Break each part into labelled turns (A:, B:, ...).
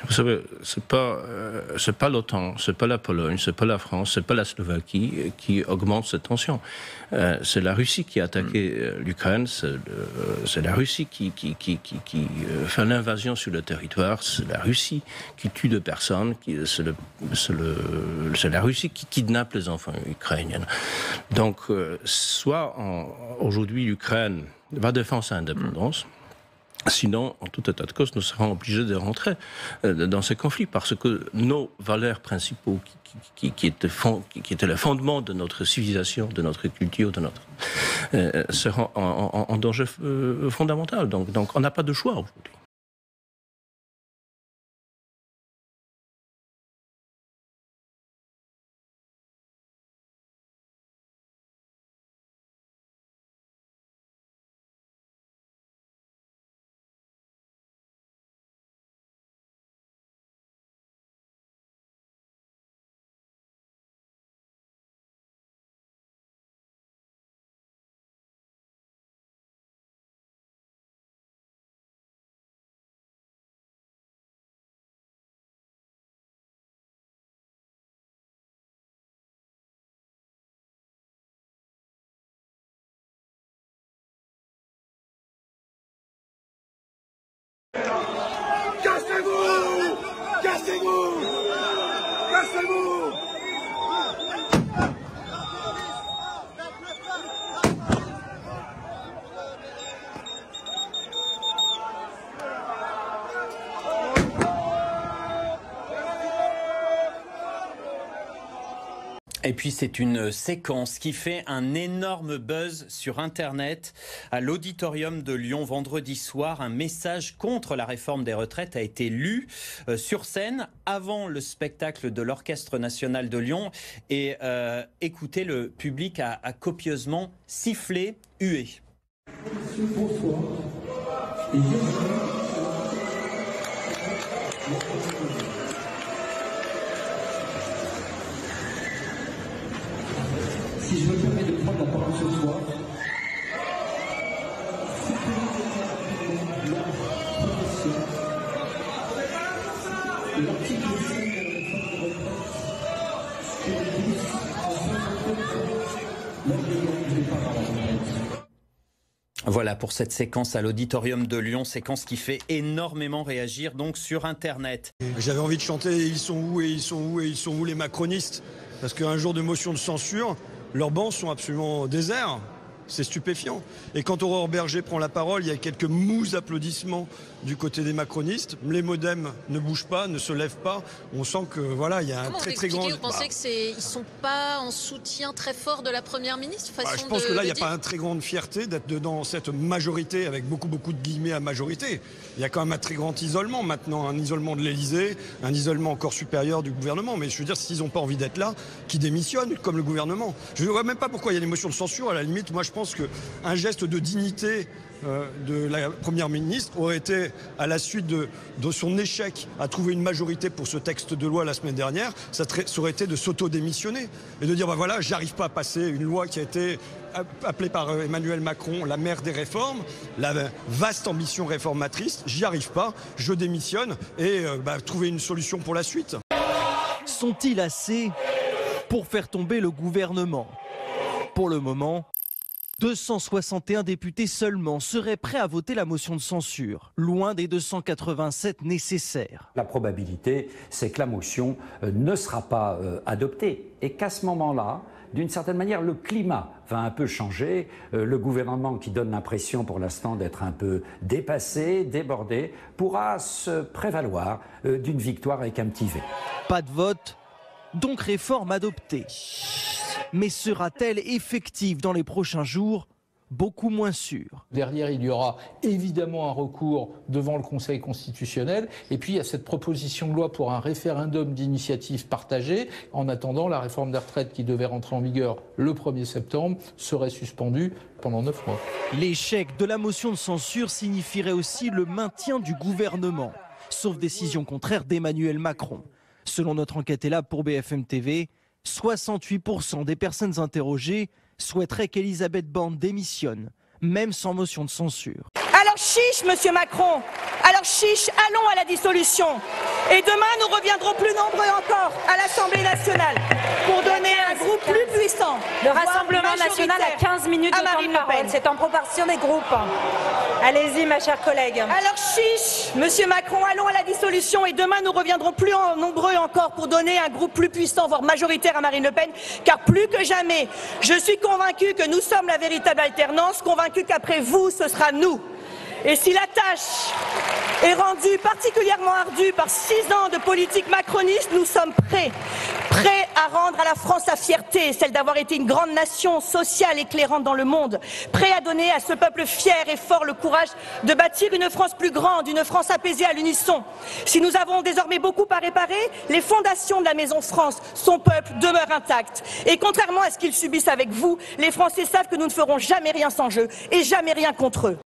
A: Vous savez, c'est pas l'OTAN, c'est pas la Pologne, c'est pas la France, c'est pas la Slovaquie qui augmente cette tension. C'est la Russie qui a attaqué l'Ukraine, c'est la Russie qui fait l'invasion sur le territoire, c'est la Russie qui tue des personnes, c'est la Russie qui kidnappe les enfants ukrainiens. Donc, aujourd'hui, l'Ukraine va défendre sa indépendance. Sinon, en tout état de cause, nous serons obligés de rentrer dans ces conflits parce que nos valeurs principaux qui étaient le fondement de notre civilisation, de notre culture, seront en danger fondamental. Donc on n'a pas de choix aujourd'hui.
B: Cassez-vous! Cassez-vous! Cassez-vous!
C: Et puis c'est une séquence qui fait un énorme buzz sur Internet. À l'Auditorium de Lyon, vendredi soir, un message contre la réforme des retraites a été lu sur scène avant le spectacle de l'Orchestre national de Lyon. Et écoutez, le public a copieusement sifflé, hué.
D: Si je me permets de prendre la parole ce soir,
C: Voilà pour cette séquence à l'Auditorium de Lyon, séquence qui fait énormément réagir donc sur Internet.
E: J'avais envie de chanter « Ils sont où et ils sont où et ils sont où les macronistes ?» Parce qu'un jour de motion de censure, leurs bancs sont absolument déserts. C'est stupéfiant. Et quand Aurore Berger prend la parole, il y a quelques mous applaudissements du côté des macronistes. Les modems ne bougent pas, ne se lèvent pas. On sent que voilà, il y a un très grand.
F: Vous pensez qu'ils sont pas en soutien très fort de la première ministre?
E: Je pense que là, il n'y a pas une très grande fierté d'être dans cette majorité avec beaucoup de guillemets à majorité. Il y a quand même un très grand isolement maintenant, un isolement de l'Élysée, un isolement encore supérieur du gouvernement. Mais je veux dire, s'ils n'ont pas envie d'être là, qu'ils démissionnent comme le gouvernement. Je ne vois même pas pourquoi il y a une motion de censure. À la limite, moi, je pense qu'un geste de dignité de la Première ministre aurait été, à la suite de son échec à trouver une majorité pour ce texte de loi la semaine dernière, ça aurait été de s'auto-démissionner et de dire voilà, j'arrive pas à passer une loi qui a été appelée par Emmanuel Macron la mère des réformes, la vaste ambition réformatrice, j'y arrive pas, je démissionne et trouver une solution pour la suite.
G: Sont-ils assez pour faire tomber le gouvernement? Pour le moment, 261 députés seulement seraient prêts à voter la motion de censure, loin des 287 nécessaires.
H: La probabilité, c'est que la motion ne sera pas adoptée et qu'à ce moment-là, d'une certaine manière, le climat va un peu changer. Le gouvernement, qui donne l'impression pour l'instant d'être un peu dépassé, débordé, pourra se prévaloir d'une victoire avec un petit V.
G: Pas de vote, donc réforme adoptée. Mais sera-t-elle effective dans les prochains jours? Beaucoup moins sûr.
I: Derrière, il y aura évidemment un recours devant le Conseil constitutionnel. Et puis, il y a cette proposition de loi pour un référendum d'initiative partagée. En attendant, la réforme des retraites qui devait rentrer en vigueur le 1er septembre serait suspendue pendant 9 mois.
G: L'échec de la motion de censure signifierait aussi le maintien du gouvernement, sauf décision contraire d'Emmanuel Macron. Selon notre enquête ELAB pour BFM TV, 68% des personnes interrogées souhaiteraient qu'Elisabeth Borne démissionne, même sans motion de censure.
J: Alors chiche, Monsieur Macron. Alors chiche, allons à la dissolution. Et demain, nous reviendrons plus nombreux encore à l'Assemblée nationale pour donner un groupe plus puissant.
K: Le Rassemblement national a 15 minutes de temps de parole. C'est en proportion des groupes. Allez-y, ma chère collègue.
J: Alors chiche, Monsieur Macron, allons à la dissolution. Et demain, nous reviendrons plus nombreux encore pour donner un groupe plus puissant, voire majoritaire à Marine Le Pen. Car plus que jamais, je suis convaincue que nous sommes la véritable alternance, convaincue qu'après vous, ce sera nous. Et si la tâche est rendue particulièrement ardue par 6 ans de politique macroniste, nous sommes prêts à rendre à la France sa fierté, celle d'avoir été une grande nation sociale éclairante dans le monde, prêts à donner à ce peuple fier et fort le courage de bâtir une France plus grande, une France apaisée à l'unisson. Si nous avons désormais beaucoup à réparer, les fondations de la Maison France, son peuple, demeurent intactes. Et contrairement à ce qu'ils subissent avec vous, les Français savent que nous ne ferons jamais rien sans eux et jamais rien contre eux.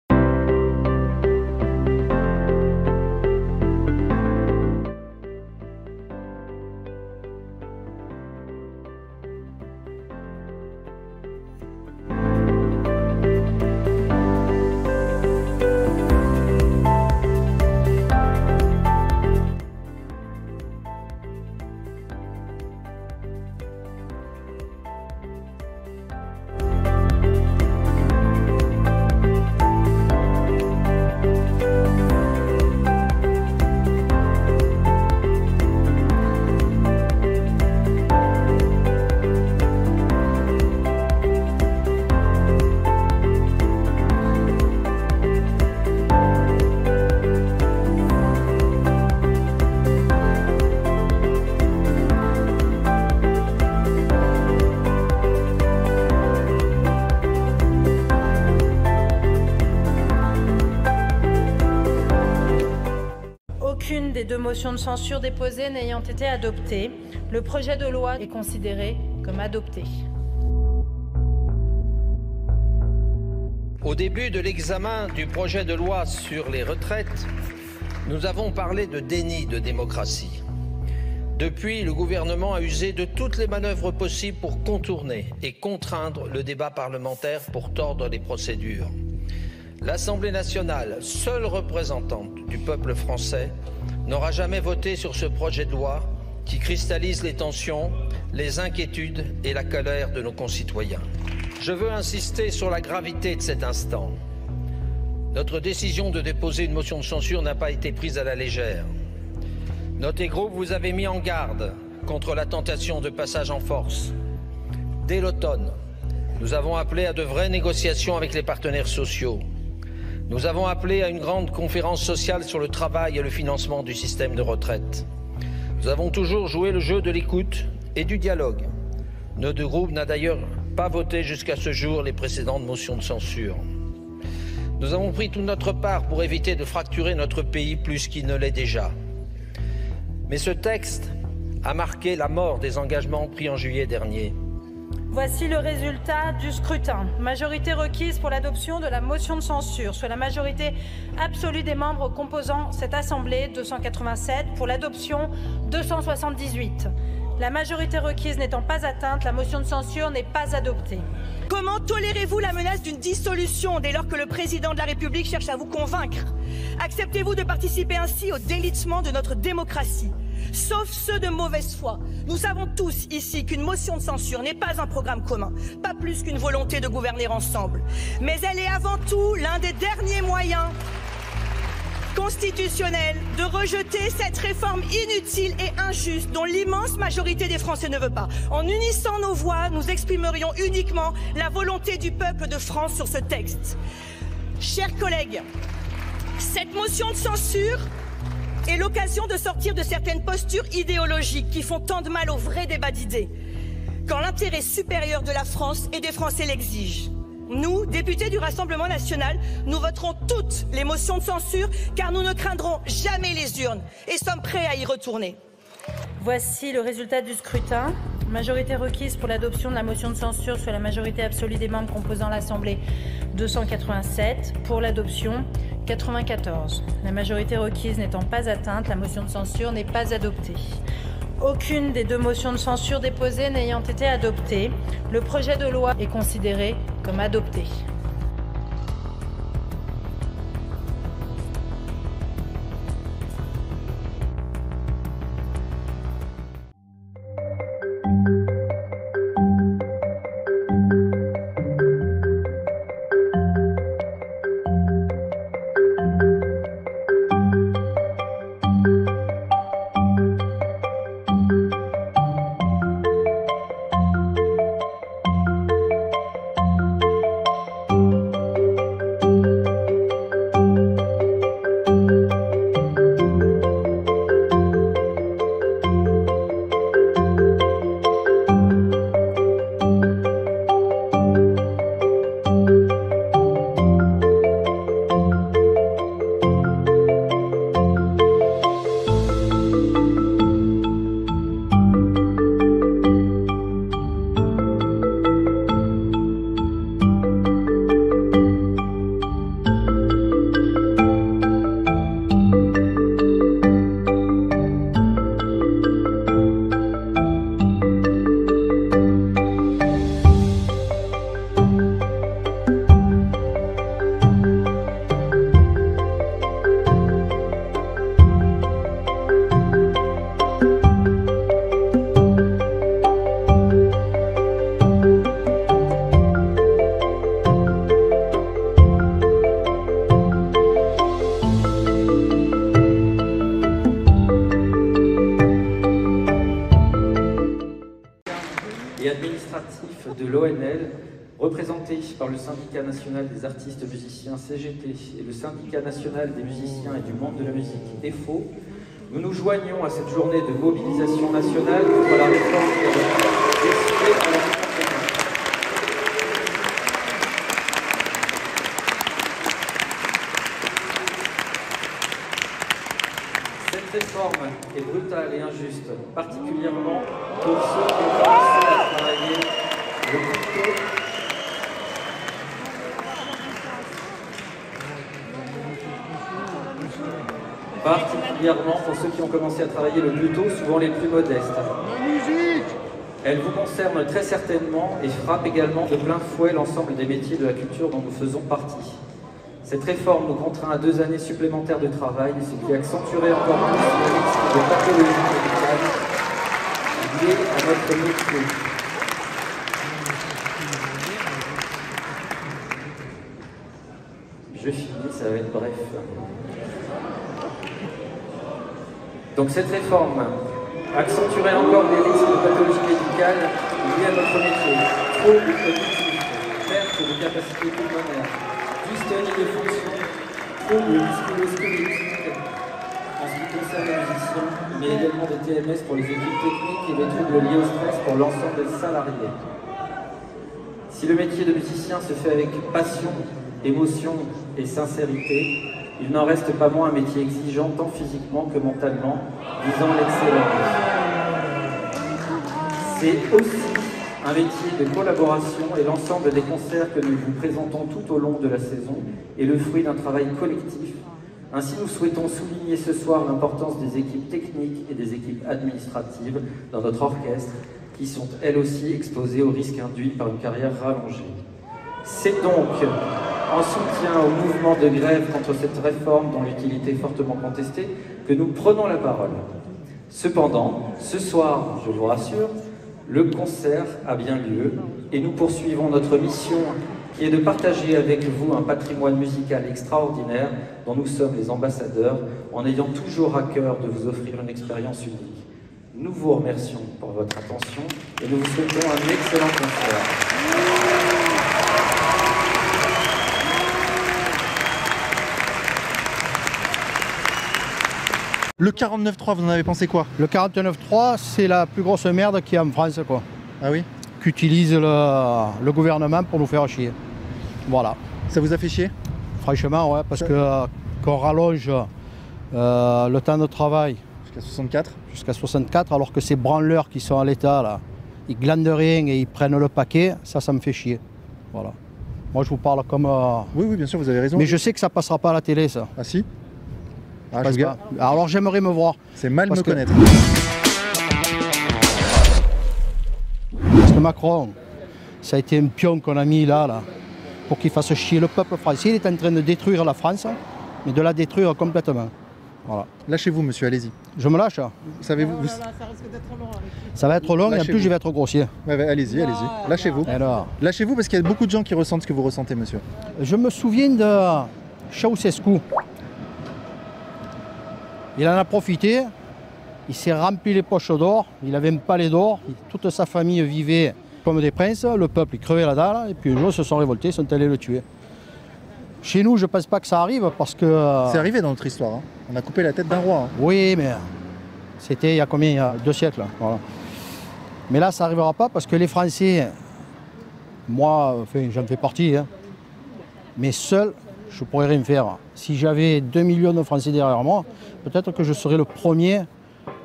K: Aucune des 2 motions de censure déposées n'ayant été adoptée, le projet de loi est considéré comme adopté.
L: Au début de l'examen du projet de loi sur les retraites, nous avons parlé de déni de démocratie. Depuis, le gouvernement a usé de toutes les manœuvres possibles pour contourner et contraindre le débat parlementaire pour tordre les procédures. L'Assemblée nationale, seule représentante du peuple français, n'aura jamais voté sur ce projet de loi qui cristallise les tensions, les inquiétudes et la colère de nos concitoyens. Je veux insister sur la gravité de cet instant. Notre décision de déposer une motion de censure n'a pas été prise à la légère. Notre groupe vous avait mis en garde contre la tentation de passage en force. Dès l'automne, nous avons appelé à de vraies négociations avec les partenaires sociaux. Nous avons appelé à une grande conférence sociale sur le travail et le financement du système de retraite. Nous avons toujours joué le jeu de l'écoute et du dialogue. Notre groupe n'a d'ailleurs pas voté jusqu'à ce jour les précédentes motions de censure. Nous avons pris toute notre part pour éviter de fracturer notre pays plus qu'il ne l'est déjà. Mais ce texte a marqué la mort des engagements pris en juillet dernier.
K: Voici le résultat du scrutin. Majorité requise pour l'adoption de la motion de censure, soit la majorité absolue des membres composant cette Assemblée, 287, pour l'adoption, 278. La majorité requise n'étant pas atteinte, la motion de censure n'est pas adoptée.
J: Comment tolérez-vous la menace d'une dissolution dès lors que le président de la République cherche à vous convaincre? Acceptez-vous de participer ainsi au délitement de notre démocratie? Sauf ceux de mauvaise foi. Nous savons tous ici qu'une motion de censure n'est pas un programme commun, pas plus qu'une volonté de gouverner ensemble. Mais elle est avant tout l'un des derniers moyens constitutionnels de rejeter cette réforme inutile et injuste dont l'immense majorité des Français ne veut pas. En unissant nos voix, nous exprimerions uniquement la volonté du peuple de France sur ce texte. Chers collègues, cette motion de censure est l'occasion de sortir de certaines postures idéologiques qui font tant de mal au vrai débat d'idées, quand l'intérêt supérieur de la France et des Français l'exige. Nous, députés du Rassemblement national, nous voterons toutes les motions de censure car nous ne craindrons jamais les urnes et sommes prêts à y retourner.
K: Voici le résultat du scrutin. Majorité requise pour l'adoption de la motion de censure sur la majorité absolue des membres composant l'Assemblée, 287. Pour l'adoption, 94. La majorité requise n'étant pas atteinte, la motion de censure n'est pas adoptée. Aucune des 2 motions de censure déposées n'ayant été adoptée, le projet de loi est considéré comme adopté.
M: de l'ONL, représenté par le syndicat national des artistes musiciens CGT et le syndicat national des musiciens et du monde de la musique EFO, nous nous joignons à cette journée de mobilisation nationale contre la réforme des retraites décidée par la République. Cette réforme est brutale et injuste, particulièrement pour ceux qui ont commencé à travailler le couteau. Particulièrement pour ceux qui ont commencé à travailler le plus tôt, souvent les plus modestes. Elle vous concerne très certainement et frappe également de plein fouet l'ensemble des métiers de la culture dont nous faisons partie. Cette réforme nous contraint à 2 années supplémentaires de travail, ce qui accentuerait encore plus le risque de pathologie médicale liée à notre métier. Je finis, ça va être bref. Donc cette réforme accentuerait encore des risques de pathologie médicale liés à notre métier. Troubles cognitifs, perte de capacité pulmonaire, dystonie de fonction, troubles musculo-squelettiques en ce qui concerne les musiciens, mais également des TMS pour les équipes techniques et des troubles liés au stress pour l'ensemble des salariés. Si le métier de musicien se fait avec passion, émotion et sincérité, il n'en reste pas moins un métier exigeant tant physiquement que mentalement, visant l'excellence. C'est aussi un métier de collaboration et l'ensemble des concerts que nous vous présentons tout au long de la saison est le fruit d'un travail collectif. Ainsi, nous souhaitons souligner ce soir l'importance des équipes techniques et des équipes administratives dans notre orchestre qui sont elles aussi exposées aux risques induits par une carrière rallongée. C'est donc en soutien au mouvement de grève contre cette réforme dont l'utilité est fortement contestée que nous prenons la parole. Cependant, ce soir, je vous rassure, le concert a bien lieu et nous poursuivons notre mission qui est de partager avec vous un patrimoine musical extraordinaire dont nous sommes les ambassadeurs en ayant toujours à cœur de vous offrir une expérience unique. Nous vous remercions pour votre attention et nous vous souhaitons un excellent concert.
N: Le 49.3, vous en avez pensé quoi?
O: Le 49.3, c'est la plus grosse merde qu'il y a en France, quoi.
N: Ah oui?
O: Qu'utilise le gouvernement pour nous faire chier. Voilà.
N: Ça vous a fait chier?
O: Franchement, ouais, parce que qu'on rallonge le temps de travail.
N: Jusqu'à 64?
O: Jusqu'à 64, alors que ces branleurs qui sont à l'État, là, ils glandent rien et ils prennent le paquet, ça me fait chier. Voilà. Moi, je vous parle comme...
N: Oui, oui, bien sûr, vous avez raison.
O: Mais je sais que ça passera pas à la télé, ça.
N: Ah si? Ah,
O: alors j'aimerais me voir.
N: C'est mal me connaître.
O: Parce que Macron, ça a été un pion qu'on a mis là, pour qu'il fasse chier le peuple français. Il est en train de détruire la France, mais de la détruire complètement. Voilà.
N: Lâchez-vous, monsieur, allez-y.
O: Je me lâche.
N: Savez-vous,
O: ça risque d'être long. Ça va être long et en plus je vais être grossier.
N: Ouais, allez-y, allez-y. Lâchez-vous. Lâchez-vous parce qu'il y a beaucoup de gens qui ressentent ce que vous ressentez, monsieur.
O: Je me souviens de Ceausescu. Il en a profité, il s'est rempli les poches d'or, il avait un palais d'or, toute sa famille vivait comme des princes, le peuple il crevait la dalle, et puis un jour ils se sont révoltés, ils sont allés le tuer. Chez nous, je ne pense pas que ça arrive parce que...
N: C'est arrivé dans notre histoire, hein. On a coupé la tête d'un roi. Hein.
O: Oui, mais c'était il y a combien? Il y a 2 siècles. Voilà. Mais là, ça n'arrivera pas parce que les Français, moi, enfin, j'en fais partie, hein, mais seul, je ne pourrais rien faire. Si j'avais 2 millions de Français derrière moi, peut-être que je serais le premier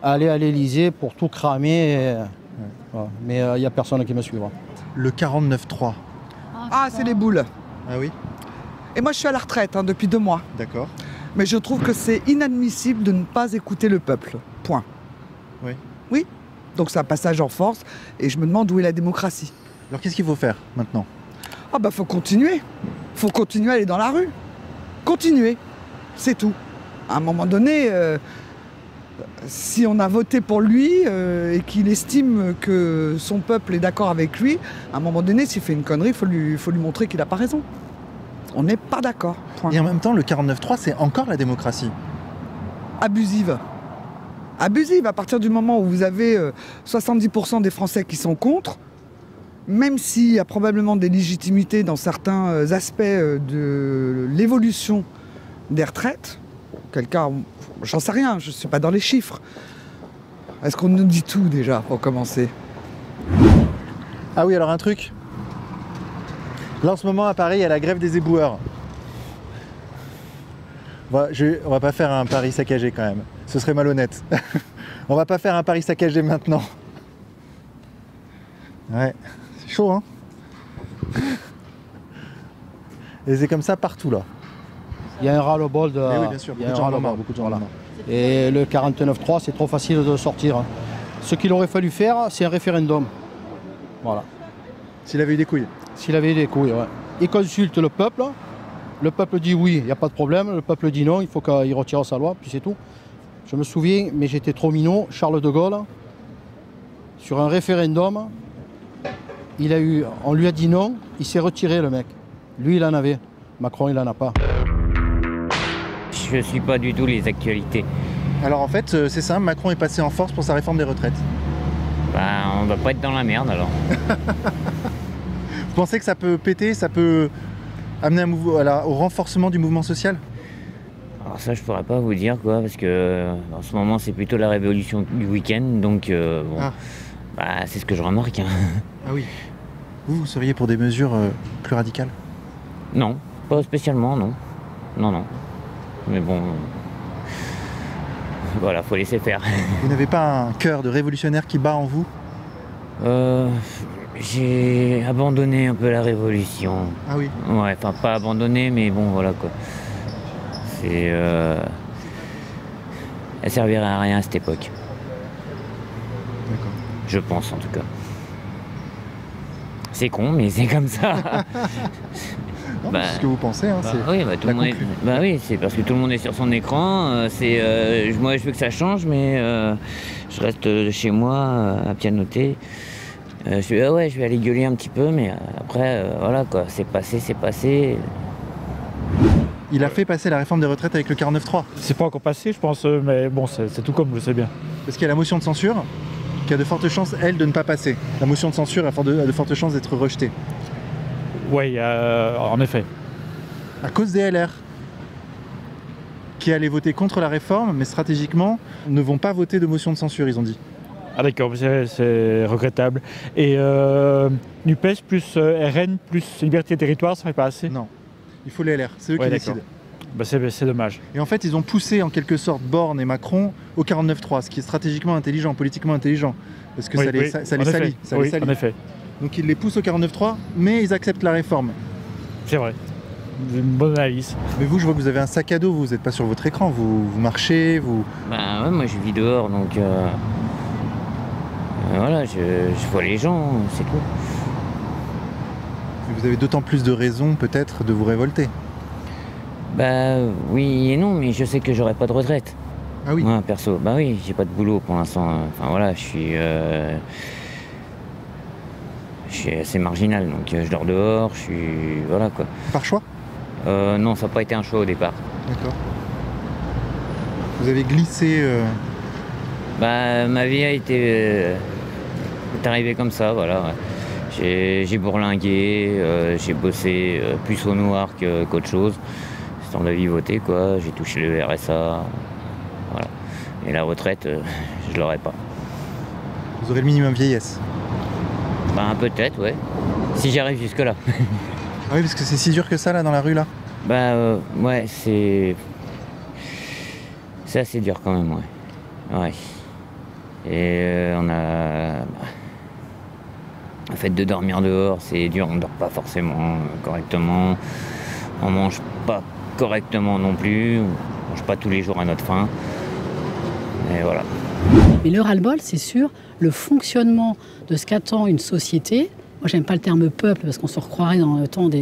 O: à aller à l'Elysée pour tout cramer. Voilà. Mais il n'y a personne qui me suivra.
N: Le 49.3.
P: Ah, c'est les boules.
N: Ah oui?
P: Et moi, je suis à la retraite depuis 2 mois.
N: D'accord.
P: Mais je trouve que c'est inadmissible de ne pas écouter le peuple. Point.
N: Oui.
P: Oui. Donc c'est un passage en force. Et je me demande où est la démocratie.
N: Alors qu'est-ce qu'il faut faire maintenant?
P: Ah bah faut continuer. Faut continuer à aller dans la rue. Continuer. C'est tout. À un moment donné, si on a voté pour lui et qu'il estime que son peuple est d'accord avec lui, à un moment donné, s'il fait une connerie, il faut lui montrer qu'il n'a pas raison. On n'est pas d'accord.
N: Et en même temps, le 49.3, c'est encore la démocratie.
P: Abusive. Abusive. À partir du moment où vous avez 70% des Français qui sont contre, même s'il y a probablement des légitimités dans certains aspects de l'évolution des retraites, quel cas, j'en sais rien, je ne suis pas dans les chiffres. Est-ce qu'on nous dit tout déjà, pour commencer?
N: Ah oui, alors un truc. Là en ce moment à Paris, il y a la grève des éboueurs. On va pas faire un pari saccagé quand même, ce serait malhonnête. On va pas faire un pari saccagé maintenant. Ouais, c'est chaud hein. Et c'est comme ça partout là.
O: Il y a un ras-le-bol de...
N: Oui, bien sûr, beaucoup de gens en ont, beaucoup de gens en ont.
O: Et le 49.3, c'est trop facile de sortir. Ce qu'il aurait fallu faire, c'est un référendum. Voilà.
N: S'il avait eu des couilles.
O: S'il avait eu des couilles, ouais. Il consulte le peuple. Le peuple dit oui, il n'y a pas de problème. Le peuple dit non, il faut qu'il retire sa loi, puis c'est tout. Je me souviens, mais j'étais trop minot, Charles de Gaulle, sur un référendum, on lui a dit non, il s'est retiré le mec. Lui, il en avait. Macron, il en a pas.
Q: Je suis pas du tout les actualités.
N: Alors en fait, c'est simple, Macron est passé en force pour sa réforme des retraites.
Q: Bah, on va pas être dans la merde alors.
N: Vous pensez que ça peut péter, ça peut amener au renforcement du mouvement social?
Q: Alors ça, je pourrais pas vous dire quoi, parce que en ce moment, c'est plutôt la révolution du week-end, donc bon, bah, c'est ce que je remarque. Hein.
N: Ah oui. Vous seriez pour des mesures plus radicales?
Q: Non, pas spécialement, non. Non, non. Mais bon, voilà, faut laisser faire.
N: Vous n'avez pas un cœur de révolutionnaire qui bat en vous?
Q: J'ai abandonné un peu la révolution.
N: Ah oui?
Q: Ouais, enfin pas abandonné, mais bon, voilà quoi. C'est... Elle servirait à rien à cette époque.
N: D'accord.
Q: Je pense en tout cas. C'est con, mais c'est comme ça.
N: Non, c'est ce que vous pensez, hein, c'est
Q: oui, tout le monde oui, c'est parce que tout le monde est sur son écran. Moi, je veux que ça change, mais je reste chez moi à pianoter. Je vais aller gueuler un petit peu, mais après, voilà quoi, c'est passé, c'est passé.
N: Il a fait passer la réforme des retraites avec le 49.3.
R: C'est pas encore passé, je pense, mais bon, c'est tout comme je le sais bien.
N: Parce qu'il y a la motion de censure qui a de fortes chances, elle, de ne pas passer. La motion de censure a de fortes chances d'être rejetée.
R: Oui, en effet.
N: À cause des LR, qui allaient voter contre la réforme, mais stratégiquement, ne vont pas voter de motion de censure, ils ont dit.
R: Ah d'accord, c'est regrettable. Et NUPES plus RN plus Liberté et Territoire, ça fait pas assez?
N: Non, il faut les LR, c'est eux qui décident.
R: Bah c'est dommage.
N: Et en fait, ils ont poussé en quelque sorte Borne et Macron au 49.3, ce qui est stratégiquement intelligent, politiquement intelligent, parce que ça les salit.
R: En effet.
N: Donc ils les poussent au 49.3, mais ils acceptent la réforme.
R: C'est vrai. Une bonne analyse.
N: Mais vous, je vois que vous avez un sac à dos, vous n'êtes pas sur votre écran, vous marchez, vous...
Q: Bah ouais, moi je vis dehors, donc voilà, je vois les gens, c'est tout.
N: Et vous avez d'autant plus de raisons peut-être de vous révolter.
Q: Bah oui et non, mais je sais que j'aurai pas de retraite.
N: Ah oui?
Q: Moi, perso, bah oui, j'ai pas de boulot pour l'instant. Enfin voilà, je suis assez marginal, donc je dors dehors, je suis... voilà quoi.
N: Par choix?
Q: Non, ça n'a pas été un choix au départ.
N: D'accord. Vous avez glissé...
Q: Bah ma vie a été... est arrivée comme ça, voilà. J'ai bourlingué, j'ai bossé plus au noir qu'autre chose. Histoire de vivoter quoi, j'ai touché le RSA, voilà. Et la retraite, je l'aurai pas.
N: Vous aurez le minimum vieillesse?
Q: Bah peut-être, ouais. Si j'arrive jusque-là.
N: Ah oui, parce que c'est si dur que ça, là, dans la rue, là?
Q: Bah ouais, c'est assez dur quand même, ouais. Ouais. Et on a... Le fait de dormir dehors, c'est dur, on dort pas forcément correctement. On mange pas correctement non plus. On mange pas tous les jours à notre faim. Et voilà.
S: Mais le ras-le-bol, c'est sur le fonctionnement de ce qu'attend une société. Moi, j'aime pas le terme peuple parce qu'on se recroirait dans le temps de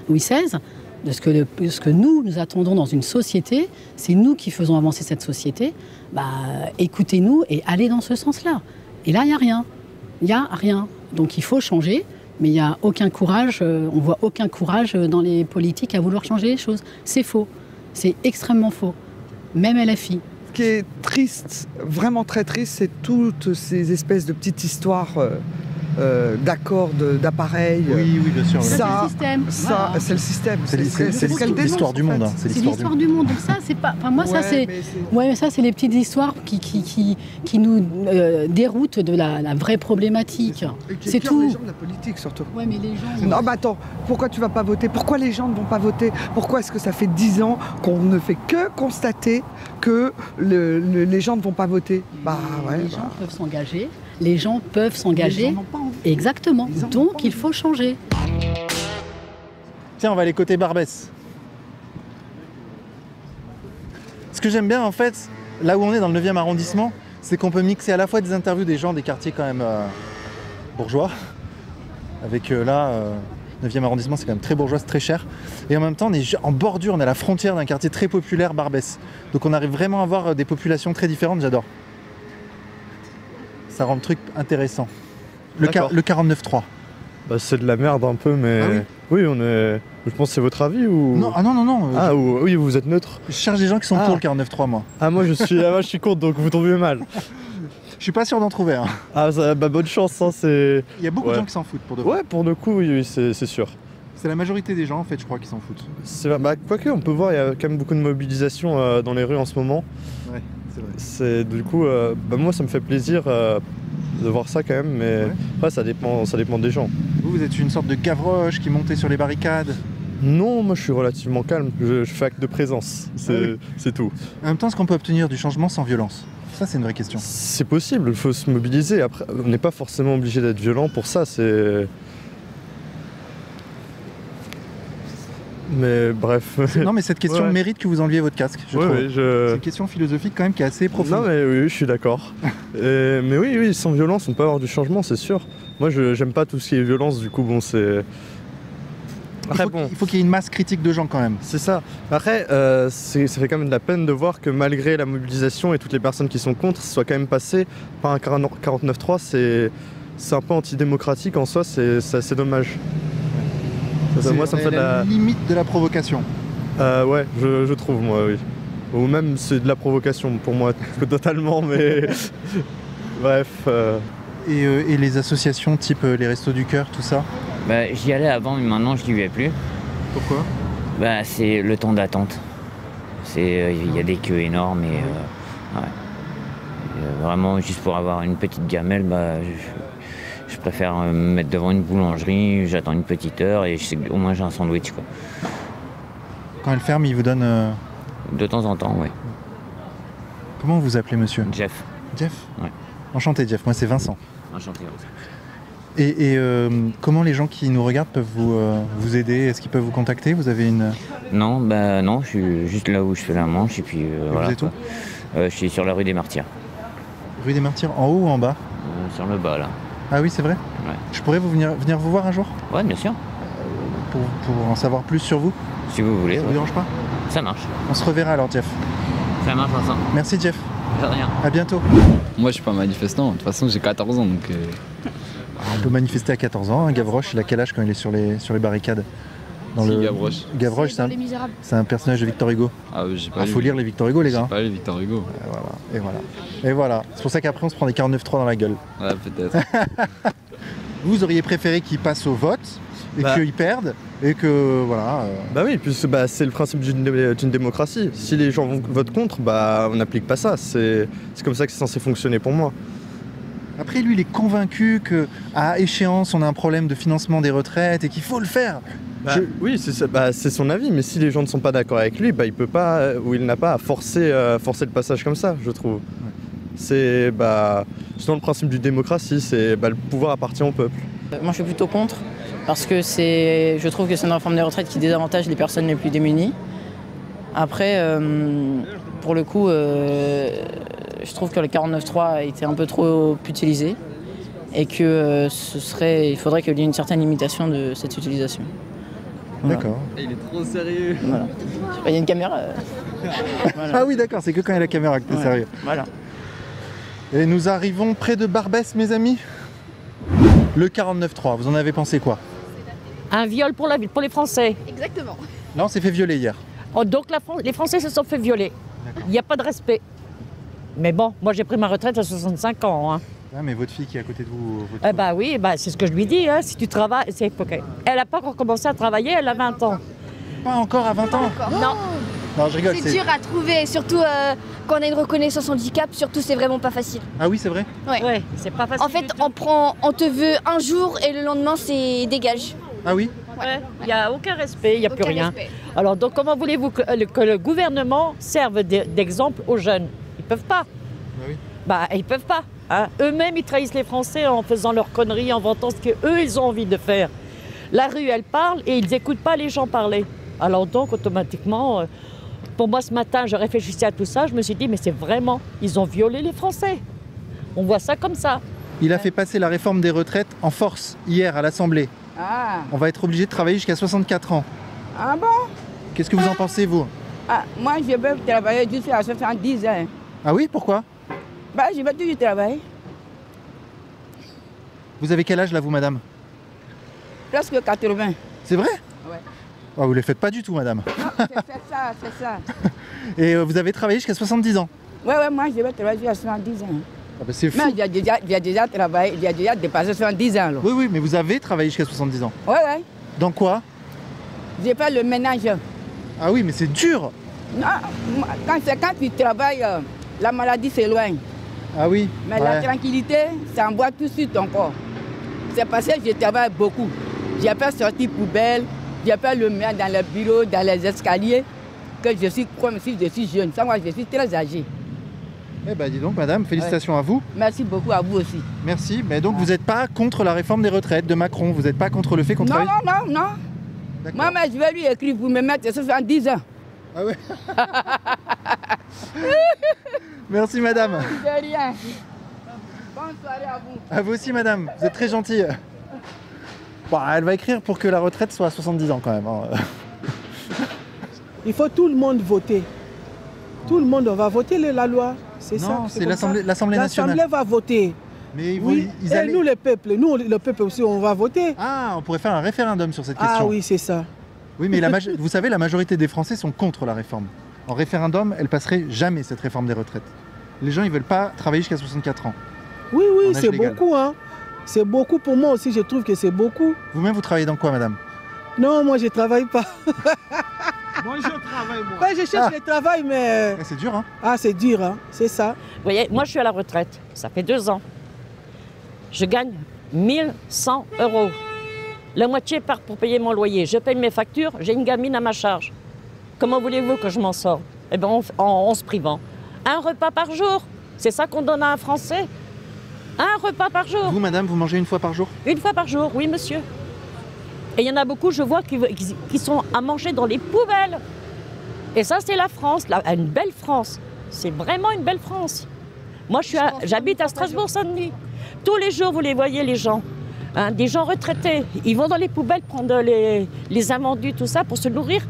S: Louis XVI. De ce que nous attendons dans une société, c'est nous qui faisons avancer cette société. Bah, écoutez-nous et allez dans ce sens-là. Et là, il n'y a rien. Il n'y a rien. Donc il faut changer, mais il n'y a aucun courage, on voit aucun courage dans les politiques à vouloir changer les choses. C'est faux. C'est extrêmement faux. Même LFI.
P: Ce qui est triste, vraiment très triste, c'est toutes ces espèces de petites histoires d'accords, d'appareils.
N: Oui, bien sûr.
S: C'est le système.
P: C'est le système.
N: C'est l'histoire du monde.
S: C'est l'histoire du monde. Donc ça, c'est pas. Enfin, moi, ça, c'est. Ouais, mais ça, c'est les petites histoires qui nous déroutent de la vraie problématique. C'est tout.
P: Les gens de la politique, surtout.
S: Ouais, mais les gens.
P: Non, mais attends, pourquoi tu vas pas voter? Pourquoi les gens ne vont pas voter? Pourquoi est-ce que ça fait 10 ans qu'on ne fait que constater que les gens ne vont pas voter?
S: Les gens peuvent s'engager. Les gens peuvent s'engager. Exactement. Donc, il faut changer.
N: Tiens, on va aller côté Barbès. Ce que j'aime bien, en fait, là où on est dans le 9e arrondissement, c'est qu'on peut mixer à la fois des interviews des gens des quartiers quand même bourgeois, avec 9e arrondissement, c'est quand même très bourgeois, c'est très cher. Et en même temps, on est en bordure, on est à la frontière d'un quartier très populaire, Barbès. Donc on arrive vraiment à avoir des populations très différentes, j'adore. Ça rend le truc intéressant. Le 49.3.
T: Bah, c'est de la merde un peu, mais... Ah oui, on est... Je pense que c'est votre avis ou...
N: Non, non.
T: Oui, vous êtes neutre.
N: Je cherche des gens qui sont pour le 49.3, moi.
T: Ah, moi je suis contre, donc vous tombez mal.
N: Je suis pas sûr d'en trouver un.
T: Ah, bonne chance, hein, c'est...
N: Il y a beaucoup de gens qui s'en foutent, pour de vrai.
T: Ouais, pour le coup, oui, c'est sûr.
N: C'est la majorité des gens, en fait, je crois, qui s'en foutent.
T: Quoique, on peut voir, il y a quand même beaucoup de mobilisation dans les rues en ce moment.
N: Ouais, c'est vrai.
T: Du coup, moi, ça me fait plaisir de voir ça quand même, mais après, ça dépend des gens.
N: Vous êtes une sorte de Gavroche qui montait sur les barricades?
T: Non, moi je suis relativement calme, je fais acte de présence, c'est tout.
N: En même temps, est-ce qu'on peut obtenir du changement sans violence? Ça, c'est une vraie question.
T: C'est possible, il faut se mobiliser. Après, on n'est pas forcément obligé d'être violent pour ça, c'est... Mais bref...
N: Non, mais cette question mérite que vous enleviez votre casque, je trouve. C'est une question philosophique quand même qui est assez profonde.
T: Non, mais oui, je suis d'accord. Mais oui, sans violence, on peut avoir du changement, c'est sûr. Moi, j'aime pas tout ce qui est violence, du coup, bon, c'est...
N: Il faut qu'il y ait une masse critique de gens quand même.
T: C'est ça. Après, ça fait quand même de la peine de voir que malgré la mobilisation et toutes les personnes qui sont contre, ça soit quand même passé par un 49.3, c'est un peu antidémocratique en soi, c'est dommage.
N: Moi, ça me fait la limite de la provocation.
T: Ouais, je trouve, moi, oui. Ou même c'est de la provocation pour moi, totalement, mais bref.
N: Et les associations type les Restos du Cœur, tout ça?
Q: J'y allais avant, mais maintenant je n'y vais plus.
N: Pourquoi?
Q: C'est le temps d'attente. Il y a des queues énormes et vraiment juste pour avoir une petite gamelle, je préfère me mettre devant une boulangerie, j'attends une petite heure et au moins j'ai un sandwich, quoi.
N: Quand elle ferme, ils vous donnent...
Q: De temps en temps, oui.
N: Comment vous appelez, monsieur?
Q: Jeff.
N: Jeff?
Q: Ouais.
N: Enchanté, Jeff, moi c'est Vincent.
Q: Enchanté.
N: Et comment les gens qui nous regardent peuvent vous aider? Est-ce qu'ils peuvent vous contacter? Vous avez une...
Q: Non, non, je suis juste là où je fais la manche et puis voilà.
N: Vous êtes où?
Q: Je suis sur la rue des Martyrs.
N: Rue des Martyrs, en haut ou en bas?
Q: Sur le bas, là.
N: Ah oui, c'est vrai?
Q: Ouais.
N: Je pourrais venir vous voir un jour?
Q: Ouais, bien sûr.
N: Pour en savoir plus sur vous?
Q: Si vous voulez.
N: Ça vous dérange pas?
Q: Ça marche.
N: On se reverra alors, Jeff.
Q: Ça marche, Vincent.
N: Merci, Jeff.
Q: De rien.
N: À bientôt.
U: Moi, je suis pas manifestant. De toute façon, j'ai 14 ans, donc...
N: On peut manifester à 14 ans. Gavroche, il a quel âge quand il est sur les barricades?
U: Gavroche.
N: Gavroche, c'est un personnage de Victor Hugo.
U: Ah oui, j'ai pas lu.
N: Faut lire les Victor Hugo, les gars.
U: J'ai pas lu Victor Hugo.
N: Et voilà. C'est pour ça qu'après, on se prend des 49.3 dans la gueule.
U: Ouais, peut-être.
N: Vous auriez préféré qu'ils passent au vote et qu'ils perdent et que voilà.
T: Bah oui, puisque c'est le principe d'une démocratie. Si les gens votent contre, on n'applique pas ça. C'est comme ça que c'est censé fonctionner pour moi.
N: Après, lui, il est convaincu qu'à échéance, on a un problème de financement des retraites et qu'il faut le faire.
T: Oui, c'est son avis, mais si les gens ne sont pas d'accord avec lui, il peut pas, ou il n'a pas à forcer le passage comme ça, je trouve. Ouais. C'est selon le principe d'une démocratie, c'est le pouvoir appartient au peuple.
V: Moi, je suis plutôt contre, parce que je trouve que c'est une réforme des retraites qui désavantage les personnes les plus démunies. Après, pour le coup, je trouve que le 49.3 a été un peu trop utilisé et que il faudrait qu'il y ait une certaine limitation de cette utilisation.
N: Voilà. D'accord.
U: Il est trop sérieux.
V: Voilà. Il y a une caméra.
N: Voilà. Ah oui, d'accord, c'est que quand il y a la caméra que t'es sérieux.
V: Voilà.
N: Et nous arrivons près de Barbès, mes amis. Le 49.3, vous en avez pensé quoi?
W: Un viol pour les Français.
F: Exactement.
N: Là, on s'est fait violer hier.
W: Oh, donc les Français se sont fait violer. Il n'y a pas de respect. Mais bon, moi j'ai pris ma retraite à 65 ans. Hein.
N: Ah, mais votre fille qui est à côté de vous...
W: Eh ben oui, c'est ce que je lui dis. Hein. Si tu travailles, c'est ok. Elle n'a pas encore commencé à travailler, elle a 20 ans.
N: Pas encore à 20 ans?
W: Non.
N: Non, je rigole.
A: C'est dur à trouver, surtout quand on a une reconnaissance handicap, surtout c'est vraiment pas facile.
N: Ah oui, c'est vrai?
A: Ouais,
W: c'est pas facile.
A: En fait, on te veut un jour et le lendemain c'est dégage.
N: Ah oui?
W: Ouais, il n'y a aucun respect, il n'y a plus rien.
A: Respect.
W: Alors donc comment voulez-vous que le gouvernement serve d'exemple aux jeunes? Ils peuvent pas.
N: Ah oui.
W: Ils peuvent pas. Hein. Eux-mêmes, ils trahissent les Français en faisant leurs conneries, en vantant ce qu'eux, ils ont envie de faire. La rue, elle parle et ils n'écoutent pas les gens parler. Alors donc, automatiquement, pour moi, ce matin, je réfléchissais à tout ça, je me suis dit, mais c'est vraiment, ils ont violé les Français. On voit ça comme ça.
N: Il a fait passer la réforme des retraites en force hier à l'Assemblée.
B: Ah.
N: On va être obligé de travailler jusqu'à 64 ans.
B: Ah bon?
N: Qu'est-ce que vous en pensez, vous?
B: Ah, moi, je veux travailler jusqu'à 70 ans.
N: Ah oui, pourquoi?
B: Je vais toujours travailler.
N: Vous avez quel âge, là, vous, madame?
B: Presque 80.
N: C'est vrai?
B: Ouais.
N: Oh, vous ne les faites pas du tout, madame.
B: Non, c'est ça.
N: Et vous avez travaillé jusqu'à 70 ans?
B: Ouais, moi, je vais travailler jusqu'à 70 ans.
N: Ah bah c'est fou.
B: Mais j'ai déjà travaillé, j'ai déjà dépassé 70 ans. Là.
N: Oui, mais vous avez travaillé jusqu'à 70 ans?
B: Ouais.
N: Dans quoi?
B: J'ai fait le ménage.
N: Ah oui, mais c'est dur.
B: Non, quand tu travailles, la maladie s'éloigne.
N: Ah oui.
B: Mais la tranquillité, ça envoie tout de suite encore. C'est parce que je travaille beaucoup. J'ai pas sorti poubelle, j'ai pas le main dans le bureau, dans les escaliers, que je suis comme si je suis jeune. Ça, moi, je suis très âgé.
N: Eh bien, dis donc, madame, félicitations à vous.
B: Merci beaucoup à vous aussi.
N: Merci. Mais donc, vous n'êtes pas contre la réforme des retraites de Macron? Vous n'êtes pas contre le fait qu'on travaille?
B: Non. Moi, je vais lui écrire pour me mettre 70 ans.
N: Ah ouais. Merci, madame.
B: De rien. Bonne soirée à vous.
N: À vous aussi, madame. Vous êtes très gentille. Bon, elle va écrire pour que la retraite soit à 70 ans quand même. Hein.
D: Il faut tout le monde voter. Tout le monde va voter la loi. C'est ça.
N: Non, c'est l'Assemblée nationale.
D: L'Assemblée va voter.
N: Mais
D: oui. Et nous, le peuple aussi, on va voter.
N: Ah, on pourrait faire un référendum sur cette question.
D: Ah oui, c'est ça.
N: Oui, mais vous savez, la majorité des Français sont contre la réforme. En référendum, elle passerait jamais, cette réforme des retraites. Les gens, ils veulent pas travailler jusqu'à 64 ans.
D: Oui, c'est beaucoup. Hein. C'est beaucoup pour moi aussi, je trouve que c'est beaucoup.
N: Vous-même, vous travaillez dans quoi, madame?
D: Non, moi, je travaille pas.
N: Moi, je travaille, moi.
D: Ouais, je cherche le travail, mais...
N: C'est dur, hein?
D: Ah, c'est dur, hein. C'est ça.
W: Vous voyez, moi, je suis à la retraite. Ça fait 2 ans. Je gagne 1100 €. La moitié part pour payer mon loyer. Je paye mes factures, j'ai une gamine à ma charge. Comment voulez-vous que je m'en sors? Eh bien, en se privant. Un repas par jour, c'est ça qu'on donne à un Français? Un repas par jour.
N: Vous, madame, vous mangez une fois par jour?
W: Une fois par jour, oui, monsieur. Et il y en a beaucoup, je vois, qui sont à manger dans les poubelles. Et ça, c'est la France, une belle France. C'est vraiment une belle France. Moi, j'habite à Strasbourg-Saint-Denis. Tous les jours, vous les voyez, les gens. Hein, des gens retraités. Ils vont dans les poubelles prendre les invendus, tout ça, pour se nourrir.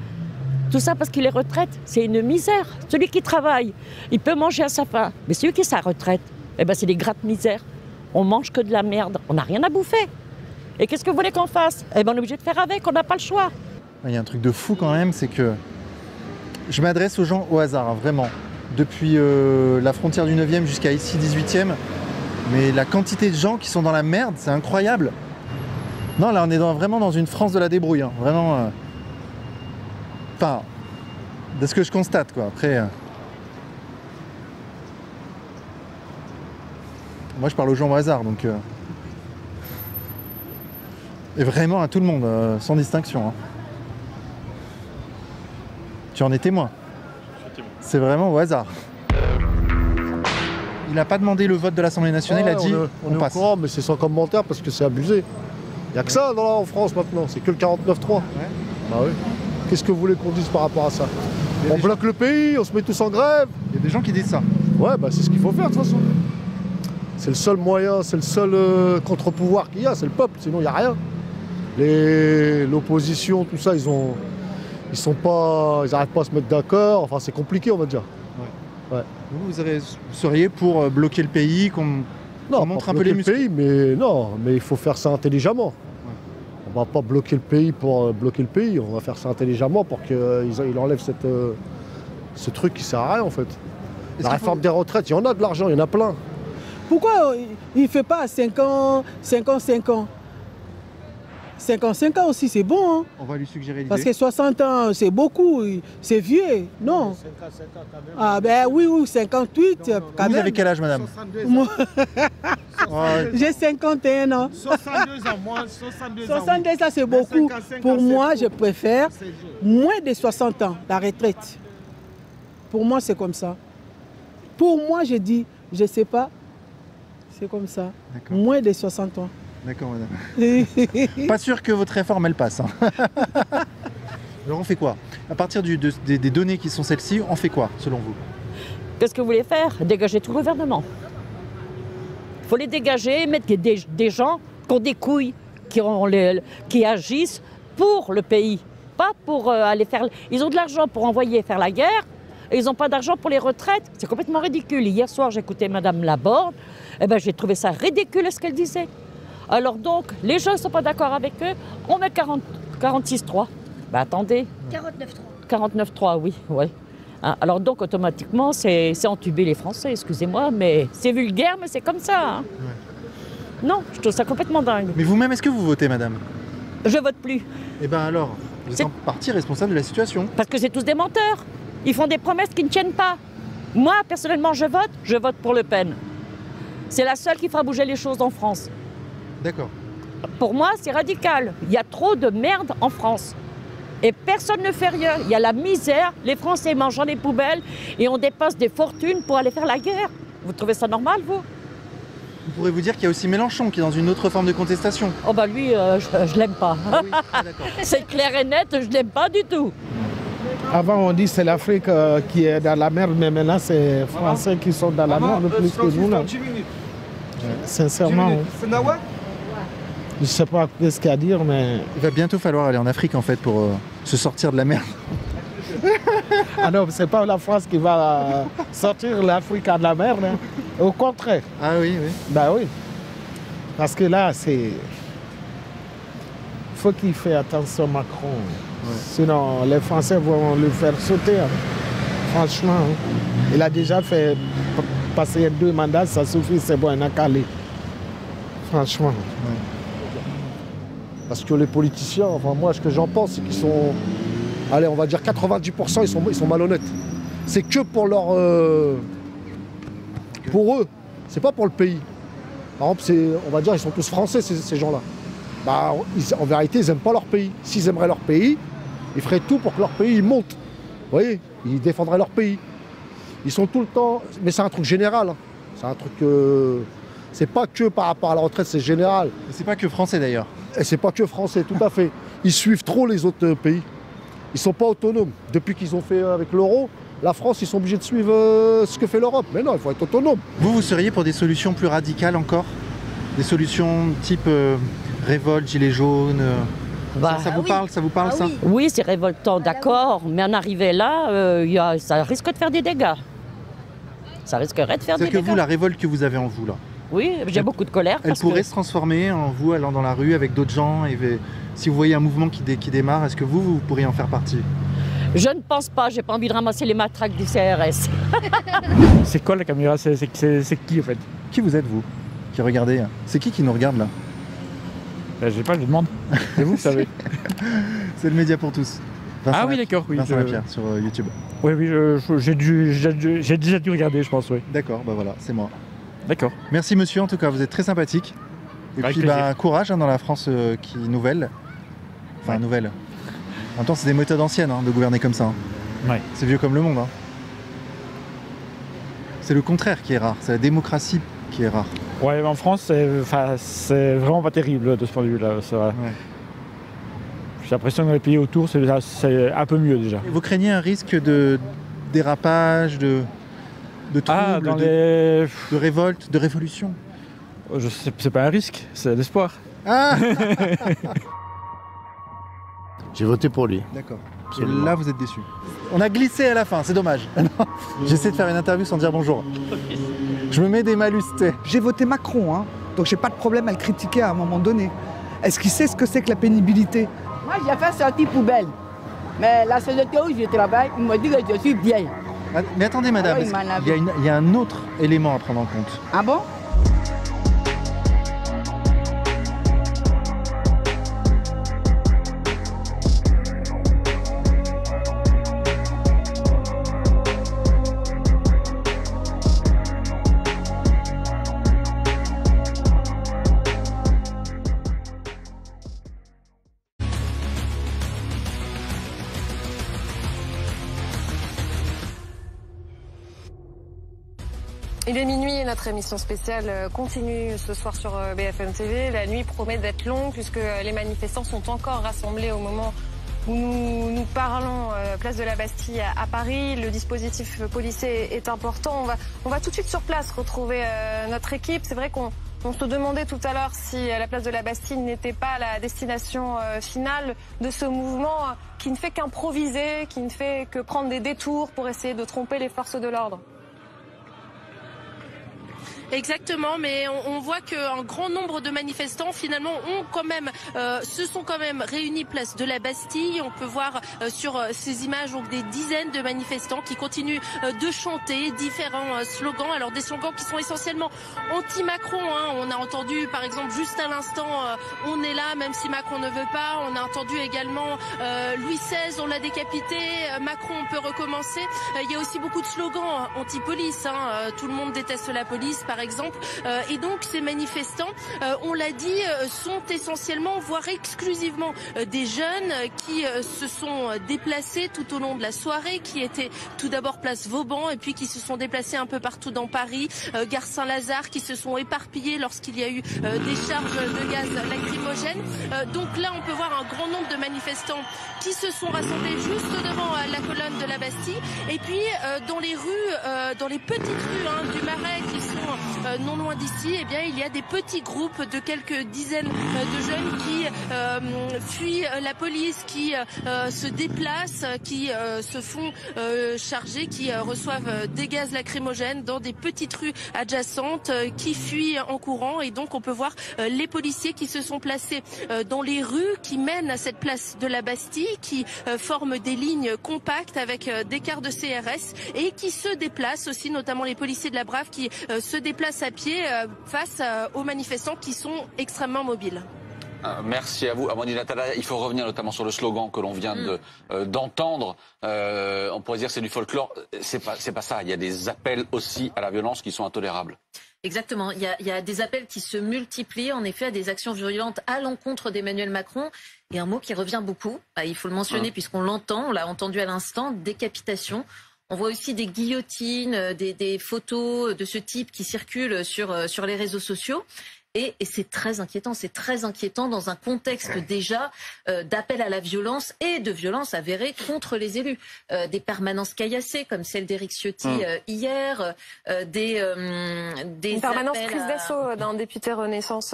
W: Tout ça parce qu'il est retraite. C'est une misère. Celui qui travaille, il peut manger à sa faim. Mais celui qui est à sa retraite, eh ben, c'est des gratte-misères. On mange que de la merde. On n'a rien à bouffer. Et qu'est-ce que vous voulez qu'on fasse? Eh ben, on est obligé de faire avec. On n'a pas le choix.
N: Il y a un truc de fou quand même, c'est que je m'adresse aux gens au hasard, hein, vraiment. Depuis la frontière du 9e jusqu'à ici, 18e. Mais la quantité de gens qui sont dans la merde, c'est incroyable. Non, là, on est vraiment dans une France de la débrouille. Hein. Vraiment. Enfin, de ce que je constate, quoi. Après. Moi, je parle aux gens au hasard, donc. Et vraiment à tout le monde, sans distinction. Hein. Tu en es témoin. C'est vraiment au hasard. Il n'a pas demandé le vote de l'Assemblée nationale, il a dit
X: on passe. Au courant, mais c'est sans commentaire parce que c'est abusé. Il n'y a que ça en France maintenant, c'est que le 49-3. Ouais. Bah oui. Qu'est-ce que vous voulez qu'on dise par rapport à ça? On bloque le pays, on se met tous en grève.
N: Il y a des gens qui disent ça.
X: Ouais, bah c'est ce qu'il faut faire de toute façon. C'est le seul moyen, c'est le seul contre-pouvoir qu'il y a, c'est le peuple, sinon il n'y a rien. L'opposition, tout ça, ils n'arrivent pas à se mettre d'accord, enfin c'est compliqué on va dire. Ouais.
N: Vous seriez pour bloquer le pays, qu'on montre un peu les muscles?
X: Pays, mais il faut faire ça intelligemment. Ouais. On va pas bloquer le pays pour bloquer le pays, on va faire ça intelligemment pour qu'ils enlèvent ce truc qui sert à rien en fait. La réforme des retraites, il y en a de l'argent, il y en a plein.
D: Pourquoi il ne fait pas 5 ans, 5 ans, 5 ans 55 ans aussi, c'est bon. Hein?
N: On va lui suggérer l'idée.
D: Parce que 60 ans, c'est beaucoup, c'est vieux. Non. Ah ben oui, 58 quand même.
N: Vous avez quel âge, madame?
D: Moi, j'ai 51 ans.
X: 62 ans, moi, 62 ans.
D: 62 ans, c'est beaucoup. Pour moi, je préfère moins de 60 ans, la retraite. Pour moi, c'est comme ça. Pour moi, je dis, je ne sais pas, c'est comme ça. Moins de 60 ans.
N: D'accord, madame. Pas sûr que votre réforme, elle passe. Hein. Alors on fait quoi? À partir des données qui sont celles-ci, on fait quoi, selon vous?
W: Qu'est-ce que vous voulez faire? Dégager tout le gouvernement. Il faut les dégager, mettre des gens qui ont des couilles, qui agissent pour le pays. Pas pour aller faire... Ils ont de l'argent pour envoyer faire la guerre, et ils n'ont pas d'argent pour les retraites. C'est complètement ridicule. Hier soir, j'écoutais Madame Laborde, et ben, j'ai trouvé ça ridicule ce qu'elle disait. Alors donc, les gens ne sont pas d'accord avec eux, on met 46.3. Ben attendez. 49.3. 49.3, oui, ouais. Hein, alors donc, automatiquement, c'est entuber les Français, excusez-moi, mais c'est vulgaire, mais c'est comme ça. Hein. Ouais. Non, je trouve ça complètement dingue.
N: Mais vous-même, est-ce que vous votez, madame?
W: Je vote plus.
N: Eh bien alors, vous êtes en partie responsable de la situation.
W: Parce que c'est tous des menteurs. Ils font des promesses qui ne tiennent pas. Moi, personnellement, je vote pour Le Pen. C'est la seule qui fera bouger les choses en France.
N: D'accord.
W: Pour moi, c'est radical. Il y a trop de merde en France. Et personne ne fait rien. Il y a la misère, les Français mangent dans les poubelles et on dépense des fortunes pour aller faire la guerre. Vous trouvez ça normal, vous?
N: Vous pourrez vous dire qu'il y a aussi Mélenchon qui est dans une autre forme de contestation.
W: Oh bah lui, je l'aime pas. Ah oui, c'est clair et net, je l'aime pas du tout.
C: Avant, on dit que c'est l'Afrique qui est dans la merde, mais maintenant, c'est les Français qui sont dans la merde plus que nous. Là. Sincèrement. Je ne sais pas ce qu'il y a à dire, mais...
N: Il va bientôt falloir aller en Afrique, en fait, pour se sortir de la merde.
C: Ah non, c'est pas la France qui va sortir l'Afrique de la merde. Hein. Au contraire.
N: Ah oui, oui.
C: Ben oui. Parce que là, c'est... Il faut qu'il fasse attention Macron. Ouais. Sinon, les Français vont le faire sauter. Hein. Franchement. Hein. Il a déjà fait passer 2 mandats, ça suffit, c'est bon, il a calé. Franchement.
N: Ouais.
X: Parce que les politiciens, enfin moi ce que j'en pense, c'est qu'ils sont, allez on va dire 90% ils sont malhonnêtes. C'est que pour leur, pour eux, c'est pas pour le pays. Par exemple, on va dire ils sont tous français ces gens-là. Bah, en vérité ils n'aiment pas leur pays. S'ils aimeraient leur pays, ils feraient tout pour que leur pays monte. Vous voyez, ils défendraient leur pays. Ils sont tout le temps, mais c'est un truc général. Hein. C'est un truc, c'est pas que par rapport à la retraite, c'est général.
N: Et c'est pas que français d'ailleurs.
X: Et c'est pas que français, tout à fait. Ils suivent trop les autres pays. Ils sont pas autonomes. Depuis qu'ils ont fait avec l'euro, la France, ils sont obligés de suivre ce que fait l'Europe. Mais non, il faut être autonome.
N: Vous seriez pour des solutions plus radicales encore? Des solutions type révolte, gilets jaunes ça vous parle, ça vous parle, ça?
W: Oui, c'est révoltant, d'accord. Mais en arriver là, ça risque de faire des dégâts. Ça risquerait de faire des dégâts.
N: C'est que vous, la révolte que vous avez en vous, là?
W: Oui, j'ai beaucoup de colère.
N: Elle pourrait se transformer en vous allant dans la rue avec d'autres gens. Et si vous voyez un mouvement qui démarre, est-ce que vous pourriez en faire partie?
W: Je ne pense pas, j'ai pas envie de ramasser les matraques du CRS.
R: C'est quoi la caméra? C'est qui en fait?
N: Qui vous êtes, vous, qui regardez? C'est qui nous regarde là?
R: Je sais pas, je demande. C'est vous, savez.
N: C'est le média pour tous. Vincent
R: oui, d'accord. Oui,
N: Vincent Lapierre sur YouTube.
R: Oui, j'ai déjà dû regarder, je pense, oui.
N: D'accord, bah voilà, c'est moi.
R: D'accord.
N: Merci monsieur, en tout cas, vous êtes très sympathique. Et puis courage dans la France qui nouvelle. Enfin, nouvelle. En même temps, c'est des méthodes anciennes de gouverner comme ça. Hein.
R: Ouais.
N: C'est vieux comme le monde. Hein. C'est le contraire qui est rare, c'est la démocratie qui est rare.
R: Ouais, en France, c'est vraiment pas terrible de ce point de vue-là. Ouais. J'ai l'impression que dans les pays autour, c'est un peu mieux déjà.
N: Et vous craignez un risque de dérapage, de troubles, de révolte, de révolution?
R: C'est pas un risque, c'est l'espoir.
N: Ah
X: J'ai voté pour lui.
N: D'accord. Et là, vous êtes déçu. On a glissé à la fin, c'est dommage. J'essaie de faire une interview sans dire bonjour. Je me mets des malus,
P: J'ai voté Macron, hein, donc j'ai pas de problème à le critiquer à un moment donné. Est-ce qu'il sait ce que c'est que la pénibilité?
B: Moi, j'ai fait sortir poubelle. Mais la société où je travaille, ils me disent que je suis bien.
N: Mais attendez, madame,
B: Alors, il m'en a
N: il y a un autre élément à prendre en compte.
B: Ah bon?
E: Il est minuit et notre émission spéciale continue ce soir sur BFM TV. La nuit promet d'être longue puisque les manifestants sont encore rassemblés au moment où nous parlons place de la Bastille à Paris. Le dispositif policier est important. On va tout de suite sur place retrouver notre équipe. C'est vrai qu'on se demandait tout à l'heure si la place de la Bastille n'était pas la destination finale de ce mouvement qui ne fait qu'improviser, qui ne fait que prendre des détours pour essayer de tromper les forces de l'ordre.
G: Exactement, mais on voit qu'un grand nombre de manifestants finalement se sont quand même réunis place de la Bastille. On peut voir sur ces images donc des dizaines de manifestants qui continuent de chanter différents slogans. Alors des slogans qui sont essentiellement anti-Macron. On a entendu par exemple juste à l'instant on est là même si Macron ne veut pas. On a entendu également Louis XVI, on l'a décapité, Macron on peut recommencer. Il y a aussi beaucoup de slogans anti-police. Tout le monde déteste la police par exemple. Et donc ces manifestants, on l'a dit, sont essentiellement, voire exclusivement des jeunes qui se sont déplacés tout au long de la soirée, qui étaient tout d'abord place Vauban et puis qui se sont déplacés un peu partout dans Paris, gare Saint-Lazare, qui se sont éparpillés lorsqu'il y a eu des charges de gaz lacrymogène. Donc là on peut voir un grand nombre de manifestants qui se sont rassemblés juste devant la colonne de la Bastille et puis dans les rues, dans les petites rues du Marais qui sont non loin d'ici, eh bien, il y a des petits groupes de quelques dizaines de jeunes qui fuient la police, qui se déplacent, qui se font charger, qui reçoivent des gaz lacrymogènes dans des petites rues adjacentes, qui fuient en courant. Et donc, on peut voir les policiers qui se sont placés dans les rues qui mènent à cette place de la Bastille, qui forment des lignes compactes avec des quarts de CRS et qui se déplacent aussi, notamment les policiers de la Brave qui se déplacent à pied face aux manifestants qui sont extrêmement mobiles.
H: Merci à vous. Amandine Atala, il faut revenir notamment sur le slogan que l'on vient d'entendre. On pourrait dire c'est du folklore. C'est pas ça. Il y a des appels aussi à la violence qui sont intolérables.
F: Exactement. Il y a des appels qui se multiplient, en effet, à des actions violentes à l'encontre d'Emmanuel Macron. Et un mot qui revient beaucoup, il faut le mentionner puisqu'on l'entend, on l'a entendu à l'instant, décapitation. On voit aussi des guillotines, des photos de ce type qui circulent sur les réseaux sociaux. Et c'est très inquiétant dans un contexte déjà d'appel à la violence et de violence avérée contre les élus. Des permanences caillassées comme celle d'Éric Ciotti hier,
E: une permanence prise d'assaut d'un député Renaissance,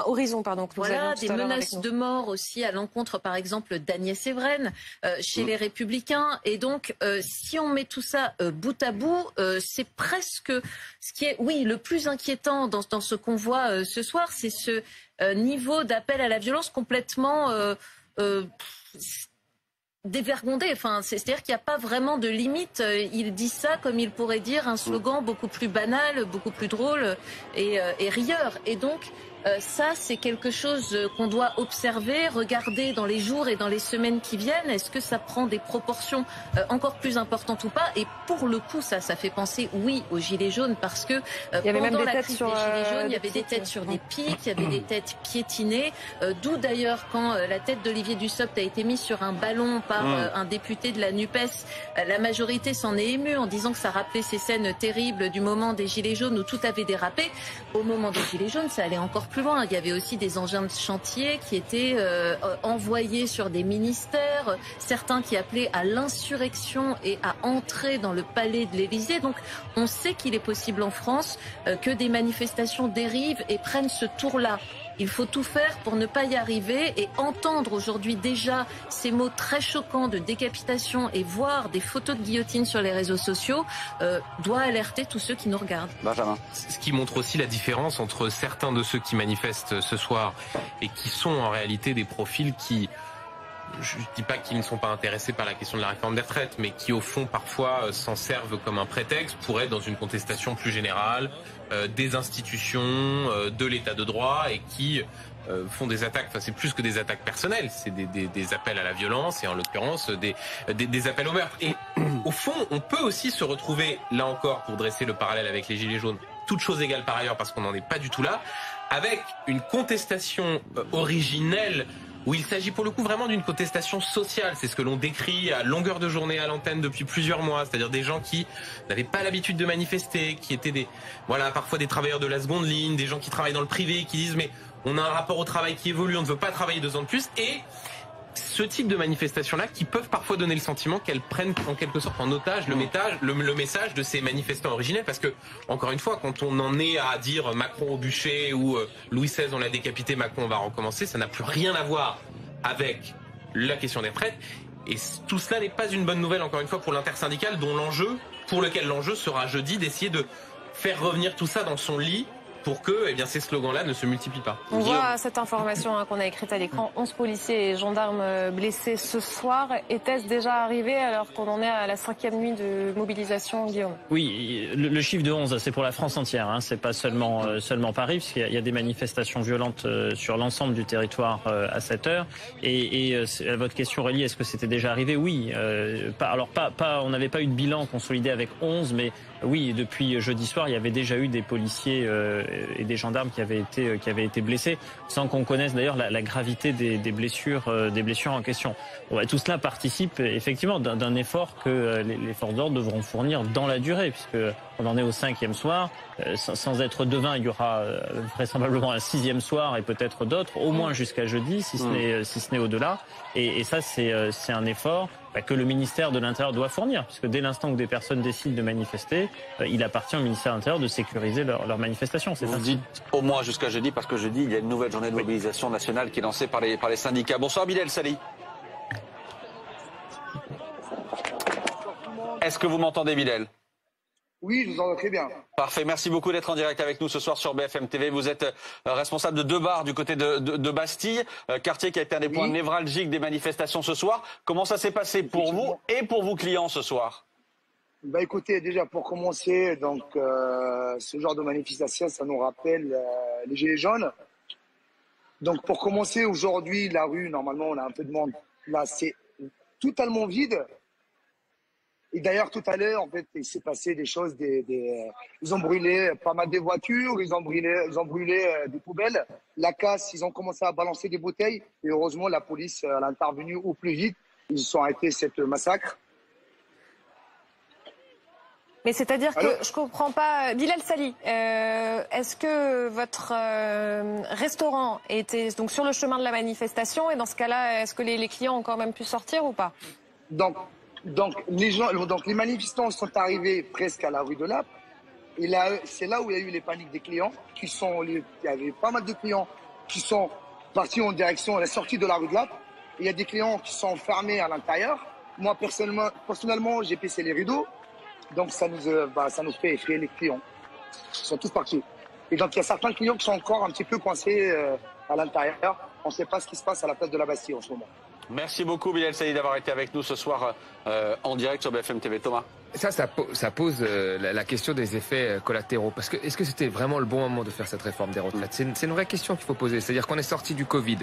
E: Horizon, pardon. Que
F: voilà, des menaces de mort aussi à l'encontre, par exemple, d'Agnès Evren chez les Républicains. Et donc, si on met tout ça bout à bout, c'est presque ce qui est, le plus inquiétant dans ce qu'on voit ce soir, c'est ce niveau d'appel à la violence complètement dévergondé. Enfin, c'est-à-dire qu'il n'y a pas vraiment de limite. Il dit ça comme il pourrait dire un slogan beaucoup plus banal, beaucoup plus drôle et rieur. Et donc, ça, c'est quelque chose qu'on doit observer, regarder dans les jours et dans les semaines qui viennent. Est-ce que ça prend des proportions encore plus importantes ou pas? Et pour le coup, ça fait penser, aux gilets jaunes, parce que pendant la crise des gilets jaunes, il y avait des têtes sur des pics, il y avait des têtes piétinées. D'où d'ailleurs, quand la tête d'Olivier Dussopt a été mise sur un ballon par un député de la NUPES, la majorité s'en est émue en disant que ça rappelait ces scènes terribles du moment des gilets jaunes où tout avait dérapé. Au moment des gilets jaunes, ça allait encore plus loin. Il y avait aussi des engins de chantier qui étaient envoyés sur des ministères, certains qui appelaient à l'insurrection et à entrer dans le palais de l'Élysée. Donc on sait qu'il est possible en France que des manifestations dérivent et prennent ce tour-là. Il faut tout faire pour ne pas y arriver, et entendre aujourd'hui déjà ces mots très choquants de décapitation et voir des photos de guillotine sur les réseaux sociaux doit alerter tous ceux qui nous regardent.
H: Benjamin.
I: Ce qui montre aussi la différence entre certains de ceux qui manifestent ce soir et qui sont en réalité des profils qui je ne dis pas qu'ils ne sont pas intéressés par la question de la réforme des retraites, mais qui au fond parfois s'en servent comme un prétexte pour être dans une contestation plus générale des institutions, de l'état de droit, et qui font des attaques, enfin c'est plus que des attaques personnelles, c'est des appels à la violence et en l'occurrence des appels au meurtre. Et au fond, on peut aussi se retrouver, là encore, pour dresser le parallèle avec les Gilets jaunes, toutes choses égales par ailleurs parce qu'on n'en est pas du tout là, avec une contestation originelle où il s'agit pour le coup vraiment d'une contestation sociale. C'est ce que l'on décrit à longueur de journée à l'antenne depuis plusieurs mois, c'est-à-dire des gens qui n'avaient pas l'habitude de manifester, qui étaient parfois des travailleurs de la seconde ligne, des gens qui travaillent dans le privé, qui disent mais on a un rapport au travail qui évolue, on ne veut pas travailler 2 ans de plus, et ce type de manifestations-là qui peuvent parfois donner le sentiment qu'elles prennent en quelque sorte en otage le message de ces manifestants originels, parce que, encore une fois, quand on en est à dire Macron au bûcher ou Louis XVI on l'a décapité, Macron on va recommencer, ça n'a plus rien à voir avec la question des retraites, et tout cela n'est pas une bonne nouvelle, encore une fois, pour l'intersyndicale pour lequel l'enjeu sera jeudi d'essayer de faire revenir tout ça dans son lit, pour que ces slogans-là ne se multiplient pas.
E: On voit cette information qu'on a écrite à l'écran, 11 policiers et gendarmes blessés ce soir. Était-ce déjà arrivé alors qu'on en est à la 5e nuit de mobilisation, Guillaume?
J: Oui, le chiffre de 11, c'est pour la France entière, hein. C'est pas seulement Paris, puisqu'il y a des manifestations violentes sur l'ensemble du territoire à cette heure. Et votre question, Aurélie, est-ce que c'était déjà arrivé? Oui. On n'avait pas eu de bilan consolidé avec 11, mais oui, depuis jeudi soir, il y avait déjà eu des policiers et des gendarmes qui avaient été blessés, sans qu'on connaisse d'ailleurs la gravité des blessures en question. Tout cela participe effectivement d'un effort que les forces d'ordre devront fournir dans la durée, puisque on en est au 5e soir. Sans être devin, il y aura vraisemblablement un 6e soir et peut-être d'autres, au moins jusqu'à jeudi, si ce n'est au-delà. Et ça, c'est un effort que le ministère de l'Intérieur doit fournir, puisque dès l'instant que des personnes décident de manifester, il appartient au ministère de l'Intérieur de sécuriser leur manifestation.
H: Vous dites au moins jusqu'à jeudi, parce que jeudi, il y a une nouvelle journée de mobilisation nationale qui est lancée par les syndicats. Bonsoir Bilal Sali. Est-ce que vous m'entendez, Bilal?
K: Oui, je vous entends très bien.
H: Parfait, merci beaucoup d'être en direct avec nous ce soir sur BFM TV. Vous êtes responsable de 2 bars du côté de Bastille, quartier qui a été un des points névralgiques des manifestations ce soir. Comment ça s'est passé pour vous et pour vos clients ce soir?
K: Écoutez, déjà pour commencer, donc ce genre de manifestation, ça nous rappelle les Gilets jaunes. Donc pour commencer, aujourd'hui, la rue, normalement, on a un peu de monde. Là, c'est totalement vide. Et d'ailleurs, tout à l'heure, en fait, il s'est passé des choses. Ils ont brûlé pas mal de voitures, ils ont brûlé des poubelles. La casse, ils ont commencé à balancer des bouteilles. Et heureusement, la police a intervenu au plus vite. Ils ont arrêté cette massacre.
E: Mais c'est-à-dire que je comprends pas, Bilal Sali, est-ce que votre restaurant était donc sur le chemin de la manifestation, et dans ce cas-là, est-ce que les clients ont quand même pu sortir ou pas?
K: Donc les manifestants sont arrivés presque à la rue de Lappe. Et là, c'est là où il y a eu les paniques des clients, il y avait pas mal de clients qui sont partis en direction de la sortie de la rue de Lappe. Il y a des clients qui sont fermés à l'intérieur. Moi, personnellement, j'ai baissé les rideaux. Donc ça nous fait effrayer les clients. Ils sont tous partis. Et donc il y a certains clients qui sont encore un petit peu coincés à l'intérieur. On ne sait pas ce qui se passe à la place de la Bastille en ce moment.
H: Merci beaucoup Bilal Sali d'avoir été avec nous ce soir en direct sur BFM TV. Thomas.
L: Ça pose la question des effets collatéraux. Parce que est-ce que c'était vraiment le bon moment de faire cette réforme des retraites? C'est une vraie question qu'il faut poser. C'est-à-dire qu'on est sorti du Covid.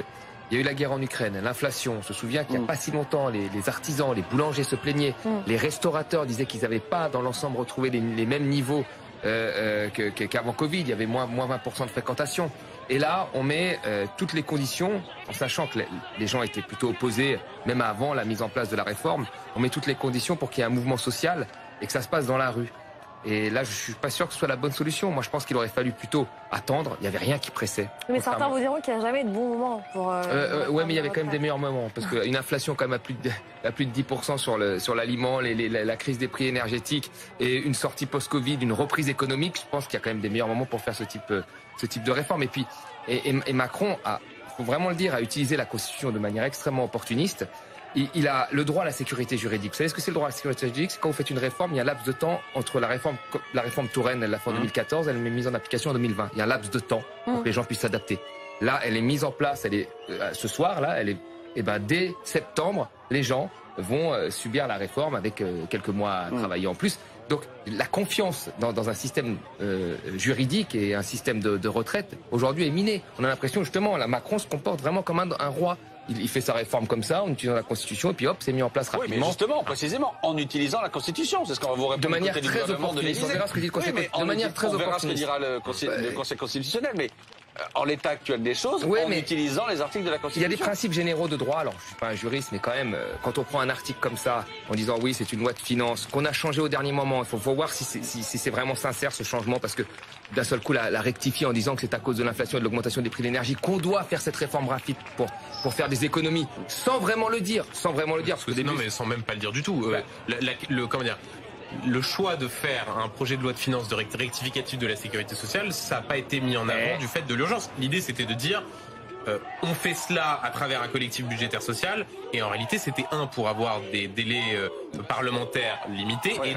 L: Il y a eu la guerre en Ukraine, l'inflation. On se souvient qu'il n'y a pas si longtemps, les artisans, les boulangers se plaignaient. Les restaurateurs disaient qu'ils n'avaient pas dans l'ensemble retrouvé les mêmes niveaux qu'avant Covid. Il y avait moins 20% de fréquentation. Et là, on met toutes les conditions, en sachant que les gens étaient plutôt opposés, même avant la mise en place de la réforme. On met toutes les conditions pour qu'il y ait un mouvement social et que ça se passe dans la rue. Et là, je suis pas sûr que ce soit la bonne solution. Moi, je pense qu'il aurait fallu plutôt attendre. Il n'y avait rien qui pressait.
E: Mais certains vous diront qu'il n'y a jamais de bon moment pour...
L: ouais, mais il y avait quand même des meilleurs moments. Parce qu'une inflation quand même à plus de 10% sur l'aliment, la crise des prix énergétiques et une sortie post-Covid, une reprise économique, je pense qu'il y a quand même des meilleurs moments pour faire ce type de réforme. Et puis, et Macron faut vraiment le dire, a utilisé la Constitution de manière extrêmement opportuniste. Il a le droit à la sécurité juridique. Vous savez ce que c'est le droit à la sécurité juridique? C'est quand vous faites une réforme, il y a un laps de temps entre la réforme Touraine, elle l'a fait en 2014, elle est mise en application en 2020. Il y a un laps de temps pour que les gens puissent s'adapter. Là, elle est mise en place, ce soir, là, elle est et ben dès septembre, les gens vont subir la réforme avec quelques mois à travailler en plus. Donc la confiance dans un système juridique et un système de retraite aujourd'hui est minée. On a l'impression justement, là, Macron se comporte vraiment comme un roi. Il fait sa réforme comme ça, en utilisant la Constitution, et puis hop, c'est mis en place rapidement.
H: Oui, mais justement, précisément, en utilisant la Constitution. C'est ce qu'on va vous répondre
L: de manière
H: du
L: très
H: gouvernement de l'Élysée.
L: On verra ce que dit le Conseil,
H: de manière très opportuniste. On verra ce que dira le Conseil constitutionnel, mais en l'état actuel des choses, en utilisant les articles de la Constitution.
L: Il y a des principes généraux de droit. Alors, je suis pas un juriste, mais quand même, quand on prend un article comme ça, en disant oui, c'est une loi de finances, qu'on a changé au dernier moment, il faut voir si c'est vraiment sincère ce changement, parce que d'un seul coup, la rectifier en disant que c'est à cause de l'inflation et de l'augmentation des prix de l'énergie qu'on doit faire cette réforme rapide pour faire des économies, sans vraiment le dire, parce que
I: non, mais sans même pas le dire du tout. Comment dire, le choix de faire un projet de loi de finances de rectificatif de la sécurité sociale, ça n'a pas été mis en avant du fait de l'urgence. L'idée, c'était de dire, on fait cela à travers un collectif budgétaire social, et en réalité, c'était pour avoir des délais parlementaires limités, et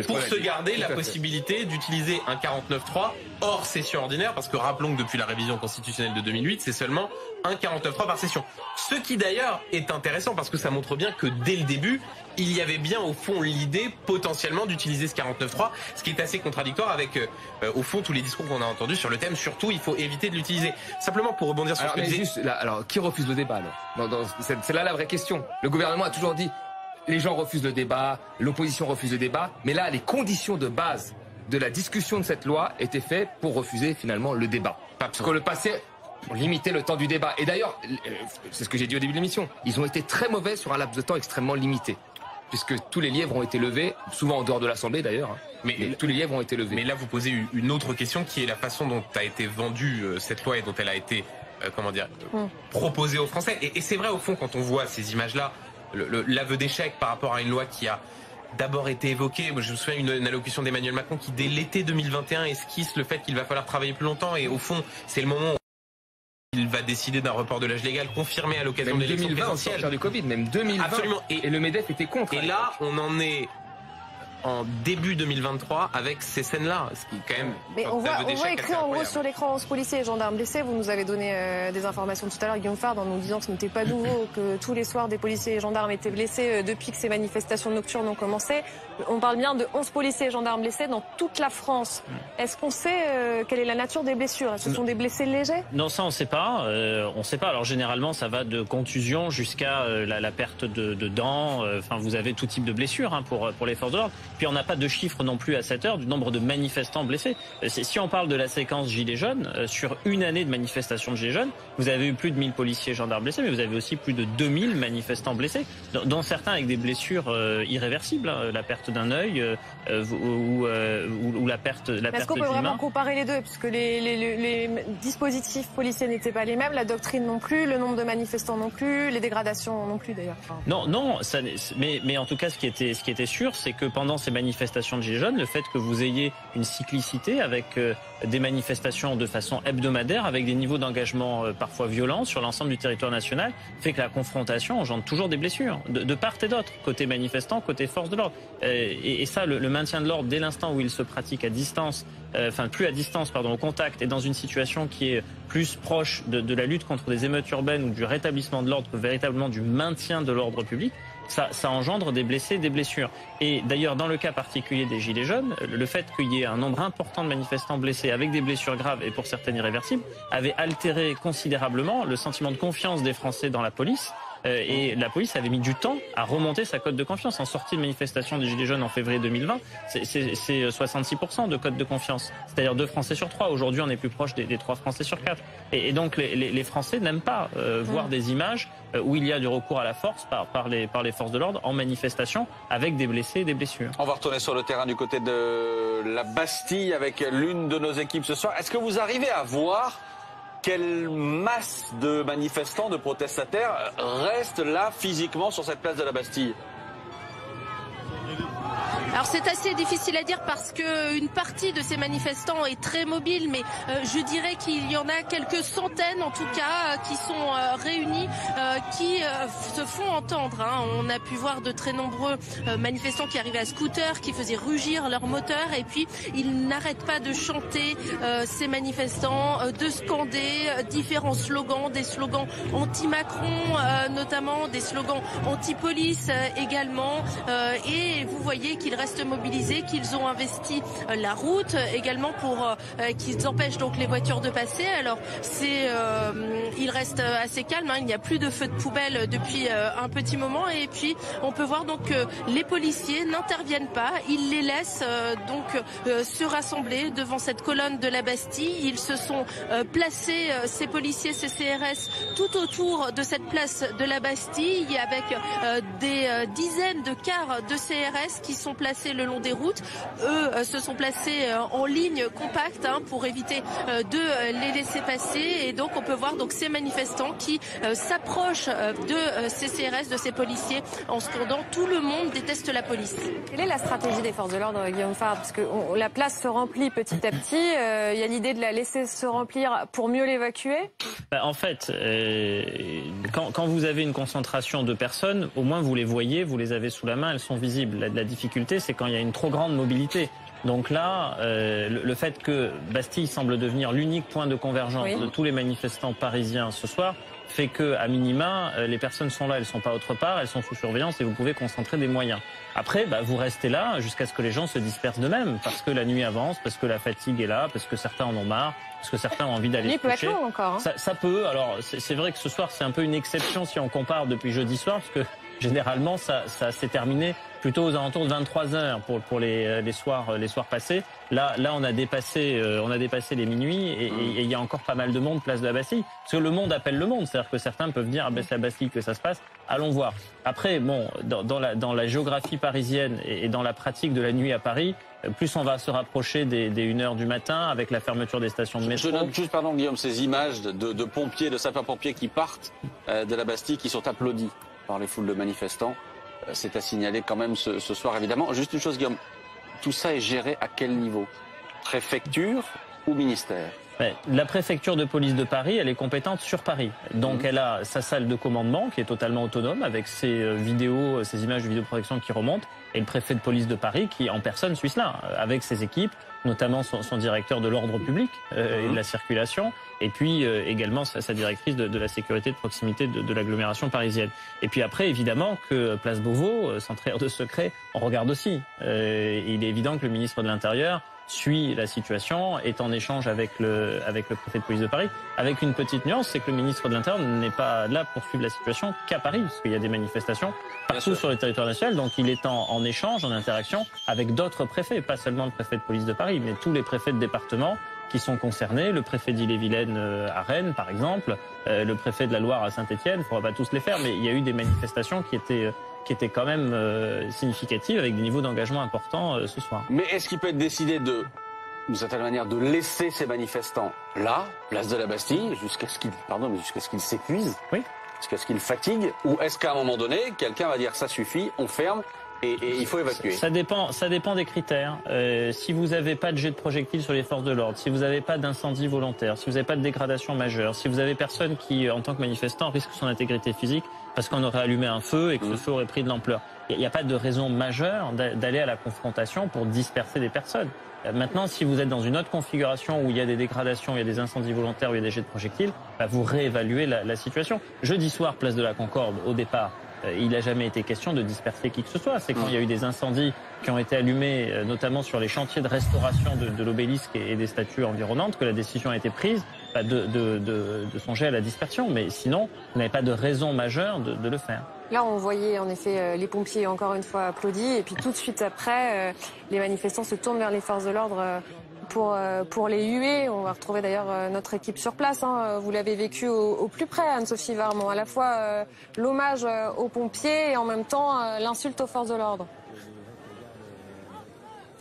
I: pour se garder la possibilité d'utiliser un 49.3 hors session ordinaire, parce que rappelons que depuis la révision constitutionnelle de 2008, c'est seulement un 49.3 par session. Ce qui d'ailleurs est intéressant, parce que ça montre bien que dès le début, il y avait bien au fond l'idée potentiellement d'utiliser ce 49.3, ce qui est assez contradictoire avec au fond tous les discours qu'on a entendus sur le thème. Surtout, il faut éviter de l'utiliser. Simplement pour rebondir sur ce que disait...
L: Alors, qui refuse le débat alors c'est là la vraie question. Le gouvernement a toujours dit les gens refusent le débat, l'opposition refuse le débat, mais là, les conditions de base de la discussion de cette loi étaient faites pour refuser finalement le débat. Parce que le passé... pour limiter le temps du débat. Et d'ailleurs, c'est ce que j'ai dit au début de l'émission, ils ont été très mauvais sur un laps de temps extrêmement limité, puisque tous les lièvres ont été levés, souvent en dehors de l'Assemblée d'ailleurs, mais tous les lièvres ont été levés.
I: Mais là, vous posez une autre question qui est la façon dont a été vendue cette loi et dont elle a été, proposée aux Français. Et c'est vrai, au fond, quand on voit ces images-là, l'aveu d'échec par rapport à une loi qui a d'abord été évoquée. Moi, je me souviens d'une allocution d'Emmanuel Macron qui, dès l'été 2021, esquisse le fait qu'il va falloir travailler plus longtemps, et au fond, c'est le moment où il va décider d'un report de l'âge légal confirmé à l'occasion de l'élection présidentielle.
L: Du Covid, même 2020.
I: Absolument.
L: Et le MEDEF était contre.
I: Et là, on en est en début 2023 avec ces scènes-là, ce qui quand même...
E: Mais on voit écrit en gros sur l'écran 11 policiers et gendarmes blessés. Vous nous avez donné des informations tout à l'heure, Guillaume Fard, en nous disant que ce n'était pas nouveau, que tous les soirs des policiers et gendarmes étaient blessés depuis que ces manifestations nocturnes ont commencé. On parle bien de 11 policiers et gendarmes blessés dans toute la France. Est-ce qu'on sait quelle est la nature des blessures? Est-ce que ce sont des blessés légers?
J: Non, ça on sait pas. On sait pas. Alors généralement, ça va de contusion jusqu'à la perte de dents. Enfin, vous avez tout type de blessures pour les forces de l'ordre. Puis on n'a pas de chiffre non plus à cette heure du nombre de manifestants blessés. Si on parle de la séquence Gilets jaunes, sur une année de manifestation de Gilets jaunes, vous avez eu plus de 1000 policiers et gendarmes blessés, mais vous avez aussi plus de 2000 manifestants blessés, dont certains avec des blessures irréversibles, la perte d'un œil ou la perte d'une main.
E: Est-ce qu'on peut vraiment comparer les deux? Puisque les dispositifs policiers n'étaient pas les mêmes, la doctrine non plus, le nombre de manifestants non plus, les dégradations non plus d'ailleurs.
J: Non, mais en tout cas, ce qui était sûr, c'est que pendant ces manifestations de Gilets jaunes, le fait que vous ayez une cyclicité avec des manifestations de façon hebdomadaire, avec des niveaux d'engagement parfois violents sur l'ensemble du territoire national, fait que la confrontation engendre toujours des blessures, de part et d'autre, côté manifestants, côté force de l'ordre. Et ça, le maintien de l'ordre, dès l'instant où il se pratique à distance, plus à distance, au contact, et dans une situation qui est plus proche de la lutte contre des émeutes urbaines ou du rétablissement de l'ordre, véritablement du maintien de l'ordre public, ça engendre des blessés, des blessures. Et d'ailleurs, dans le cas particulier des Gilets jaunes, le fait qu'il y ait un nombre important de manifestants blessés avec des blessures graves et pour certaines irréversibles avait altéré considérablement le sentiment de confiance des Français dans la police. Et la police avait mis du temps à remonter sa cote de confiance. En sortie de manifestation des Gilets jaunes en février 2020, c'est 66% de cote de confiance. C'est-à-dire 2 Français sur 3. Aujourd'hui, on est plus proche des 3 Français sur 4. Et donc, les Français n'aiment pas voir des images où il y a du recours à la force par les forces de l'ordre en manifestation avec des blessés et des blessures.
H: On va retourner sur le terrain du côté de la Bastille avec l'une de nos équipes ce soir. Est-ce que vous arrivez à voir quelle masse de manifestants, de protestataires reste là physiquement sur cette place de la Bastille?
G: Alors c'est assez difficile à dire parce qu'une partie de ces manifestants est très mobile, mais je dirais qu'il y en a quelques centaines en tout cas qui sont réunis, qui se font entendre. Hein. On a pu voir de très nombreux manifestants qui arrivaient à scooter, qui faisaient rugir leur moteur, et puis ils n'arrêtent pas de chanter, ces manifestants, de scander différents slogans, des slogans anti-Macron notamment, des slogans anti-police également, et vous voyez qu'ils restent mobilisés, qu'ils ont investi la route également pour qu'ils empêchent donc les voitures de passer. Alors il reste assez calme, hein. Il n'y a plus de feux de poubelle depuis un petit moment, et puis on peut voir donc que les policiers n'interviennent pas, ils les laissent donc se rassembler devant cette colonne de la Bastille. Ils se sont placés, ces policiers, ces CRS, tout autour de cette place de la Bastille, avec des dizaines de cars de CRS qui sont placés le long des routes. Eux se sont placés en ligne compacte, hein, pour éviter de les laisser passer, et donc on peut voir donc ces manifestants qui s'approchent de ces CRS, de ces policiers, en scandant « Tout le monde déteste la police ».
E: Quelle est la stratégie des forces de l'ordre, Guillaume Fard? Parce que la place se remplit petit à petit, il y a l'idée de la laisser se remplir pour mieux l'évacuer?
J: En fait, quand vous avez une concentration de personnes, au moins vous les voyez, vous les avez sous la main, elles sont visibles. La difficulté, c'est quand il y a une trop grande mobilité. Donc là, le fait que Bastille semble devenir l'unique point de convergence de tous les manifestants parisiens ce soir fait que, à minima, les personnes sont là, elles sont pas autre part, elles sont sous surveillance et vous pouvez concentrer des moyens. Après, vous restez là jusqu'à ce que les gens se dispersent d'eux-mêmes, parce que la nuit avance, parce que la fatigue est là, parce que certains en ont marre, parce que certains ont envie d'aller se coucher.
E: Il peut être long encore. Hein.
J: Ça peut. Alors, c'est vrai que ce soir, c'est un peu une exception si on compare depuis jeudi soir, parce que généralement, ça s'est terminé plutôt aux alentours de 23h pour les soirs passés. Là, on a dépassé les minuit et il y a encore pas mal de monde place de la Bastille. Parce que le monde appelle le monde. C'est-à-dire que certains peuvent dire, c'est la Bastille que ça se passe. Allons voir. Après, bon, dans la géographie parisienne et dans la pratique de la nuit à Paris, plus on va se rapprocher des 1h du matin avec la fermeture des stations de métro.
H: Je note juste, pardon Guillaume, ces images de pompiers, de sapeurs-pompiers qui partent de la Bastille, qui sont applaudis par les foules de manifestants. C'est à signaler quand même ce soir, évidemment. Juste une chose, Guillaume, tout ça est géré à quel niveau? Préfecture ou ministère?
J: La préfecture de police de Paris, elle est compétente sur Paris. Donc elle a sa salle de commandement qui est totalement autonome avec ses vidéos, ses images de vidéoprotection qui remontent. Et le préfet de police de Paris qui, en personne, suit cela, avec ses équipes, notamment son directeur de l'ordre public et de la circulation, et puis également sa directrice de la sécurité de proximité de l'agglomération parisienne. Et puis après, évidemment, que Place Beauvau, sans trahir de secret, on regarde aussi. Il est évident que le ministre de l'Intérieur suit la situation, est en échange avec le préfet de police de Paris, avec une petite nuance, c'est que le ministre de l'Intérieur n'est pas là pour suivre la situation qu'à Paris, parce qu'il y a des manifestations partout sur le territoire national, donc il est en échange, en interaction avec d'autres préfets, pas seulement le préfet de police de Paris, mais tous les préfets de département qui sont concernés, le préfet d'Ille-et-Vilaine à Rennes par exemple, le préfet de la Loire à Saint-Étienne, il ne faudra pas tous les faire, mais il y a eu des manifestations qui étaient quand même significatives avec des niveaux d'engagement importants ce soir.
H: Mais est-ce qu'il peut être décidé d'une certaine manière, de laisser ces manifestants là, place de la Bastille, jusqu'à ce qu'ils s'épuisent, jusqu'à ce qu'ils fatiguent, ou est-ce qu'à un moment donné, quelqu'un va dire ça suffit, on ferme et il faut évacuer?
J: Ça dépend des critères. Si vous n'avez pas de jet de projectiles sur les forces de l'ordre, si vous n'avez pas d'incendie volontaire, si vous n'avez pas de dégradation majeure, si vous avez personne qui, en tant que manifestant, risque son intégrité physique parce qu'on aurait allumé un feu et que ce feu aurait pris de l'ampleur, il n'y a pas de raison majeure d'aller à la confrontation pour disperser des personnes. Maintenant, si vous êtes dans une autre configuration où il y a des dégradations, il y a des incendies volontaires, où il y a des jets de projectiles, vous réévaluez la situation. Jeudi soir, place de la Concorde, au départ, il n'a jamais été question de disperser qui que ce soit. C'est quand il y a eu des incendies qui ont été allumés, notamment sur les chantiers de restauration de l'obélisque et des statues environnantes, que la décision a été prise de songer à la dispersion. Mais sinon, vous n'avez pas de raison majeure de le faire.
E: Là, on voyait en effet les pompiers encore une fois applaudis, et puis tout de suite après, les manifestants se tournent vers les forces de l'ordre pour les huer. On va retrouver d'ailleurs notre équipe sur place. Hein. Vous l'avez vécu au plus près, Anne-Sophie Varmont. À la fois l'hommage aux pompiers et en même temps l'insulte aux forces de l'ordre.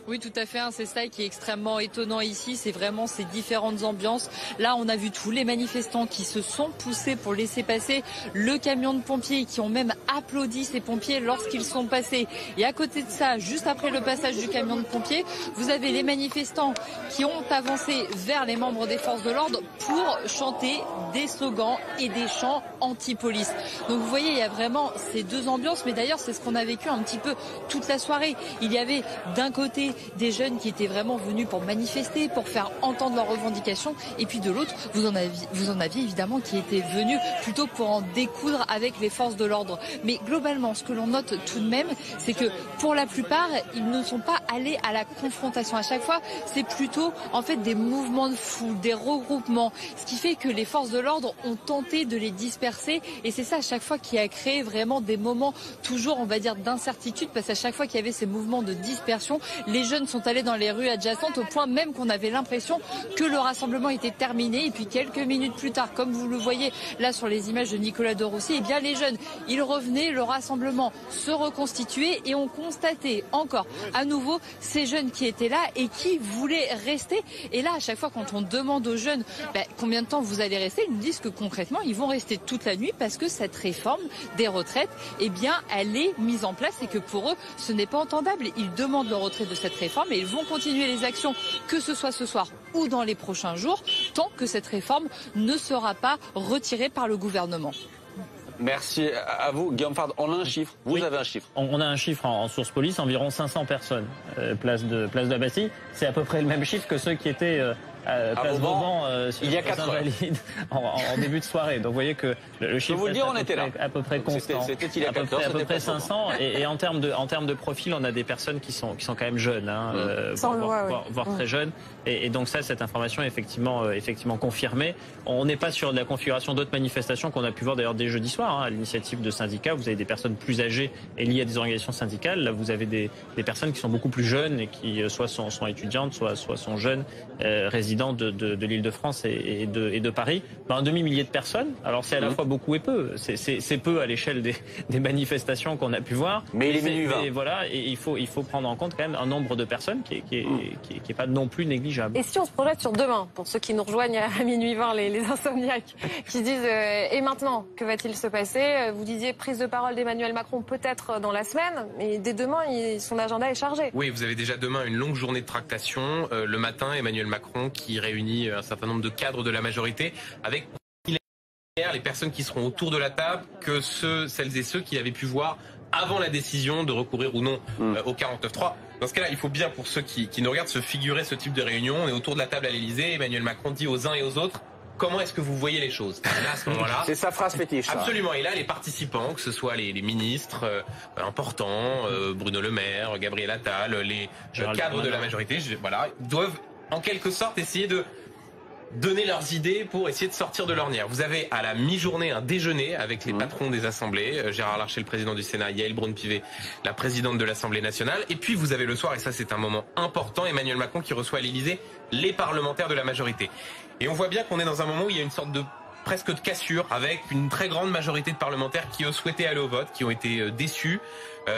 M: Oui, tout à fait. C'est ça qui est extrêmement étonnant ici. C'est vraiment ces différentes ambiances. Là, on a vu tous les manifestants qui se sont poussés pour laisser passer le camion de pompiers, qui ont même applaudi ces pompiers lorsqu'ils sont passés. Et à côté de ça, juste après le passage du camion de pompiers, vous avez les manifestants qui ont avancé vers les membres des forces de l'ordre pour chanter des slogans et des chants anti-police. Donc vous voyez, il y a vraiment ces deux ambiances. Mais d'ailleurs, c'est ce qu'on a vécu un petit peu toute la soirée. Il y avait d'un côté des jeunes qui étaient vraiment venus pour manifester, pour faire entendre leurs revendications, et puis de l'autre, vous en aviez évidemment qui étaient venus plutôt pour en découdre avec les forces de l'ordre. Mais globalement, ce que l'on note tout de même, c'est que pour la plupart, ils ne sont pas allés à la confrontation. À chaque fois, c'est plutôt en fait des mouvements de foule, des regroupements, ce qui fait que les forces de l'ordre ont tenté de les disperser, et c'est ça à chaque fois qui a créé vraiment des moments toujours, on va dire, d'incertitude, parce qu'à chaque fois qu'il y avait ces mouvements de dispersion, les jeunes sont allés dans les rues adjacentes au point même qu'on avait l'impression que le rassemblement était terminé. Et puis quelques minutes plus tard, comme vous le voyez là sur les images de Nicolas de Roussy, eh bien les jeunes, ils revenaient, le rassemblement se reconstituait, et on constatait encore à nouveau ces jeunes qui étaient là et qui voulaient rester. Et là, à chaque fois, quand on demande aux jeunes combien de temps vous allez rester, ils nous disent que concrètement, ils vont rester toute la nuit, parce que cette réforme des retraites, eh bien, elle est mise en place, et que pour eux, ce n'est pas entendable. Ils demandent le retrait de cette réforme, et ils vont continuer les actions, que ce soit ce soir ou dans les prochains jours, tant que cette réforme ne sera pas retirée par le gouvernement.
H: Merci à vous. Guillaume Fard, on a un chiffre. Vous avez un chiffre.
J: On a un chiffre en source police, environ 500 personnes, place de la Bastille. C'est à peu près le même chiffre que ceux qui étaient place Vauban
H: il y a 4 heures
J: en début de soirée. Donc vous voyez que le chiffre
H: vous le dire, on était là.
J: À peu près constant.
H: C'était il y a 4 heures.
J: À peu près 500. Et en termes de profil, on a des personnes qui sont quand même jeunes, voire très jeunes. Et donc ça, cette information est effectivement confirmée. On n'est pas sur de la configuration d'autres manifestations qu'on a pu voir d'ailleurs dès jeudi soir, à l'initiative de syndicats. Vous avez des personnes plus âgées et liées à des organisations syndicales. Là, vous avez des personnes qui sont beaucoup plus jeunes et qui soit sont étudiantes, soit sont jeunes, résidents de l'Île-de-France et de Paris. Un demi-millier de personnes. Alors c'est à la fois beaucoup et peu. C'est peu à l'échelle des manifestations qu'on a pu voir.
H: Mais il est minuit 20.
J: Et voilà, et il faut prendre en compte quand même un nombre de personnes qui est pas non plus négligeable.
E: Et si on se projette sur demain, pour ceux qui nous rejoignent à minuit 20, les insomniaques, qui disent et maintenant, que va-t-il se passer? Vous disiez prise de parole d'Emmanuel Macron peut-être dans la semaine, mais dès demain, son agenda est chargé.
I: Oui, vous avez déjà demain une longue journée de tractation. Le matin, Emmanuel Macron qui réunit un certain nombre de cadres de la majorité avec les personnes qui seront autour de la table que celles et ceux qu'il avait pu voir avant la décision de recourir ou non au 49.3. Dans ce cas-là, il faut bien, pour ceux qui nous regardent, se figurer ce type de réunion. On est autour de la table à l'Élysée. Emmanuel Macron dit aux uns et aux autres: comment est-ce que vous voyez les choses? Là, à ce moment-là,
H: c'est sa phrase fétiche.
I: Absolument. Et là, les participants, que ce soit les ministres importants, Bruno Le Maire, Gabriel Attal, les cadres de la majorité, doivent en quelque sorte essayer de donner leurs idées pour essayer de sortir de l'ornière. Vous avez à la mi-journée un déjeuner avec les patrons des assemblées, Gérard Larcher, le président du Sénat, Yaël Braun-Pivet, la présidente de l'Assemblée nationale. Et puis vous avez le soir, et ça c'est un moment important, Emmanuel Macron qui reçoit à l'Élysée les parlementaires de la majorité. Et on voit bien qu'on est dans un moment où il y a une sorte de presque de cassure, avec une très grande majorité de parlementaires qui ont souhaité aller au vote, qui ont été déçus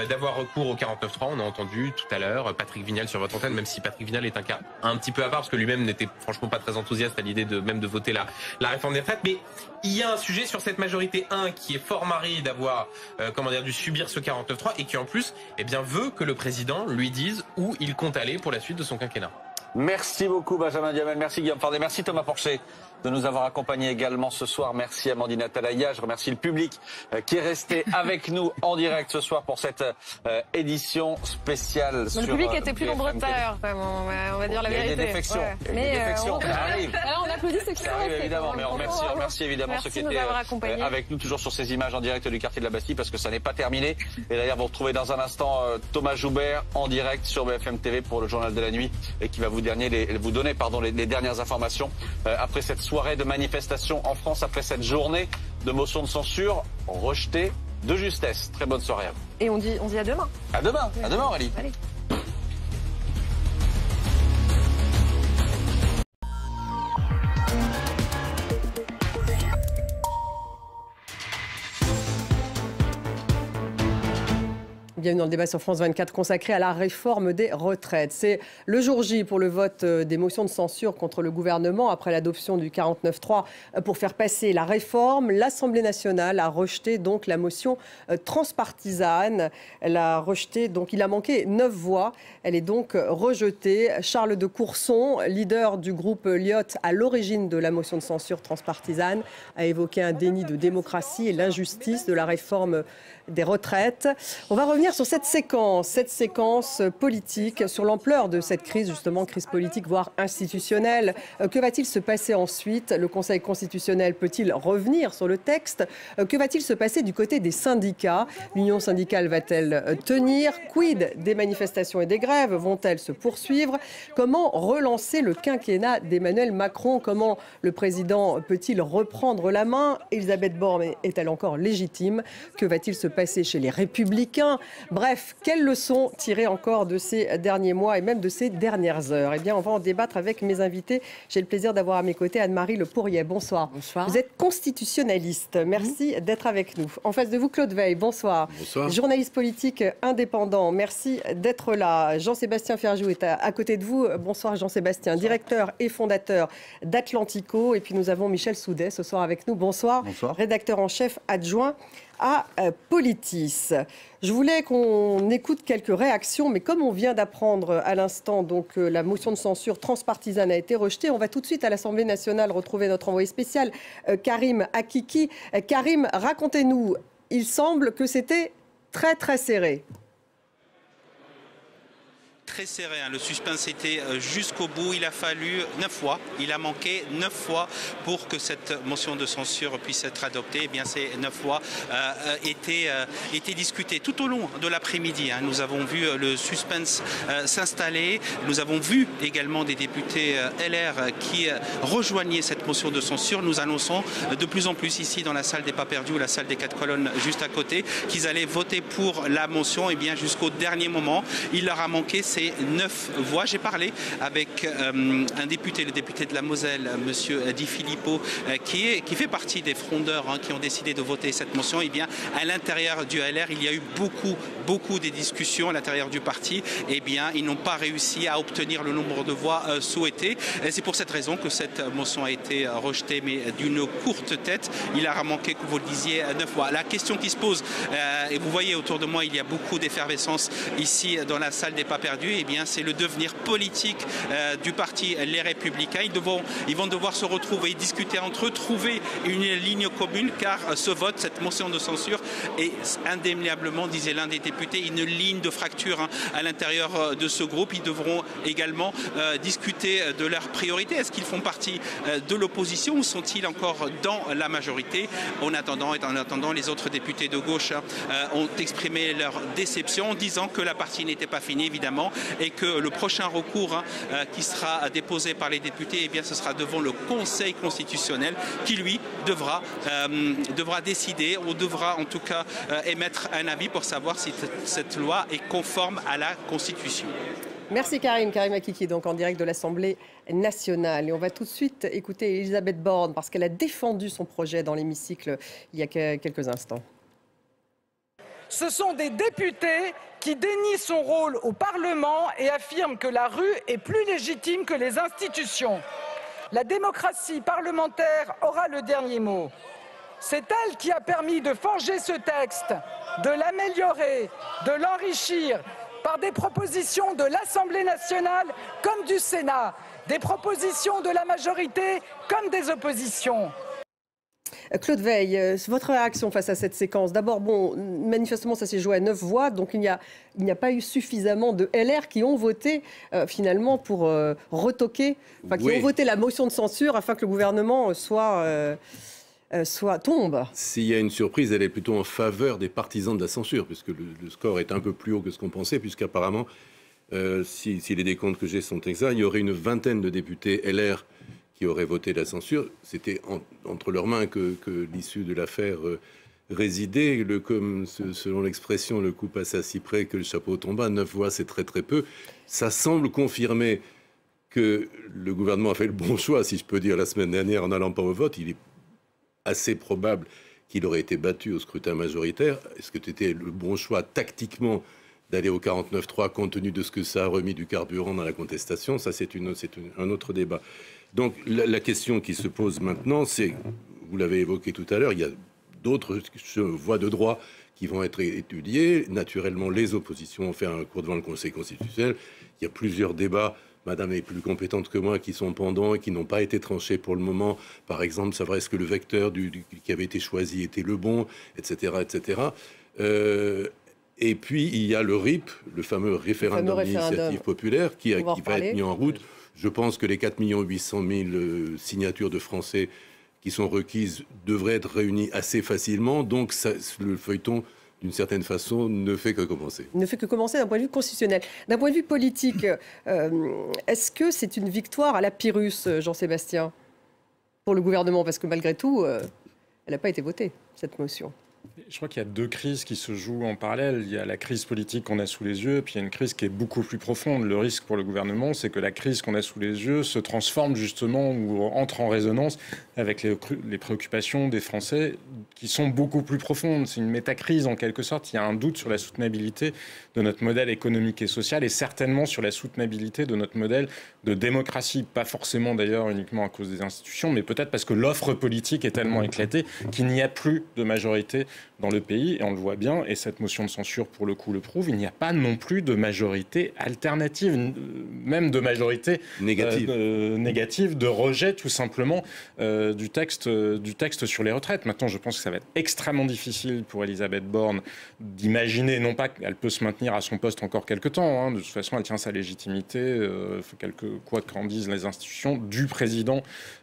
I: d'avoir recours au 49.3. On a entendu tout à l'heure Patrick Vignal sur votre antenne, même si Patrick Vignal est un cas un petit peu à part, parce que lui-même n'était franchement pas très enthousiaste à l'idée de voter la réforme des retraites. Mais il y a un sujet sur cette majorité 1 qui est fort marri d'avoir dû subir ce 49.3 et qui en plus veut que le président lui dise où il compte aller pour la suite de son quinquennat.
H: Merci beaucoup Benjamin Duhamel, merci Guillaume Fardet, merci Thomas Porcher de nous avoir accompagnés également ce soir. Merci Amandine Atalaya, je remercie le public qui est resté avec nous en direct ce soir pour cette édition spéciale.
E: Le public était plus nombreux tout à l'heure, on va dire la vérité.
H: Il y a des défections.
E: Ouais. Mais on applaudit ceux qui sont restés.
H: Évidemment, mais on remercie évidemment ceux qui étaient avec nous toujours sur ces images en direct du quartier de la Bastille, parce que ça n'est pas terminé. Et d'ailleurs, vous retrouvez dans un instant Thomas Joubert en direct sur BFM TV pour le journal de la nuit et qui va vous donner les dernières informations après cette soirée de manifestation en France, après cette journée de motion de censure rejetée de justesse. Très bonne soirée à vous.
E: Et on dit à demain.
H: À demain Aurélie.
E: Allez.
O: Bienvenue dans le débat sur France 24 consacré à la réforme des retraites. C'est le jour J pour le vote des motions de censure contre le gouvernement après l'adoption du 49.3 pour faire passer la réforme. L'Assemblée nationale a rejeté donc la motion transpartisane. Elle a rejeté, donc il a manqué 9 voix. Elle est donc rejetée. Charles de Courson, leader du groupe Lyot à l'origine de la motion de censure transpartisane, a évoqué un déni de démocratie et l'injustice de la réforme des retraites. On va revenir sur cette séquence politique, sur l'ampleur de cette crise, justement, crise politique, voire institutionnelle. Que va-t-il se passer ensuite? Le Conseil constitutionnel peut-il revenir sur le texte? Que va-t-il se passer du côté des syndicats? L'union syndicale va-t-elle tenir? Quid des manifestations et des grèves? Vont-elles se poursuivre? Comment relancer le quinquennat d'Emmanuel Macron? Comment le président peut-il reprendre la main? Elisabeth Borne est-elle encore légitime? Que va-t-il se passer chez les Républicains? Bref, quelles leçons tirer encore de ces derniers mois et même de ces dernières heures? Eh bien, on va en débattre avec mes invités. J'ai le plaisir d'avoir à mes côtés Anne-Marie Le Pourrier. Bonsoir.
Q: Bonsoir.
O: Vous êtes constitutionnaliste. Merci d'être avec nous. En face de vous, Claude Veil. Bonsoir.
Q: Bonsoir.
O: Journaliste politique indépendant. Merci d'être là. Jean-Sébastien Ferjou est à côté de vous. Bonsoir Jean-Sébastien, directeur et fondateur d'Atlantico. Et puis nous avons Michel Soudet ce soir avec nous. Bonsoir.
Q: Bonsoir.
O: Rédacteur en chef adjoint à Politis. Je voulais qu'on écoute quelques réactions, mais comme on vient d'apprendre à l'instant, donc la motion de censure transpartisane a été rejetée, on va tout de suite à l'Assemblée nationale retrouver notre envoyé spécial, Karim Akiki. Karim, racontez-nous, il semble que c'était très très serré.
S: Très serré, hein. Le suspense était jusqu'au bout. Il a fallu 9 fois. Il a manqué 9 fois pour que cette motion de censure puisse être adoptée. Eh bien, ces 9 fois étaient discutées tout au long de l'après-midi. Hein. Nous avons vu le suspense s'installer. Nous avons vu également des députés LR qui rejoignaient cette motion de censure. Nous annonçons de plus en plus ici dans la salle des pas perdus ou la salle des 4 colonnes juste à côté qu'ils allaient voter pour la motion. Eh bien, jusqu'au dernier moment, il leur a manqué ces 9 voix. J'ai parlé avec un député, le député de la Moselle, monsieur Di Filippo, qui fait partie des frondeurs qui ont décidé de voter cette motion. Eh bien, à l'intérieur du LR, il y a eu beaucoup de discussions à l'intérieur du parti. Eh bien, ils n'ont pas réussi à obtenir le nombre de voix souhaité. C'est pour cette raison que cette motion a été rejetée, mais d'une courte tête. Il a manqué, comme vous le disiez, 9 voix. La question qui se pose, et vous voyez autour de moi, il y a beaucoup d'effervescence ici dans la salle des pas perdus. Eh bien, c'est le devenir politique du parti Les Républicains. Ils vont devoir se retrouver, discuter entre eux, trouver une ligne commune, car ce vote, cette motion de censure, est indéniablement, disait l'un des députés, une ligne de fracture à l'intérieur de ce groupe. Ils devront également discuter de leurs priorités. Est-ce qu'ils font partie de l'opposition ou sont-ils encore dans la majorité? En attendant, les autres députés de gauche ont exprimé leur déception en disant que la partie n'était pas finie, évidemment, et que le prochain recours qui sera déposé par les députés, eh bien, ce sera devant le Conseil constitutionnel qui, lui, devra décider ou devra en tout cas émettre un avis pour savoir si cette loi est conforme à la Constitution.
O: Merci Karim Akiki, donc en direct de l'Assemblée nationale. Et on va tout de suite écouter Elisabeth Borne parce qu'elle a défendu son projet dans l'hémicycle il y a quelques instants.
T: Ce sont des députés qui dénient son rôle au Parlement et affirment que la rue est plus légitime que les institutions. La démocratie parlementaire aura le dernier mot. C'est elle qui a permis de forger ce texte, de l'améliorer, de l'enrichir par des propositions de l'Assemblée nationale comme du Sénat, des propositions de la majorité comme des oppositions.
O: Claude Veil, votre réaction face à cette séquence? D'abord, manifestement, ça s'est joué à 9 voix, donc il n'y a pas eu suffisamment de LR qui ont voté finalement pour retoquer, qui ont voté la motion de censure afin que le gouvernement tombe.
Y: S'il y a une surprise, elle est plutôt en faveur des partisans de la censure, puisque le score est un peu plus haut que ce qu'on pensait, puisqu'apparemment, si les décomptes que j'ai sont exacts, il y aurait une vingtaine de députés LR qui auraient voté la censure. C'était entre leurs mains que l'issue de l'affaire résidait. Selon l'expression, le coup passe à si près que le chapeau tomba. 9 voix, c'est très très peu. Ça semble confirmer que le gouvernement a fait le bon choix, si je peux dire, la semaine dernière en n'allant pas au vote. Il est assez probable qu'il aurait été battu au scrutin majoritaire. Est-ce que c'était le bon choix tactiquement d'aller au 49-3 compte tenu de ce que ça a remis du carburant dans la contestation? Ça, c'est un autre débat. Donc la question qui se pose maintenant, c'est, vous l'avez évoqué tout à l'heure, il y a d'autres voies de droit qui vont être étudiées. Naturellement, les oppositions ont fait un cours devant le Conseil constitutionnel. Il y a plusieurs débats, Madame est plus compétente que moi, qui sont pendants et qui n'ont pas été tranchés pour le moment. Par exemple, savoir est-ce que le vecteur qui avait été choisi était le bon, etc. etc. Et puis, il y a le RIP, le fameux référendum d'initiative populaire, qui va être mis en route. Je pense que les 4 800 000 signatures de Français qui sont requises devraient être réunies assez facilement. Donc, le feuilleton, d'une certaine façon, ne fait que commencer.
O: Ne fait que commencer d'un point de vue constitutionnel. D'un point de vue politique, est-ce que c'est une victoire à la Pyrrhus, Jean-Sébastien, pour le gouvernement? Parce que malgré tout, elle n'a pas été votée, cette motion.
A: Je crois qu'il y a deux crises qui se jouent en parallèle. Il y a la crise politique qu'on a sous les yeux, puis il y a une crise qui est beaucoup plus profonde. Le risque pour le gouvernement, c'est que la crise qu'on a sous les yeux se transforme justement ou entre en résonance avec les préoccupations des Français qui sont beaucoup plus profondes. C'est une métacrise en quelque sorte. Il y a un doute sur la soutenabilité de notre modèle économique et social et certainement sur la soutenabilité de notre modèle de démocratie. Pas forcément d'ailleurs uniquement à cause des institutions, mais peut-être parce que l'offre politique est tellement éclatée qu'il n'y a plus de majorité dans le pays, et on le voit bien, et cette motion de censure, pour le coup, le prouve, il n'y a pas non plus de majorité alternative, même de majorité négative, de rejet, tout simplement, du texte sur les retraites. Maintenant, je pense que ça va être extrêmement difficile pour Elisabeth Borne d'imaginer, non pas qu'elle peut se maintenir à son poste encore quelques temps, de toute façon, elle tient sa légitimité, quoi qu'en disent les institutions, du président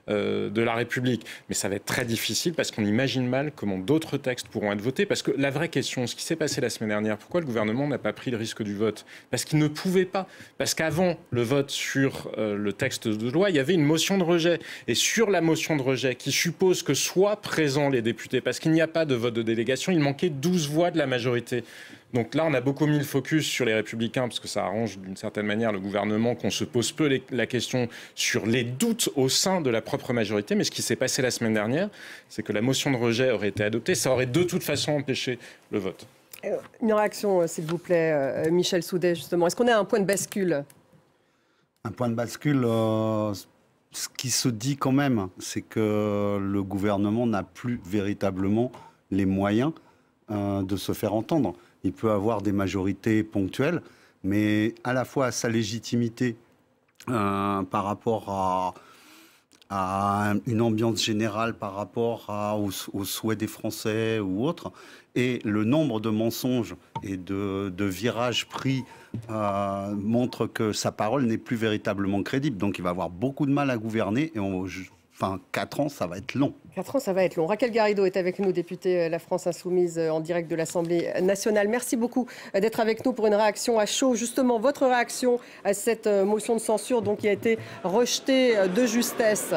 A: de la République. Mais ça va être très difficile parce qu'on imagine mal comment d'autres textes pourront être votés. Parce que la vraie question, ce qui s'est passé la semaine dernière, pourquoi le gouvernement n'a pas pris le risque du vote? Parce qu'il ne pouvait pas. Parce qu'avant le vote sur le texte de loi, il y avait une motion de rejet. Et sur la motion de rejet, qui suppose que soient présents les députés, parce qu'il n'y a pas de vote de délégation, il manquait 12 voix de la majorité. Donc là, on a beaucoup mis le focus sur les Républicains, parce que ça arrange d'une certaine manière le gouvernement qu'on se pose peu la question sur les doutes au sein de la propre majorité. Mais ce qui s'est passé la semaine dernière, c'est que la motion de rejet aurait été adoptée. Ça aurait de toute façon empêché le vote.
O: Une réaction, s'il vous plaît, Michel Soudet, justement. Est-ce qu'on est à un point de bascule?
D: Un point de bascule, ce qui se dit quand même, c'est que le gouvernement n'a plus véritablement les moyens de se faire entendre. Il peut avoir des majorités ponctuelles, mais à la fois sa légitimité par rapport à une ambiance générale, par rapport aux souhaits des Français ou autres, et le nombre de mensonges et de virages pris montre que sa parole n'est plus véritablement crédible. Donc il va avoir beaucoup de mal à gouverner, et 4 ans, ça va être long.
O: 4 ans, ça va être long. Raquel Garrido est avec nous, députée La France Insoumise en direct de l'Assemblée nationale. Merci beaucoup d'être avec nous pour une réaction à chaud. Justement, votre réaction à cette motion de censure qui a été rejetée de justesse.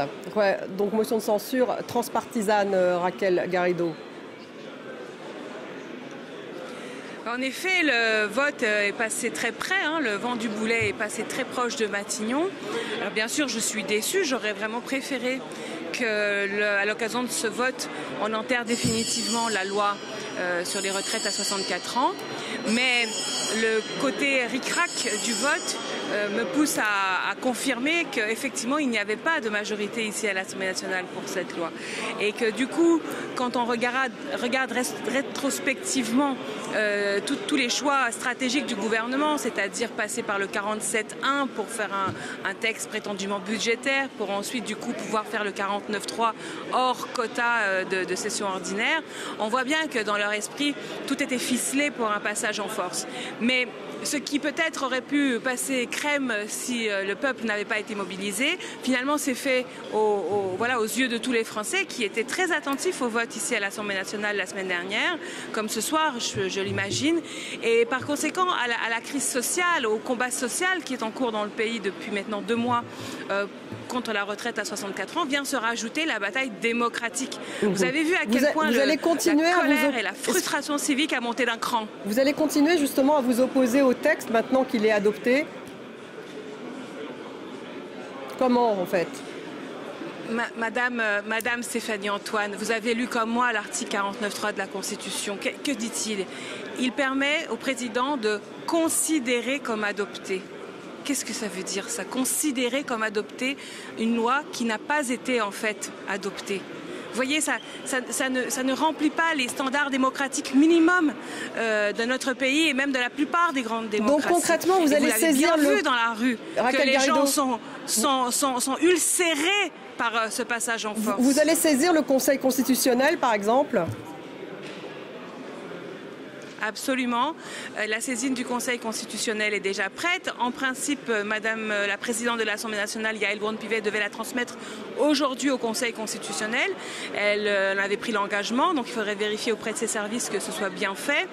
O: Donc, motion de censure transpartisane, Raquel Garrido.
Q: En effet, le vote est passé très près, le vent du boulet est passé très proche de Matignon. Alors bien sûr, je suis déçue, j'aurais vraiment préféré qu'à l'occasion de ce vote, on enterre définitivement la loi sur les retraites à 64 ans. Mais le côté ric-rac du vote me pousse à confirmer qu'effectivement, il n'y avait pas de majorité ici à l'Assemblée nationale pour cette loi. Et que du coup, quand on regarde rétrospectivement tous les choix stratégiques du gouvernement, c'est-à-dire passer par le 47.1 pour faire un texte prétendument budgétaire, pour ensuite du coup pouvoir faire le 49.3 hors quota de session ordinaire, on voit bien que dans leur esprit, tout était ficelé pour un passage en force. Mais ce qui peut-être aurait pu passer crème si le peuple n'avait pas été mobilisé, finalement c'est fait aux yeux de tous les Français qui étaient très attentifs au vote ici à l'Assemblée nationale la semaine dernière, comme ce soir, je l'imagine. Et par conséquent, à la crise sociale, au combat social qui est en cours dans le pays depuis maintenant 2 mois contre la retraite à 64 ans, vient se rajouter la bataille démocratique. Vous avez vu à quel point la colère et la frustration civique a monté d'un cran.
O: Vous allez continuer justement à vous opposer au texte maintenant qu'il est adopté? Comment en fait?
Q: Madame Stéphanie Antoine, vous avez lu comme moi l'article 49.3 de la Constitution. Que dit-il? Il permet au président de considérer comme adopté. Qu'est-ce que ça veut dire, ça? Considérer comme adopté une loi qui n'a pas été en fait adoptée. Vous voyez, ça ne remplit pas les standards démocratiques minimums de notre pays et même de la plupart des grandes démocraties.
O: Donc concrètement, vous allez saisir
Q: bien vu dans la rue que les gens sont ulcérés par ce passage en force.
O: Vous allez saisir le Conseil constitutionnel, par exemple?
Q: Absolument. La saisine du Conseil constitutionnel est déjà prête. En principe, Madame la Présidente de l'Assemblée nationale, Yaël Braun-Pivet, devait la transmettre aujourd'hui au Conseil constitutionnel. Elle avait pris l'engagement, donc il faudrait vérifier auprès de ses services que ce soit bien fait.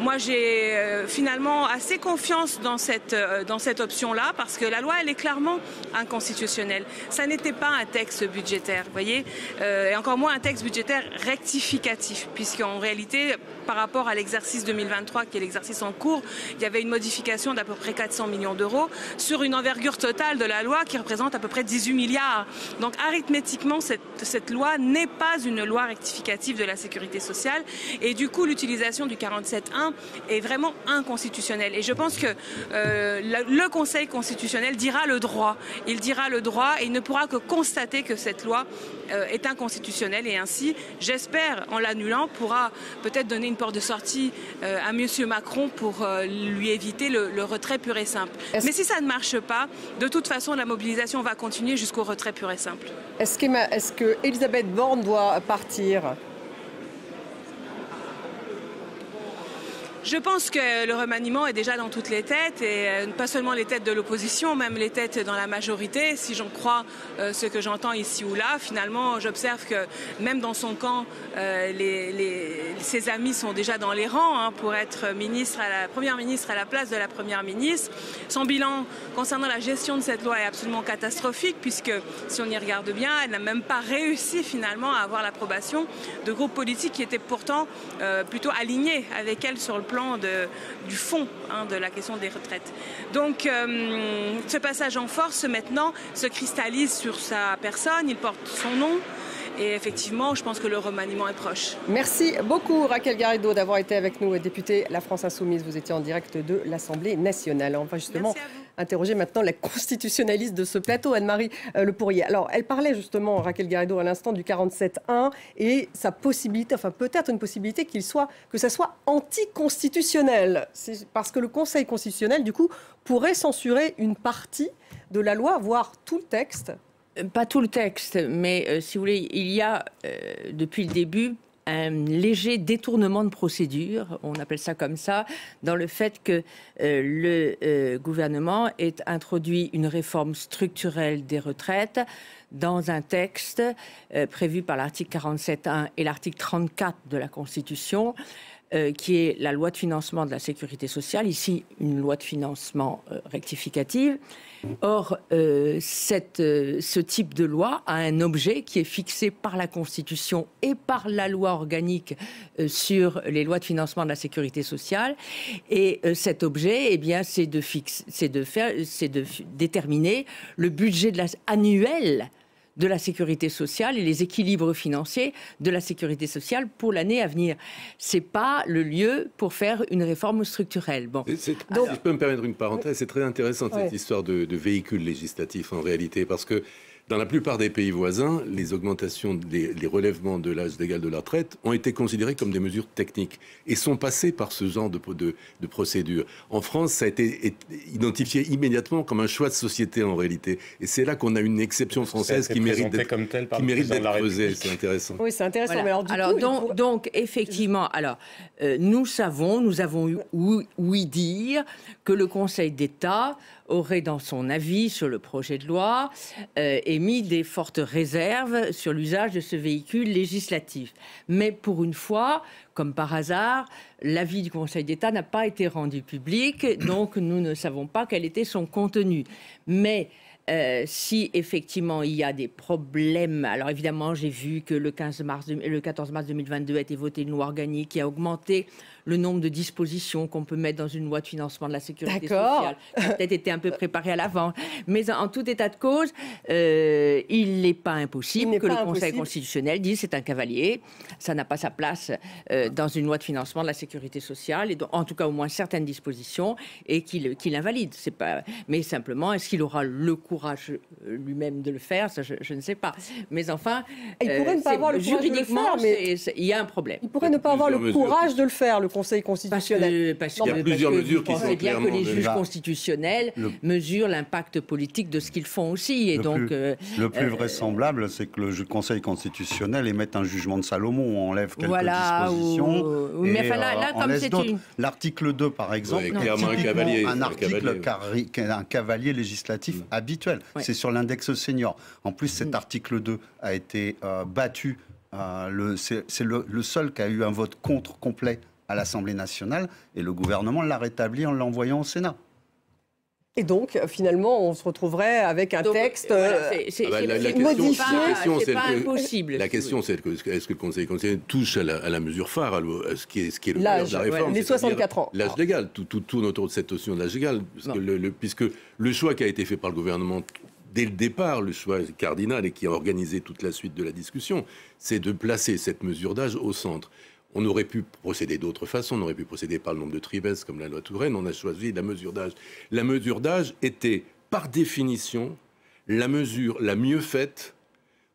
Q: Moi, j'ai finalement assez confiance dans cette option-là, parce que la loi, elle est clairement inconstitutionnelle. Ça n'était pas un texte budgétaire, vous voyez, et encore moins un texte budgétaire rectificatif, puisqu'en réalité, par rapport à l'exercice 2023, qui est l'exercice en cours, il y avait une modification d'à peu près 400 millions d'euros sur une envergure totale de la loi qui représente à peu près 18 milliards. Donc arithmétiquement, cette loi n'est pas une loi rectificative de la sécurité sociale et du coup l'utilisation du 47.1 est vraiment inconstitutionnelle. Et je pense que le Conseil constitutionnel dira le droit. Il dira le droit et il ne pourra que constater que cette loi est inconstitutionnelle et ainsi, j'espère, en l'annulant, pourra peut-être donner une porte de sortie à M. Macron pour lui éviter le retrait pur et simple. Mais si ça ne marche pas, de toute façon, la mobilisation va continuer jusqu'au retrait pur et simple.
O: Est-ce que Elisabeth Borne doit partir ?
Q: Je pense que le remaniement est déjà dans toutes les têtes, et pas seulement les têtes de l'opposition, même les têtes dans la majorité. Si j'en crois ce que j'entends ici ou là, finalement, j'observe que même dans son camp, ses amis sont déjà dans les rangs pour être première ministre à la place de la première ministre. Son bilan concernant la gestion de cette loi est absolument catastrophique, puisque si on y regarde bien, elle n'a même pas réussi finalement à avoir l'approbation de groupes politiques qui étaient pourtant plutôt alignés avec elle sur le plan du fond de la question des retraites. Donc ce passage en force maintenant se cristallise sur sa personne, il porte son nom. Et effectivement, je pense que le remaniement est proche.
O: Merci beaucoup Raquel Garrido d'avoir été avec nous, députée La France Insoumise. Vous étiez en direct de l'Assemblée nationale. On va justement interroger maintenant la constitutionnaliste de ce plateau, Anne-Marie Le Pourrier. Alors, elle parlait justement, Raquel Garrido, à l'instant du 47.1 et sa possibilité, enfin peut-être une possibilité que ça soit anticonstitutionnel. C'est parce que le Conseil constitutionnel, du coup, pourrait censurer une partie de la loi, voire tout le texte.
C: Pas tout le texte, mais si vous voulez, il y a depuis le début un léger détournement de procédure, on appelle ça comme ça, dans le fait que le gouvernement ait introduit une réforme structurelle des retraites dans un texte prévu par l'article 47.1 et l'article 34 de la Constitution, qui est la loi de financement de la sécurité sociale, ici une loi de financement rectificative. Or, ce type de loi a un objet qui est fixé par la Constitution et par la loi organique sur les lois de financement de la sécurité sociale. Et cet objet, eh bien, c'est de déterminer le budget annuel de la sécurité sociale et les équilibres financiers de la sécurité sociale pour l'année à venir. C'est pas le lieu pour faire une réforme structurelle. Bon.
Y: Si je peux me permettre une parenthèse, c'est très intéressant cette histoire de véhicules législatifs en réalité, parce que dans la plupart des pays voisins, les augmentations, les relèvements de l'âge légal de la retraite ont été considérés comme des mesures techniques et sont passés par ce genre de procédure. En France, ça a été identifié immédiatement comme un choix de société en réalité. Et c'est là qu'on a une exception française qui mérite d'être creusée. C'est intéressant.
O: Oui, c'est intéressant.
C: Voilà.
O: Mais alors,
C: donc, effectivement, nous avons ouï dire que le Conseil d'État aurait, dans son avis sur le projet de loi, émis des fortes réserves sur l'usage de ce véhicule législatif. Mais pour une fois, comme par hasard, l'avis du Conseil d'État n'a pas été rendu public, donc nous ne savons pas quel était son contenu. Mais si effectivement il y a des problèmes, alors évidemment j'ai vu que le 14 mars 2022 a été votée une loi organique qui a augmenté le nombre de dispositions qu'on peut mettre dans une loi de financement de la sécurité sociale, qui a peut-être été un peu préparée à l'avant. Mais en tout état de cause, il n'est pas impossible que le Conseil constitutionnel dise c'est un cavalier, ça n'a pas sa place dans une loi de financement de la sécurité sociale, et donc, en tout cas au moins certaines dispositions, et qu'il invalide. C'est pas... Mais simplement, est-ce qu'il aura le courage lui-même de le faire? Ça, je ne sais pas. Mais enfin,
O: il pourrait ne pas avoir le courage
C: juridiquement,
O: de le faire, mais
C: il y a un problème.
O: Il pourrait ne pas avoir le courage de le faire, le Conseil constitutionnel.
C: Parce
Y: il y a plusieurs mesures qui sont
C: bien que les juges constitutionnels mesurent l'impact politique de ce qu'ils font aussi. Et
D: le plus vraisemblable, c'est que le Conseil constitutionnel émette un jugement de Salomon, on enlève quelques dispositions.
C: Mais enfin, là comme c'est une...
D: L'article 2, par exemple,
Y: clairement un
D: article un cavalier législatif habituel. C'est sur l'index senior. En plus, cet article 2 a été battu. C'est le seul qui a eu un vote contre complet à l'Assemblée nationale, et le gouvernement l'a rétabli en l'envoyant au Sénat.
O: Et donc, finalement, on se retrouverait avec un texte modifié.
C: C'est pas impossible.
Y: La question, c'est est-ce que le Conseil constitutionnel touche à la mesure phare, à ce qui est le cœur de la réforme,
O: les 64 ans.
Y: L'âge légal, tout tourne autour de cette notion de l'âge légal, puisque le choix qui a été fait par le gouvernement dès le départ, le choix cardinal et qui a organisé toute la suite de la discussion, c'est de placer cette mesure d'âge au centre. On aurait pu procéder d'autres façons, on aurait pu procéder par le nombre de trimestres comme la loi Touraine, on a choisi la mesure d'âge. La mesure d'âge était, par définition, la mesure la mieux faite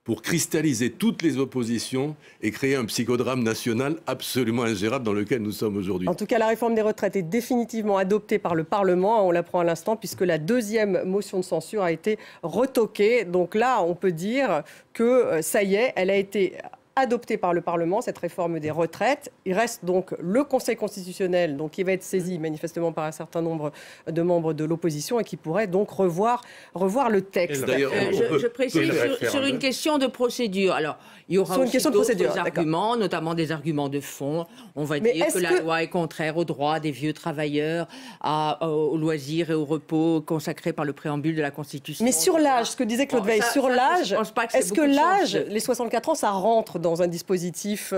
Y: pour cristalliser toutes les oppositions et créer un psychodrame national absolument ingérable dans lequel nous sommes aujourd'hui.
O: En tout cas, la réforme des retraites est définitivement adoptée par le Parlement, on l'apprend à l'instant, puisque la deuxième motion de censure a été retoquée. Donc là, on peut dire que ça y est, elle a été adoptée par le Parlement, cette réforme des retraites. Il reste donc le Conseil constitutionnel, donc, qui va être saisi manifestement par un certain nombre de membres de l'opposition et qui pourrait donc revoir le texte.
C: Je précise sur une question de procédure. Alors, il y aura aussi d'autres arguments, notamment des arguments de fond. On va dire que la loi est contraire aux droits des vieux travailleurs, aux loisirs et au repos consacrés par le préambule de la Constitution.
O: Mais sur l'âge, ce que disait Claude Veil, sur l'âge, est-ce que l'âge, les 64 ans, ça rentre dans un dispositif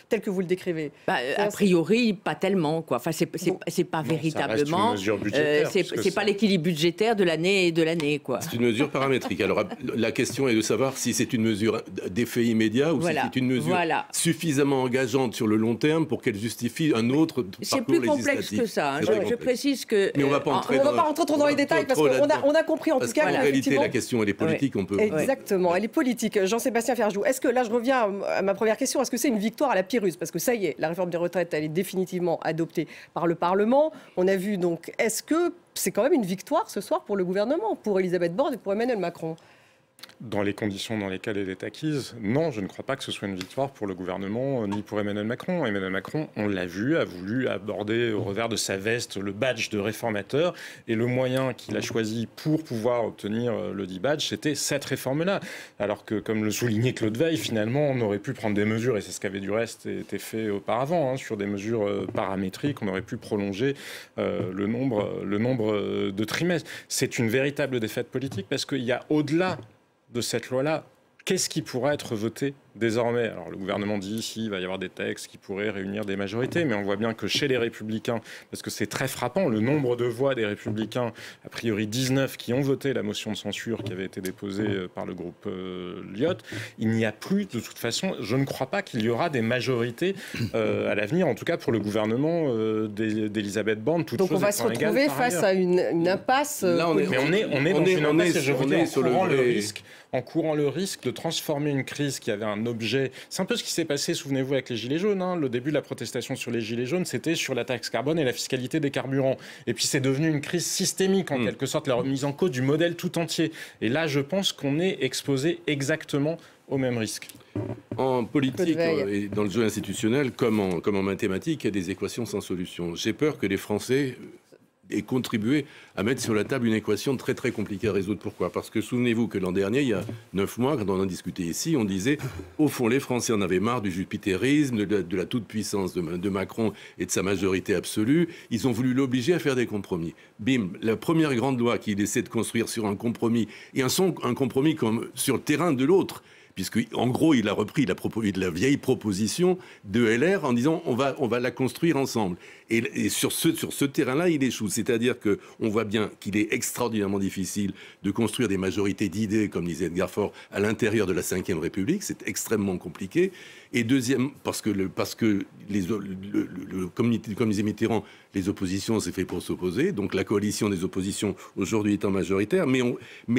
O: tel que vous le décrivez?
C: A priori, pas tellement, quoi. Enfin, c'est pas véritablement. C'est pas l'équilibre budgétaire de l'année, quoi.
Y: C'est une mesure paramétrique. Alors, la question est de savoir si c'est une mesure d'effet immédiat ou si c'est une mesure suffisamment engageante sur le long terme pour qu'elle justifie un autre parcours législatif.
C: C'est plus complexe que ça. Je précise que...
Y: Mais on ne va pas rentrer
O: trop dans les détails parce qu'on a compris en tout cas.
Y: En réalité, la question, elle est politique. On peut...
O: Exactement, elle est politique. Jean-Sébastien Ferjou, est-ce que, là je reviens à ma première question, est-ce que c'est une victoire à la Pyrrhus? Parce que ça y est, la réforme des retraites, elle est définitivement adoptée par le Parlement. On a vu donc, est-ce que c'est quand même une victoire ce soir pour le gouvernement, pour Elisabeth Borne et pour Emmanuel Macron?
A: Dans les conditions dans lesquelles elle est acquise, non, je ne crois pas que ce soit une victoire pour le gouvernement ni pour Emmanuel Macron. Emmanuel Macron, on l'a vu, a voulu aborder au revers de sa veste le badge de réformateur, et le moyen qu'il a choisi pour pouvoir obtenir le dit badge, c'était cette réforme-là. Alors que, comme le soulignait Claude Veil, finalement, on aurait pu prendre des mesures, et c'est ce qui avait du reste été fait auparavant, sur des mesures paramétriques, on aurait pu prolonger le nombre de trimestres. C'est une véritable défaite politique parce qu'il y a au-delà de cette loi-là, qu'est-ce qui pourrait être voté désormais? Alors le gouvernement dit ici il va y avoir des textes qui pourraient réunir des majorités, mais on voit bien que chez les Républicains, parce que c'est très frappant, le nombre de voix des Républicains, a priori 19 qui ont voté la motion de censure qui avait été déposée par le groupe Lyotte, il n'y a plus, de toute façon, je ne crois pas qu'il y aura des majorités à l'avenir, en tout cas pour le gouvernement d'Elisabeth Borne.
O: Donc on va se retrouver face à une impasse.
A: Là, on est dans une impasse, et je vous dis, en courant le risque de transformer une crise qui avait un objet... C'est un peu ce qui s'est passé, souvenez-vous, avec les Gilets jaunes. Le début de la protestation sur les Gilets jaunes, c'était sur la taxe carbone et la fiscalité des carburants. Et puis c'est devenu une crise systémique, en quelque sorte, la remise en cause du modèle tout entier. Et là, je pense qu'on est exposé exactement au même risque.
Y: En politique et dans le jeu institutionnel, comme en mathématiques, il y a des équations sans solution. J'ai peur que les Français et contribué à mettre sur la table une équation très très compliquée à résoudre. Pourquoi ? Parce que souvenez-vous que l'an dernier, il y a 9 mois, quand on en discutait ici, on disait, au fond, les Français en avaient marre du jupitérisme, de la toute-puissance de Macron et de sa majorité absolue. Ils ont voulu l'obliger à faire des compromis. Bim, la première grande loi qu'il essaie de construire sur un compromis, et un compromis comme sur le terrain de l'autre, puisqu'en gros, il a repris la vieille proposition de LR en disant on va la construire ensemble. Et sur ce terrain-là, il échoue. C'est-à-dire qu'on voit bien qu'il est extraordinairement difficile de construire des majorités d'idées, comme disait Edgar Faure, à l'intérieur de la Ve République. C'est extrêmement compliqué. Et deuxième, parce que comme disait Mitterrand, les oppositions, c'est fait pour s'opposer. Donc la coalition des oppositions, aujourd'hui, étant majoritaire. Mais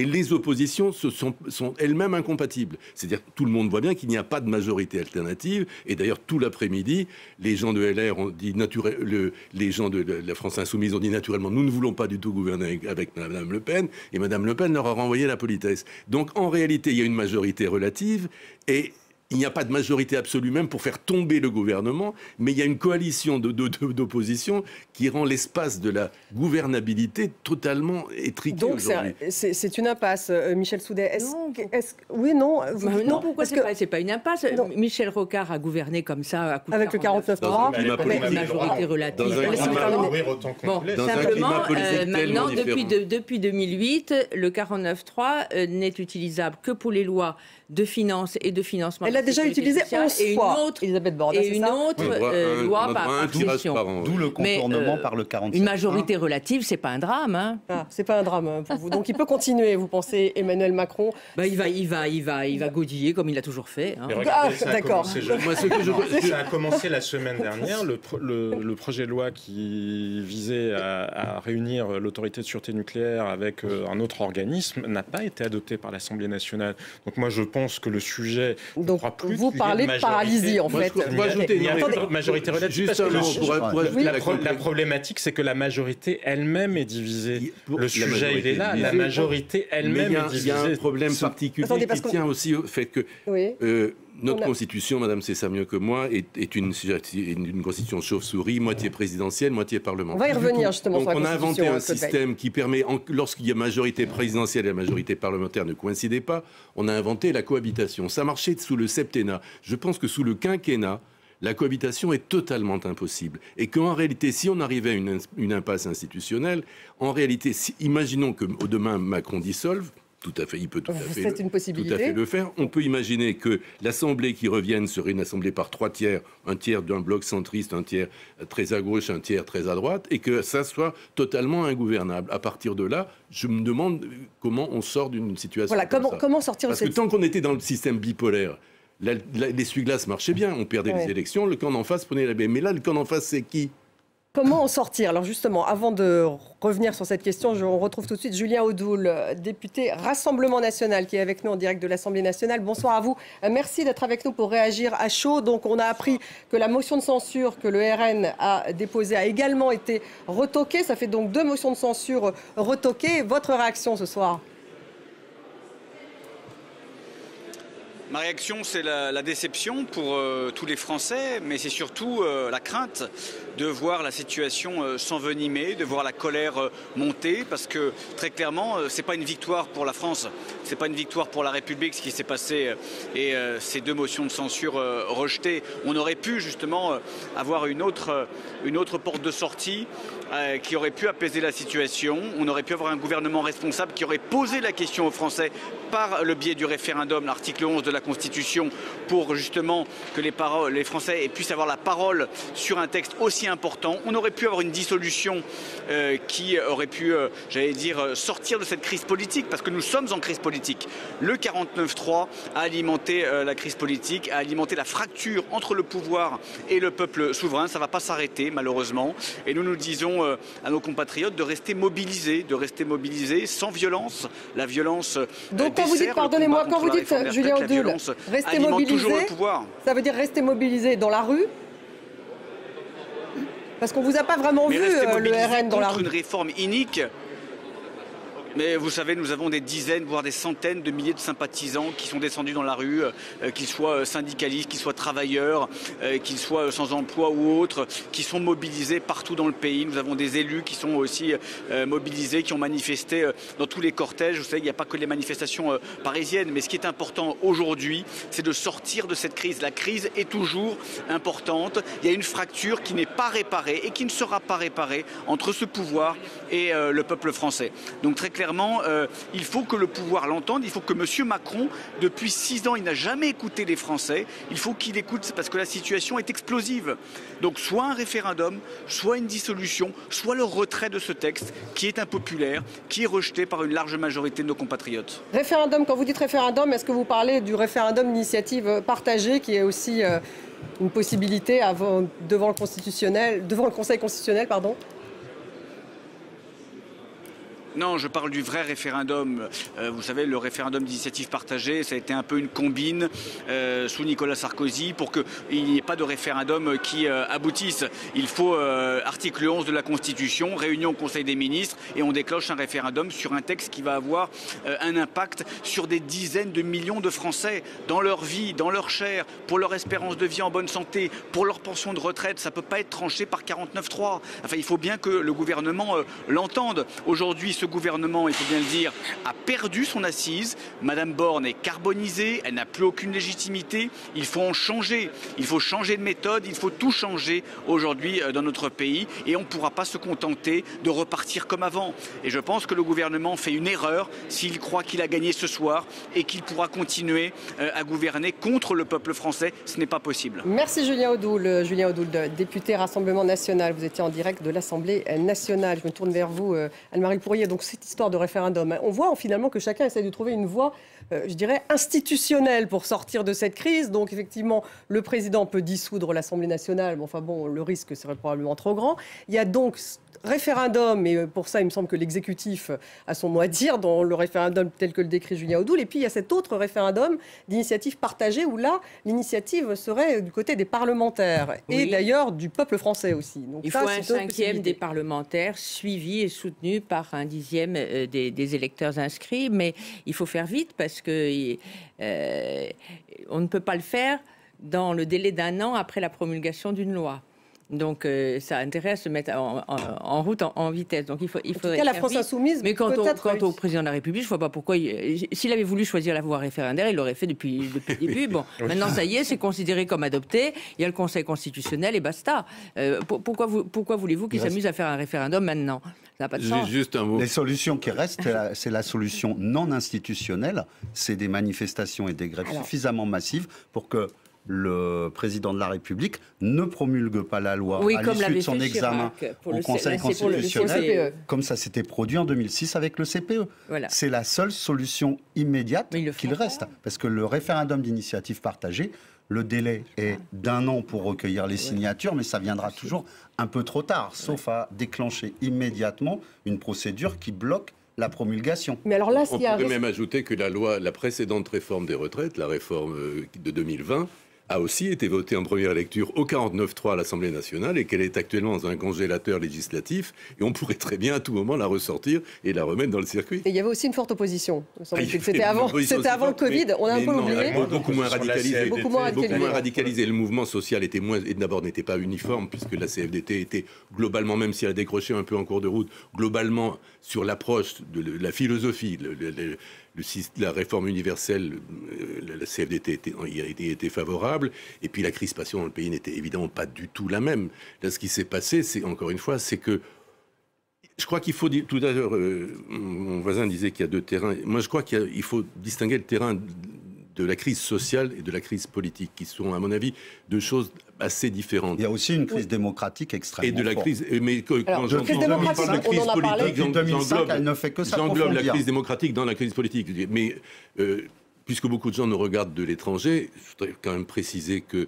Y: les oppositions sont elles-mêmes incompatibles. C'est-à-dire que tout le monde voit bien qu'il n'y a pas de majorité alternative. Et d'ailleurs, tout l'après-midi, les gens de LR ont dit les gens de la France Insoumise ont dit naturellement, nous ne voulons pas du tout gouverner avec Mme Le Pen. Et Mme Le Pen leur a renvoyé la politesse. Donc en réalité, il y a une majorité relative et il n'y a pas de majorité absolue même pour faire tomber le gouvernement, mais il y a une coalition d'opposition qui rend l'espace de la gouvernabilité totalement étriqué aujourd'hui.
O: Donc c'est une impasse, Michel Soudet. Oui, non.
C: Non, pourquoi c'est pas une impasse? Non. Michel Rocard a gouverné comme ça à coup de
O: avec le 49.3,
C: avec une majorité relative. Simplement, maintenant, depuis 2008, le 49.3 n'est utilisable que pour les lois de finances et de financement.
O: Elle l'a déjà utilisé 11 fois, Elisabeth Borne.
C: Et une autre loi par mission.
D: D'où le contournement par le 47.
C: Une majorité relative, c'est pas un drame. Hein.
O: Ah, c'est pas un drame pour vous. Donc il peut continuer, vous pensez, Emmanuel Macron?
C: Il va godiller comme il l'a toujours fait. Hein.
O: D'accord.
A: Ça a commencé la semaine dernière. Le projet de loi qui visait à réunir l'autorité de sûreté nucléaire avec un autre organisme n'a pas été adopté par l'Assemblée nationale. Donc moi je pense que le sujet.
O: Donc vous parlez de paralysie en fait.
A: Il y a une majorité relative. La problématique, c'est que la majorité elle-même est divisée. Le sujet, il est là. La majorité elle-même est divisée.
Y: Il y a un problème particulier qui tient aussi au fait que notre constitution, Madame sait ça mieux que moi, est une constitution chauve-souris, moitié présidentielle, moitié parlementaire.
O: On va y revenir justement sur la
Y: constitution. Donc on a inventé un système qui permet, lorsqu'il y a majorité présidentielle et la majorité parlementaire ne coïncidaient pas, on a inventé la cohabitation. Ça marchait sous le septennat. Je pense que sous le quinquennat, la cohabitation est totalement impossible. Et qu'en réalité, si on arrivait à une impasse institutionnelle, en réalité, imaginons que demain Macron dissolve, tout à fait, il peut tout à fait le faire. On peut imaginer que l'Assemblée qui revienne serait une Assemblée par 3 tiers, un tiers d'un bloc centriste, un tiers très à gauche, un tiers très à droite, et que ça soit totalement ingouvernable. À partir de là, je me demande comment on sort d'une situation comme ça.
O: Comment sortir de cette...
Y: Parce que tant qu'on était dans le système bipolaire, l'essuie-glace marchait bien, on perdait les élections, le camp d'en face prenait la baie. Mais là, le camp d'en face, c'est qui ?
O: Comment en sortir? Alors justement, avant de revenir sur cette question, on retrouve tout de suite Julien Audoul, député Rassemblement National, qui est avec nous en direct de l'Assemblée nationale. Bonsoir à vous. Merci d'être avec nous pour réagir à chaud. Donc on a appris que la motion de censure que le RN a déposée a également été retoquée. Ça fait donc 2 motions de censure retoquées. Votre réaction ce soir?
R: Ma réaction, c'est la déception pour tous les Français, mais c'est surtout la crainte de voir la situation s'envenimer, de voir la colère monter, parce que très clairement, c'est pas une victoire pour la France, c'est pas une victoire pour la République ce qui s'est passé et ces 2 motions de censure rejetées. On aurait pu justement avoir une autre porte de sortie qui aurait pu apaiser la situation. On aurait pu avoir un gouvernement responsable qui aurait posé la question aux Français par le biais du référendum, l'article 11 de la Constitution, pour justement que les Français puissent avoir la parole sur un texte aussi important. On aurait pu avoir une dissolution qui aurait pu, sortir de cette crise politique, parce que nous sommes en crise politique. Le 49.3 a alimenté la crise politique, a alimenté la fracture entre le pouvoir et le peuple souverain. Ça ne va pas s'arrêter, malheureusement. Et nous disons à nos compatriotes de rester mobilisés sans violence. La violence.
O: Donc quand vous dites, pardonnez-moi, quand vous dites, Julien Audoul, rester mobilisé, ça veut dire rester mobilisé dans la rue? Parce qu'on ne vous a pas vraiment vu, le RN, dans la rue.
R: Une réforme inique. Mais vous savez, nous avons des dizaines, voire des centaines de milliers de sympathisants qui sont descendus dans la rue, qu'ils soient syndicalistes, qu'ils soient travailleurs, qu'ils soient sans emploi ou autres, qui sont mobilisés partout dans le pays. Nous avons des élus qui sont aussi mobilisés, qui ont manifesté dans tous les cortèges. Vous savez, il n'y a pas que les manifestations parisiennes, mais ce qui est important aujourd'hui, c'est de sortir de cette crise. La crise est toujours importante. Il y a une fracture qui n'est pas réparée et qui ne sera pas réparée entre ce pouvoir et le peuple français. Donc très clairement, il faut que le pouvoir l'entende, il faut que M. Macron, depuis 6 ans, il n'a jamais écouté les Français, il faut qu'il écoute parce que la situation est explosive. Donc soit un référendum, soit une dissolution, soit le retrait de ce texte qui est impopulaire, qui est rejeté par une large majorité de nos compatriotes.
O: Référendum, quand vous dites référendum, est-ce que vous parlez du référendum d'initiative partagée qui est aussi une possibilité devant le Conseil constitutionnel, pardon ?
R: Non, je parle du vrai référendum. Vous savez, le référendum d'initiative partagée, ça a été un peu une combine sous Nicolas Sarkozy pour qu'il n'y ait pas de référendum qui aboutisse. Il faut article 11 de la Constitution, réunion au Conseil des ministres, et on déclenche un référendum sur un texte qui va avoir un impact sur des dizaines de millions de Français dans leur vie, dans leur chair, pour leur espérance de vie en bonne santé, pour leur pension de retraite. Ça ne peut pas être tranché par 49.3. Enfin, il faut bien que le gouvernement l'entende. Aujourd'hui, ce gouvernement, il faut bien le dire, a perdu son assise. Madame Borne est carbonisée, elle n'a plus aucune légitimité. Il faut en changer. Il faut changer de méthode, il faut tout changer aujourd'hui dans notre pays. Et on ne pourra pas se contenter de repartir comme avant. Et je pense que le gouvernement fait une erreur s'il croit qu'il a gagné ce soir et qu'il pourra continuer à gouverner contre le peuple français. Ce n'est pas possible.
O: Merci Julien Audoul. Julien Audoul, député Rassemblement National. Vous étiez en direct de l'Assemblée nationale. Je me tourne vers vous, Anne-Marie Pourier. Donc cette histoire de référendum, on voit finalement que chacun essaie de trouver une voie, je dirais, institutionnelle pour sortir de cette crise. Donc effectivement, le président peut dissoudre l'Assemblée nationale, mais enfin bon, le risque serait probablement trop grand. Il y a donc référendum, et pour ça, il me semble que l'exécutif a son mot à dire dans le référendum tel que le décrit Julien Audoul. Et puis, il y a cet autre référendum d'initiative partagée où là, l'initiative serait du côté des parlementaires et d'ailleurs du peuple français aussi. Donc,
C: il faut un cinquième des parlementaires suivi et soutenu par un dixième des électeurs inscrits. Mais il faut faire vite parce que on ne peut pas le faire dans le délai d'1 an après la promulgation d'une loi. Donc, ça a intérêt à se mettre en route en vitesse. Donc, il faudrait.
O: La France insoumise.
C: Mais quant au président de la République, je ne vois pas pourquoi. S'il avait voulu choisir la voie référendaire, il l'aurait fait depuis le début. Bon, maintenant, ça y est, c'est considéré comme adopté. Il y a le Conseil constitutionnel et basta. Pourquoi voulez-vous qu'il s'amuse à faire un référendum maintenant ? Ça n'a pas de sens.
D: Juste un mot. Les solutions qui restent, c'est la solution non institutionnelle. C'est des manifestations et des grèves suffisamment massives pour que le président de la République ne promulgue pas la loi à l'issue de son examen au Conseil constitutionnel, comme ça s'était produit en 2006 avec le CPE. Voilà. C'est la seule solution immédiate qu'il reste, parce que le référendum d'initiative partagée, le délai est d'1 an pour recueillir les signatures, mais ça viendra toujours un peu trop tard, sauf à déclencher immédiatement une procédure qui bloque la promulgation.
O: Mais alors là,
Y: on pourrait même ajouter que la précédente réforme des retraites, la réforme de 2020, a aussi été votée en première lecture au 49.3 à l'Assemblée nationale et qu'elle est actuellement dans un congélateur législatif et on pourrait très bien à tout moment la ressortir et la remettre dans le circuit.
O: Et il y avait aussi une forte opposition. C'était avant le Covid, on a un peu oublié.
Y: Beaucoup moins radicalisé. Le mouvement social était d'abord n'était pas uniforme puisque la CFDT était globalement, même si elle a décroché un peu en cours de route, globalement sur l'approche de la philosophie, la réforme universelle, la CFDT était favorable, et puis la crispation dans le pays n'était évidemment pas du tout la même. Là, ce qui s'est passé, c'est encore une fois, c'est que je crois qu'il faut tout à l'heure, mon voisin disait qu'il y a deux terrains. Moi, je crois qu'il faut distinguer le terrain de la crise sociale et de la crise politique, qui sont, à mon avis, deux choses assez différentes.
D: Il y a aussi une crise démocratique extrêmement forte.
Y: Et de la crise, mais quand
O: j'entends
Y: la crise politique,
D: elle ne fait que ça.
Y: J'englobe la crise démocratique dans la crise politique. Mais puisque beaucoup de gens nous regardent de l'étranger, je voudrais quand même préciser que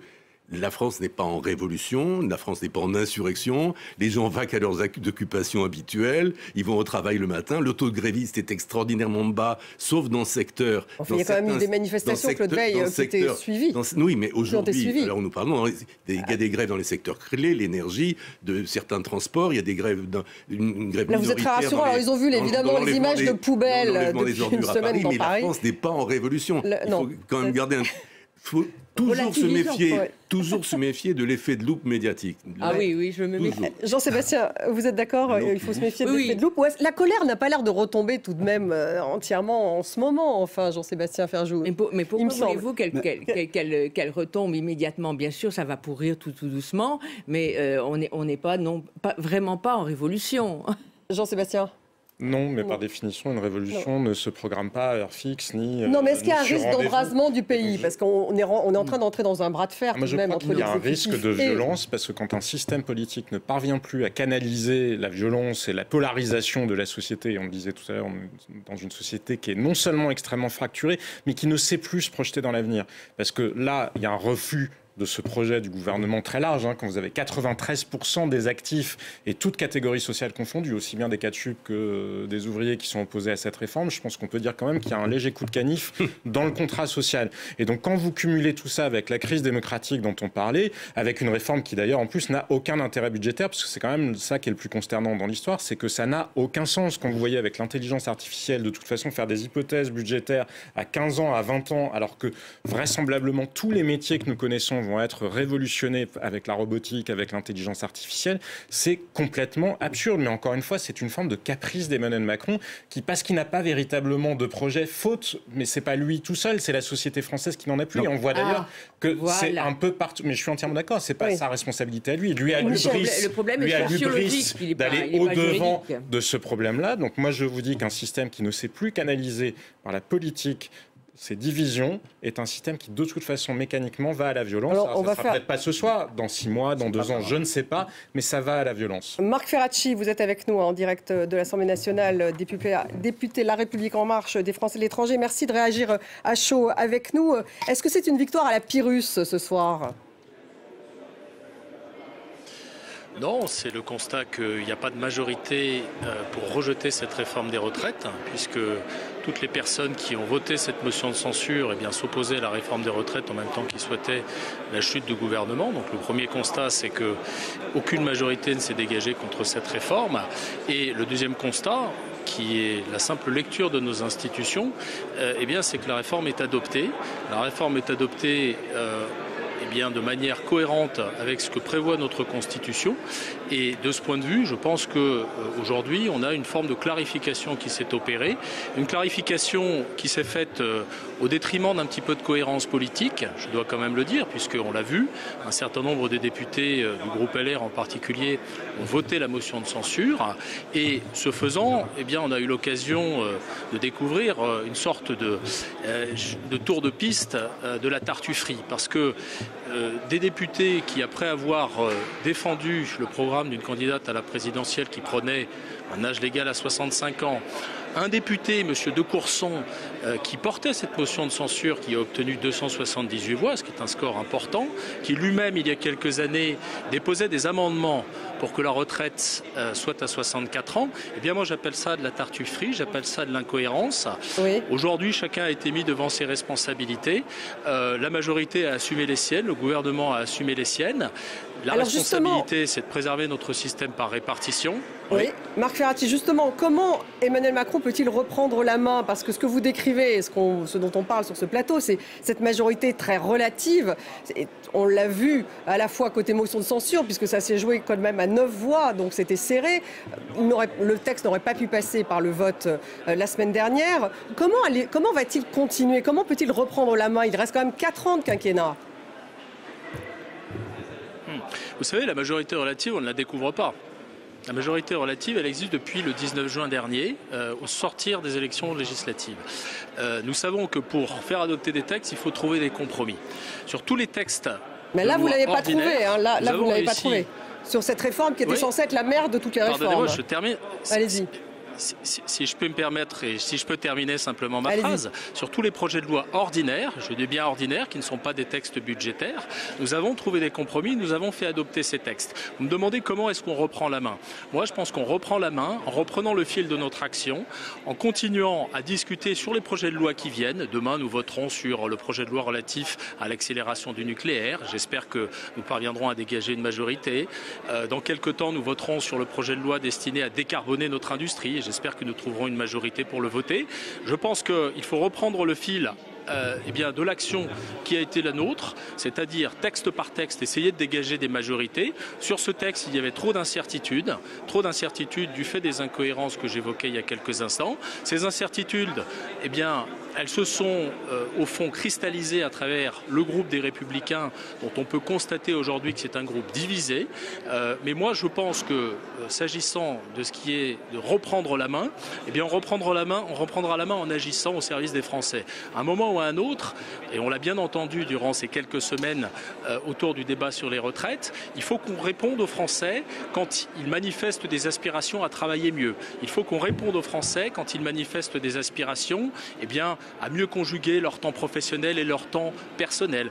Y: La France n'est pas en révolution, la France n'est pas en insurrection, les gens vaquent à leurs occupations habituelles, ils vont au travail le matin, le taux de grévistes est extraordinairement bas, sauf dans le secteur...
O: Enfin, il y a quand même eu des manifestations, Claude Veil, qui étaient suivies.
Y: Oui, mais aujourd'hui, alors nous parlons, il y a des grèves dans les secteurs clés, l'énergie, de certains transports, il y a des grèves, une grève
O: là, vous êtes très rassurant, alors ils ont vu évidemment les images de poubelles depuis une semaine dans Paris.
Y: Mais la France n'est pas en révolution. Il faut quand même garder un... faut toujours se méfier de l'effet de loupe médiatique.
C: Ah oui, je me méfie.
O: Jean-Sébastien, vous êtes d'accord? Il faut se méfier de l'effet de loupe. La colère n'a pas l'air de retomber tout de même entièrement en ce moment, enfin, Jean-Sébastien Ferjou.
C: Mais pourquoi voulez-vous qu'elle retombe immédiatement? Bien sûr, ça va pourrir tout doucement, mais on n'est pas vraiment pas en révolution.
O: Jean-Sébastien?
A: Non, mais par définition, une révolution ne se programme pas à heure fixe, ni...
O: Non, mais est-ce qu'il y a un risque d'embrasement du pays? Parce qu'on est en train d'entrer dans un bras de fer, tout de même, entre les exécutifs.
A: Il y a un risque de violence, parce que quand un système politique ne parvient plus à canaliser la violence et la polarisation de la société, et on le disait tout à l'heure, on est dans une société qui est non seulement extrêmement fracturée, mais qui ne sait plus se projeter dans l'avenir. Parce que là, il y a un refus de ce projet du gouvernement très large, quand vous avez 93% des actifs et toutes catégories sociales confondues, aussi bien des cas de sup que des ouvriers qui sont opposés à cette réforme, je pense qu'on peut dire quand même qu'il y a un léger coup de canif dans le contrat social. Et donc quand vous cumulez tout ça avec la crise démocratique dont on parlait, avec une réforme qui d'ailleurs en plus n'a aucun intérêt budgétaire, parce que c'est quand même ça qui est le plus consternant dans l'histoire, c'est que ça n'a aucun sens. Quand vous voyez avec l'intelligence artificielle, de toute façon, faire des hypothèses budgétaires à 15 ans, à 20 ans, alors que vraisemblablement tous les métiers que nous connaissons vont être révolutionnés avec la robotique, avec l'intelligence artificielle, c'est complètement absurde. Mais encore une fois, c'est une forme de caprice d'Emmanuel Macron qui, parce qu'il n'a pas véritablement de projet, faute, mais c'est pas lui tout seul, c'est la société française qui n'en a plus. Et on voit d'ailleurs que c'est un peu partout. Mais je suis entièrement d'accord, c'est pas sa responsabilité à lui. Lui a l'hubris d'aller au-devant de ce problème-là. Donc moi, je vous dis qu'un système qui ne sait plus canaliser par la politique ces divisions est un système qui, de toute façon, mécaniquement, va à la violence. Alors, ça ne sera peut-être pas ce soir, dans 6 mois, dans 2 ans, je ne sais pas, mais ça va à la violence.
O: Marc Ferracci, vous êtes avec nous en direct de l'Assemblée nationale, député La République En Marche des Français de l'étranger. Merci de réagir à chaud avec nous. Est-ce que c'est une victoire à la Pyrrhus ce soir ?
P: Non, c'est le constat qu'il n'y a pas de majorité pour rejeter cette réforme des retraites, puisque toutes les personnes qui ont voté cette motion de censure s'opposaient à la réforme des retraites en même temps qu'ils souhaitaient la chute du gouvernement. Donc le premier constat, c'est qu'aucune majorité ne s'est dégagée contre cette réforme. Et le deuxième constat, qui est la simple lecture de nos institutions, c'est que la réforme est adoptée. La réforme est adoptée de manière cohérente avec ce que prévoit notre Constitution. Et de ce point de vue, je pense qu'aujourd'hui, on a une forme de clarification qui s'est opérée. Une clarification qui s'est faite au détriment d'un petit peu de cohérence politique, je dois quand même le dire, puisqu'on l'a vu, un certain nombre des députés du groupe LR en particulier ont voté la motion de censure. Et ce faisant, on a eu l'occasion de découvrir une sorte de tour de piste de la tartufferie. Parce que des députés qui, après avoir défendu le programme d'une candidate à la présidentielle qui prenait un âge légal à 65 ans, un député, M. De Courson, qui portait cette motion de censure, qui a obtenu 278 voix, ce qui est un score important, qui lui-même, il y a quelques années, déposait des amendements pour que la retraite soit à 64 ans, moi j'appelle ça de la tartufferie, j'appelle ça de l'incohérence. Oui. Aujourd'hui, chacun a été mis devant ses responsabilités. La majorité a assumé les siennes, le gouvernement a assumé les siennes. La responsabilité, c'est de préserver notre système par répartition.
O: Oui. Marc Ferracci, justement, comment Emmanuel Macron peut-il reprendre la main? Parce que ce que vous décrivez, ce dont on parle sur ce plateau, c'est cette majorité très relative. On l'a vu à la fois côté motion de censure, puisque ça s'est joué quand même à 9 voix, donc c'était serré. Le texte n'aurait pas pu passer par le vote la semaine dernière. Comment va-t-il continuer? Comment peut-il reprendre la main? Il reste quand même 4 ans de quinquennat.
P: Vous savez, la majorité relative, on ne la découvre pas. La majorité relative, elle existe depuis le 19 juin dernier, au sortir des élections législatives. Nous savons que pour faire adopter des textes, il faut trouver des compromis. Sur tous les textes.
O: Mais là, vous ne l'avez pas trouvé. Là, vous ne l'avez pas trouvé. Sur cette réforme qui était censée être la mère de toutes les réformes.
P: Pardonnez-moi, je termine.
O: Allez-y.
P: Si je peux me permettre et si je peux terminer simplement ma phrase, sur tous les projets de loi ordinaires, je dis bien ordinaires, qui ne sont pas des textes budgétaires, nous avons trouvé des compromis, nous avons fait adopter ces textes. Vous me demandez comment est-ce qu'on reprend la main. Moi, je pense qu'on reprend la main en reprenant le fil de notre action, en continuant à discuter sur les projets de loi qui viennent. Demain, nous voterons sur le projet de loi relatif à l'accélération du nucléaire. J'espère que nous parviendrons à dégager une majorité. Dans quelques temps, nous voterons sur le projet de loi destiné à décarboner notre industrie. J'espère que nous trouverons une majorité pour le voter. Je pense qu'il faut reprendre le fil de l'action qui a été la nôtre, c'est-à-dire texte par texte, essayer de dégager des majorités. Sur ce texte, il y avait trop d'incertitudes du fait des incohérences que j'évoquais il y a quelques instants. Ces incertitudes, elles se sont au fond cristallisées à travers le groupe des Républicains, dont on peut constater aujourd'hui que c'est un groupe divisé. Mais moi, je pense que s'agissant de ce qui est de reprendre la main, on reprendra la main en agissant au service des Français. À un moment ou à un autre, et on l'a bien entendu durant ces quelques semaines autour du débat sur les retraites, il faut qu'on réponde aux Français quand ils manifestent des aspirations à travailler mieux. Il faut qu'on réponde aux Français quand ils manifestent des aspirations à mieux conjuguer leur temps professionnel et leur temps personnel.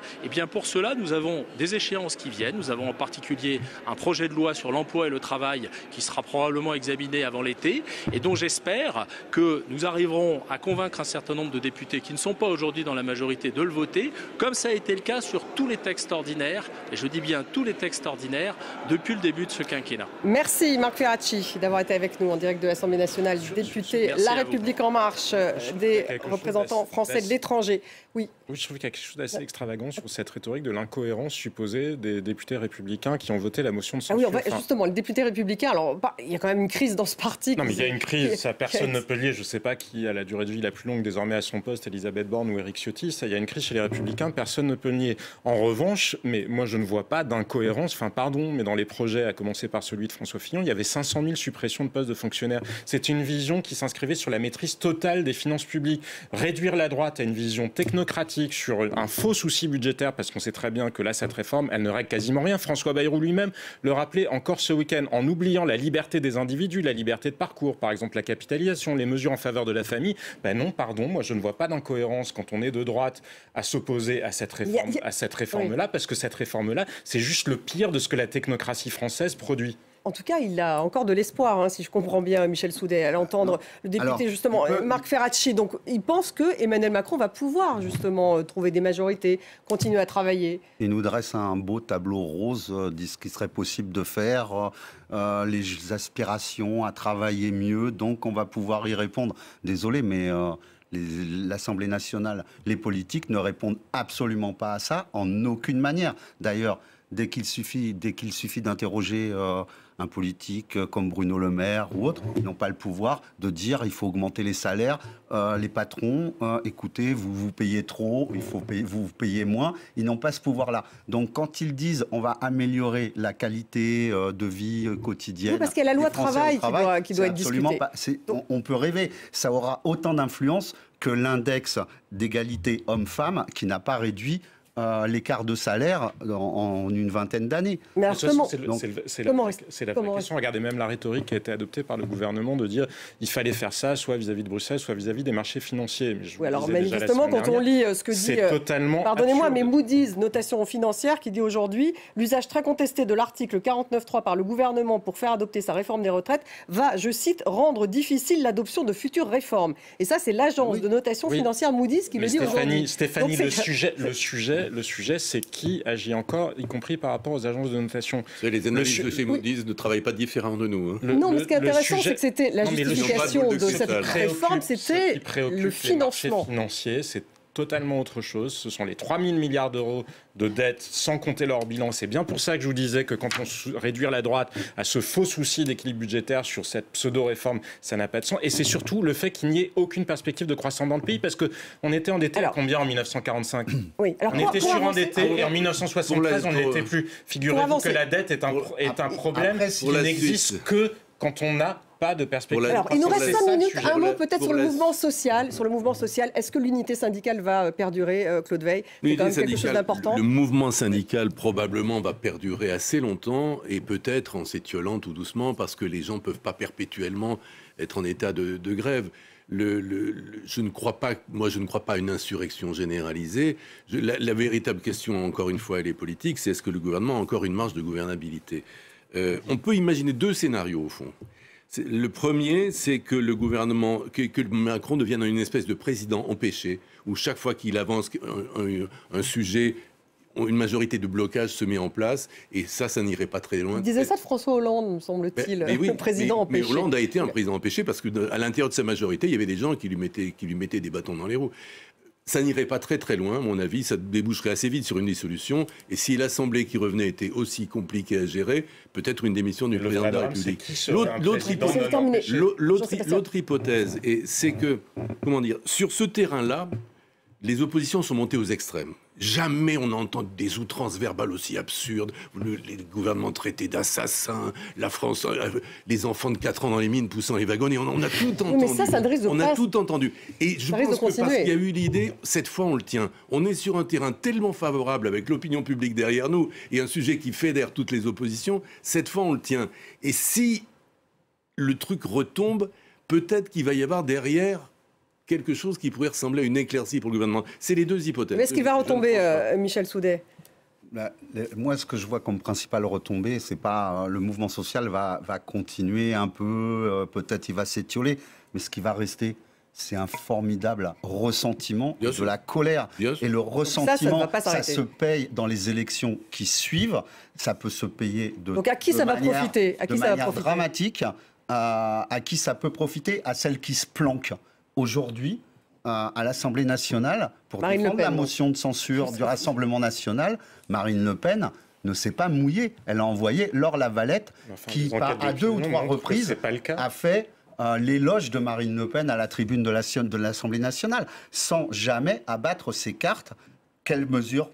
P: Pour cela, nous avons des échéances qui viennent. Nous avons en particulier un projet de loi sur l'emploi et le travail qui sera probablement examiné avant l'été et dont j'espère que nous arriverons à convaincre un certain nombre de députés qui ne sont pas aujourd'hui dans la majorité de le voter, comme ça a été le cas sur tous les textes ordinaires, et je dis bien tous les textes ordinaires, depuis le début de ce quinquennat.
O: Merci Marc Ferracci d'avoir été avec nous en direct de l'Assemblée nationale, député La République En Marche, des représentants français de l'étranger. Oui,
A: je trouve qu'il y a quelque chose d'assez extravagant sur cette rhétorique de l'incohérence supposée des députés républicains qui ont voté la motion de censure.
O: Justement, les députés républicains, alors il y a quand même une crise dans ce parti.
A: Non, mais il y a une crise, ça personne ne peut lier. Je ne sais pas qui a la durée de vie la plus longue désormais à son poste, Elisabeth Borne ou Éric Ciotti. Ça, il y a une crise chez les républicains, personne ne peut le nier. En revanche, mais moi je ne vois pas d'incohérence, mais dans les projets, à commencer par celui de François Fillon, il y avait 500 000 suppressions de postes de fonctionnaires. C'est une vision qui s'inscrivait sur la maîtrise totale des finances publiques. Réduire la droite à une vision technocratique sur un faux souci budgétaire, parce qu'on sait très bien que là, cette réforme, elle ne règle quasiment rien. François Bayrou lui-même le rappelait encore ce week-end, en oubliant la liberté des individus, la liberté de parcours, par exemple la capitalisation, les mesures en faveur de la famille. Non, pardon, moi je ne vois pas d'incohérence quand on est de droite à s'opposer à cette réforme-là, parce que cette réforme-là, c'est juste le pire de ce que la technocratie française produit.
O: En tout cas, il a encore de l'espoir, si je comprends bien, Michel Soudet, à l'entendre le député, Marc Ferracci. Donc, il pense que Emmanuel Macron va pouvoir, justement, trouver des majorités, continuer à travailler.
D: Il nous dresse un beau tableau rose de ce qui serait possible de faire, les aspirations à travailler mieux, donc on va pouvoir y répondre. Désolé, mais... l'Assemblée nationale, les politiques ne répondent absolument pas à ça, en aucune manière. D'ailleurs, dès qu'il suffit d'interroger un politique comme Bruno Le Maire ou autre, ils n'ont pas le pouvoir de dire il faut augmenter les salaires. Les patrons, écoutez, vous payez trop, vous payez moins. Ils n'ont pas ce pouvoir-là. Donc quand ils disent on va améliorer la qualité de vie quotidienne...
O: Oui, parce qu'il y a la loi travail qui doit être discutée.
D: On peut rêver. Ça aura autant d'influence que l'index d'égalité homme-femme qui n'a pas réduit l'écart de salaire en une vingtaine d'années.
O: Mais
A: c'est la vraie question. Regardez même la rhétorique qui a été adoptée par le gouvernement de dire il fallait faire ça, soit vis-à-vis de Bruxelles, soit vis-à-vis des marchés financiers. Mais
O: alors manifestement, quand on lit ce que dit... Pardonnez-moi, mais Moody's, notation financière, qui dit aujourd'hui l'usage très contesté de l'article 49.3 par le gouvernement pour faire adopter sa réforme des retraites va, je cite, rendre difficile l'adoption de futures réformes. Et ça, c'est l'agence de notation financière Moody's qui le dit aujourd'hui.
A: Stéphanie, le sujet, c'est qui agit encore, y compris par rapport aux agences de notation.
Y: Les analystes de chez Moody's ne travaillent pas différemment de nous.
O: Non, mais ce qui est intéressant, c'est que c'était la justification de cette réforme, c'était le financement.
A: Financier, c'est totalement autre chose. Ce sont les 3 000 milliards d'euros de dettes sans compter leur bilan. C'est bien pour ça que je vous disais que quand on réduire la droite à ce faux souci d'équilibre budgétaire sur cette pseudo-réforme, ça n'a pas de sens. Et c'est surtout le fait qu'il n'y ait aucune perspective de croissance dans le pays, parce qu'on était endetté à combien en 1945 on était surendetté et en 1973, on n'était plus. Figurez-vous que la dette est un problème qui n'existe que quand on n'a pas de perspective.
O: Alors, il nous reste 5 minutes, un mot peut-être sur le mouvement social. Sur le mouvement social, est-ce que l'unité syndicale va perdurer, Claude Veil? C'est quand même quelque chose d'important.
Y: Le mouvement syndical probablement va perdurer assez longtemps et peut-être en s'étiolant tout doucement parce que les gens ne peuvent pas perpétuellement être en état de grève. Je ne crois pas à une insurrection généralisée. La véritable question, encore une fois, elle est politique, c'est est-ce que le gouvernement a encore une marge de gouvernabilité? On peut imaginer 2 scénarios au fond. Le premier, c'est que le gouvernement, que Macron devienne une espèce de président empêché, où chaque fois qu'il avance un sujet, une majorité de blocage se met en place, et ça n'irait pas très loin.
O: Il disait ça de François Hollande, me semble-t-il,
Y: oui,
O: président empêché.
Y: Mais Hollande a été un président empêché parce qu'à l'intérieur de sa majorité, il y avait des gens qui lui mettaient des bâtons dans les roues. Ça n'irait pas très très loin, à mon avis, ça déboucherait assez vite sur une dissolution. Et si l'Assemblée qui revenait était aussi compliquée à gérer, peut-être une démission du président de la République. L'autre hypothèse, c'est que, comment dire, sur ce terrain-là, les oppositions sont montées aux extrêmes. Jamais on n'entend des outrances verbales aussi absurdes, les gouvernements traités d'assassins, la France, les enfants de 4 ans dans les mines poussant les wagons, et on a tout entendu.
O: Mais ça risque de
Y: a tout entendu. Et je pense que parce qu'il y a eu l'idée, cette fois on le tient. On est sur un terrain tellement favorable avec l'opinion publique derrière nous et un sujet qui fédère toutes les oppositions, cette fois on le tient. Et si le truc retombe, peut-être qu'il va y avoir derrière quelque chose qui pourrait ressembler à une éclaircie pour le gouvernement. C'est les 2 hypothèses.
O: Mais est-ce qu'il va retomber, Michel Soudet?
D: Moi, ce que je vois comme principale retombée, c'est pas le mouvement social va continuer un peu, peut-être il va s'étioler, mais ce qui va rester, c'est un formidable ressentiment de la colère. Et le ressentiment, ça se paye dans les élections qui suivent. Ça peut se payer
O: Donc à qui ça va profiter?
D: De manière dramatique. À qui ça peut profiter? À celles qui se planquent aujourd'hui à l'Assemblée nationale pour défendre la motion de censure du Rassemblement national. Marine Le Pen ne s'est pas mouillée. Elle a envoyé Laure Lavalette qui, à 2 ou 3 reprises, a fait l'éloge de Marine Le Pen à la tribune de l'Assemblée nationale, sans jamais abattre ses cartes. Quelles mesures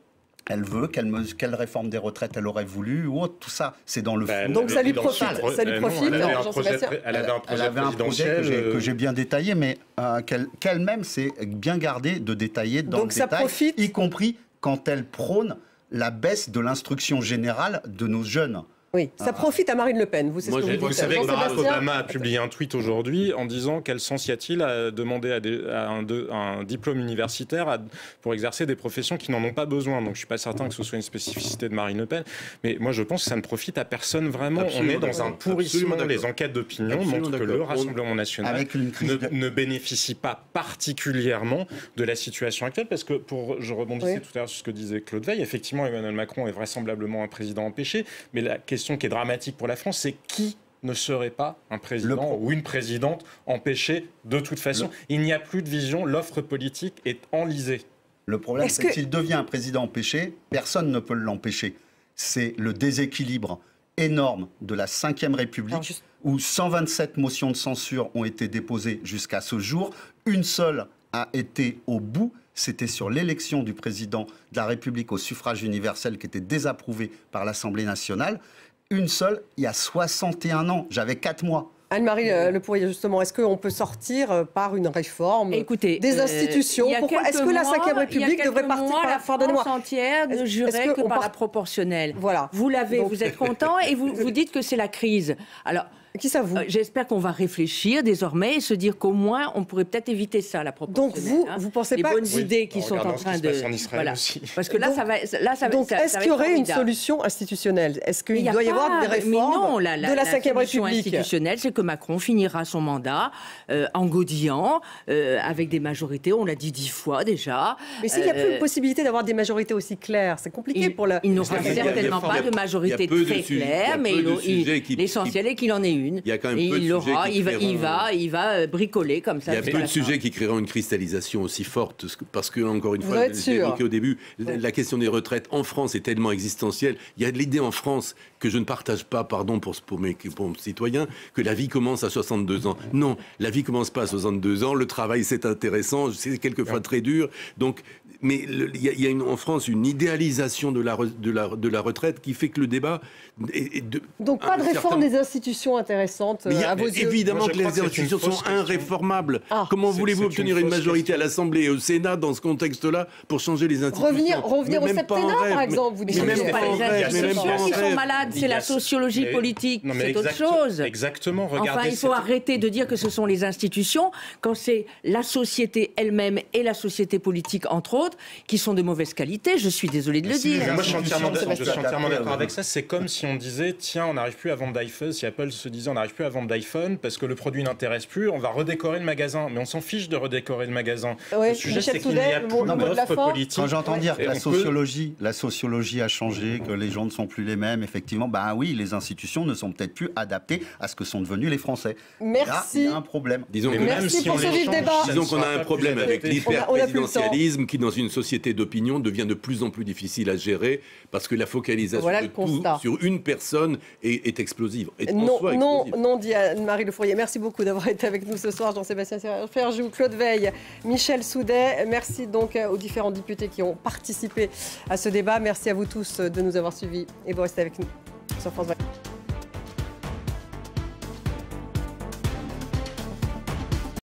D: elle veut, quelle réforme des retraites elle aurait voulu, ou autre, tout ça, c'est dans le fond.
O: Donc ça lui profite. Elle
A: avait un projet
D: que j'ai bien détaillé, mais qu'elle-même s'est bien gardée de détailler dans le détail, y compris quand elle prône la baisse de l'instruction générale de nos jeunes.
O: Oui, ça profite à Marine Le Pen. Vous
A: savez que Barack Obama a publié un tweet aujourd'hui en disant quel sens y a-t-il à demander à un diplôme universitaire pour exercer des professions qui n'en ont pas besoin. Donc je ne suis pas certain que ce soit une spécificité de Marine Le Pen. Mais moi je pense que ça ne profite à personne vraiment. On est dans un pourrissement. Les enquêtes d'opinion montrent que le Rassemblement national ne bénéficie pas particulièrement de la situation actuelle. Parce que je rebondissais tout à l'heure sur ce que disait Claude Veil, effectivement Emmanuel Macron est vraisemblablement un président empêché. Mais la question qui est dramatique pour la France, c'est qui ne serait pas un président ou une présidente empêchée de toute façon. Il n'y a plus de vision, l'offre politique est enlisée.
D: Le problème, c'est qu'il devient un président empêché, personne ne peut l'empêcher. C'est le déséquilibre énorme de la Ve République, où 127 motions de censure ont été déposées jusqu'à ce jour. Une seule a été au bout. C'était sur l'élection du président de la République au suffrage universel qui était désapprouvée par l'Assemblée nationale. Une seule, il y a 61 ans. J'avais 4 mois.
O: Anne-Marie Le Poirier, justement, est-ce qu'on peut sortir par une réforme des institutions? Est-ce que la Ve République devrait partir
C: par la France entière ne jurait que par la proportionnelle?
O: Voilà.
C: Vous l'avez, vous êtes content et vous dites que c'est la crise. Alors,
O: qui ça vous?
C: J'espère qu'on va réfléchir désormais et se dire qu'au moins on pourrait peut-être éviter ça, la proportionnelle.
O: Donc vous pensez pas
C: les bonnes idées qui sont en train de
A: parce
C: que là ça va
O: donc est-ce qu'il y aurait une solution institutionnelle? Est-ce qu'il doit y avoir des réformes de la Ve République?
C: Institutionnelle, c'est que Macron finira son mandat en godillant avec des majorités, on l'a dit 10 fois déjà.
O: Mais s'il n'y a plus une possibilité d'avoir des majorités aussi claires, c'est compliqué pour la...
C: Il n'aura certainement pas de majorité très claire, mais l'essentiel est qu'il en ait une.
Y: Il y a quand même peu de sujets
C: il va bricoler comme ça.
Y: Il y a peu de sujets qui créeront une cristallisation aussi forte, parce que, encore une fois, j'ai évoqué au début, la question des retraites en France est tellement existentielle. Il y a de l'idée en France que je ne partage pas, pardon pour mes citoyens, que la vie commence à 62 ans. Non, la vie commence pas à 62 ans. Le travail, c'est intéressant, c'est quelquefois très dur. Donc, mais il y a en France une idéalisation de la retraite qui fait que le débat
O: donc pas de réforme des institutions intéressantes à vos yeux.
Y: Évidemment que les institutions sont irréformables. Comment voulez-vous obtenir une majorité à l'Assemblée et au Sénat dans ce contexte-là pour changer les institutions?
O: Revenir au septennat, par exemple, vous dites.
C: Mais ce ne sont pas les institutions qui sont malades, c'est la sociologie politique, c'est autre chose.
A: Exactement.
C: Enfin, il faut arrêter de dire que ce sont les institutions quand c'est la société elle-même et la société politique, entre autres, qui sont de mauvaise qualité. Je suis désolé de le dire.
A: Moi, je suis entièrement d'accord avec ça. C'est comme si on disait, tiens, on n'arrive plus à vendre d'iPhone, si Apple se disait, on n'arrive plus à vendre d'iPhone parce que le produit n'intéresse plus, on va redécorer le magasin. Mais on s'en fiche de redécorer le magasin. Le sujet, c'est qu'il n'y a plus d'offre politique.
D: Quand j'entends dire que la sociologie a changé, que les gens ne sont plus les mêmes, effectivement, ben oui, les institutions ne sont peut-être plus adaptées à ce que sont devenus les Français.
O: Merci.
D: Là, il y a un problème.
Y: Disons qu'on a un problème avec l'hyper-présidentialisme qui, dans une société d'opinion, devient de plus en plus difficile à gérer parce que la focalisation de tout sur une personne est explosive.
O: Non, dit Anne-Marie Le Fourier. Merci beaucoup d'avoir été avec nous ce soir, Jean-Sébastien Ferjou, Claude Veil, Michel Soudet. Merci donc aux différents députés qui ont participé à ce débat. Merci à vous tous de nous avoir suivis et vous restez avec nous sur France 24.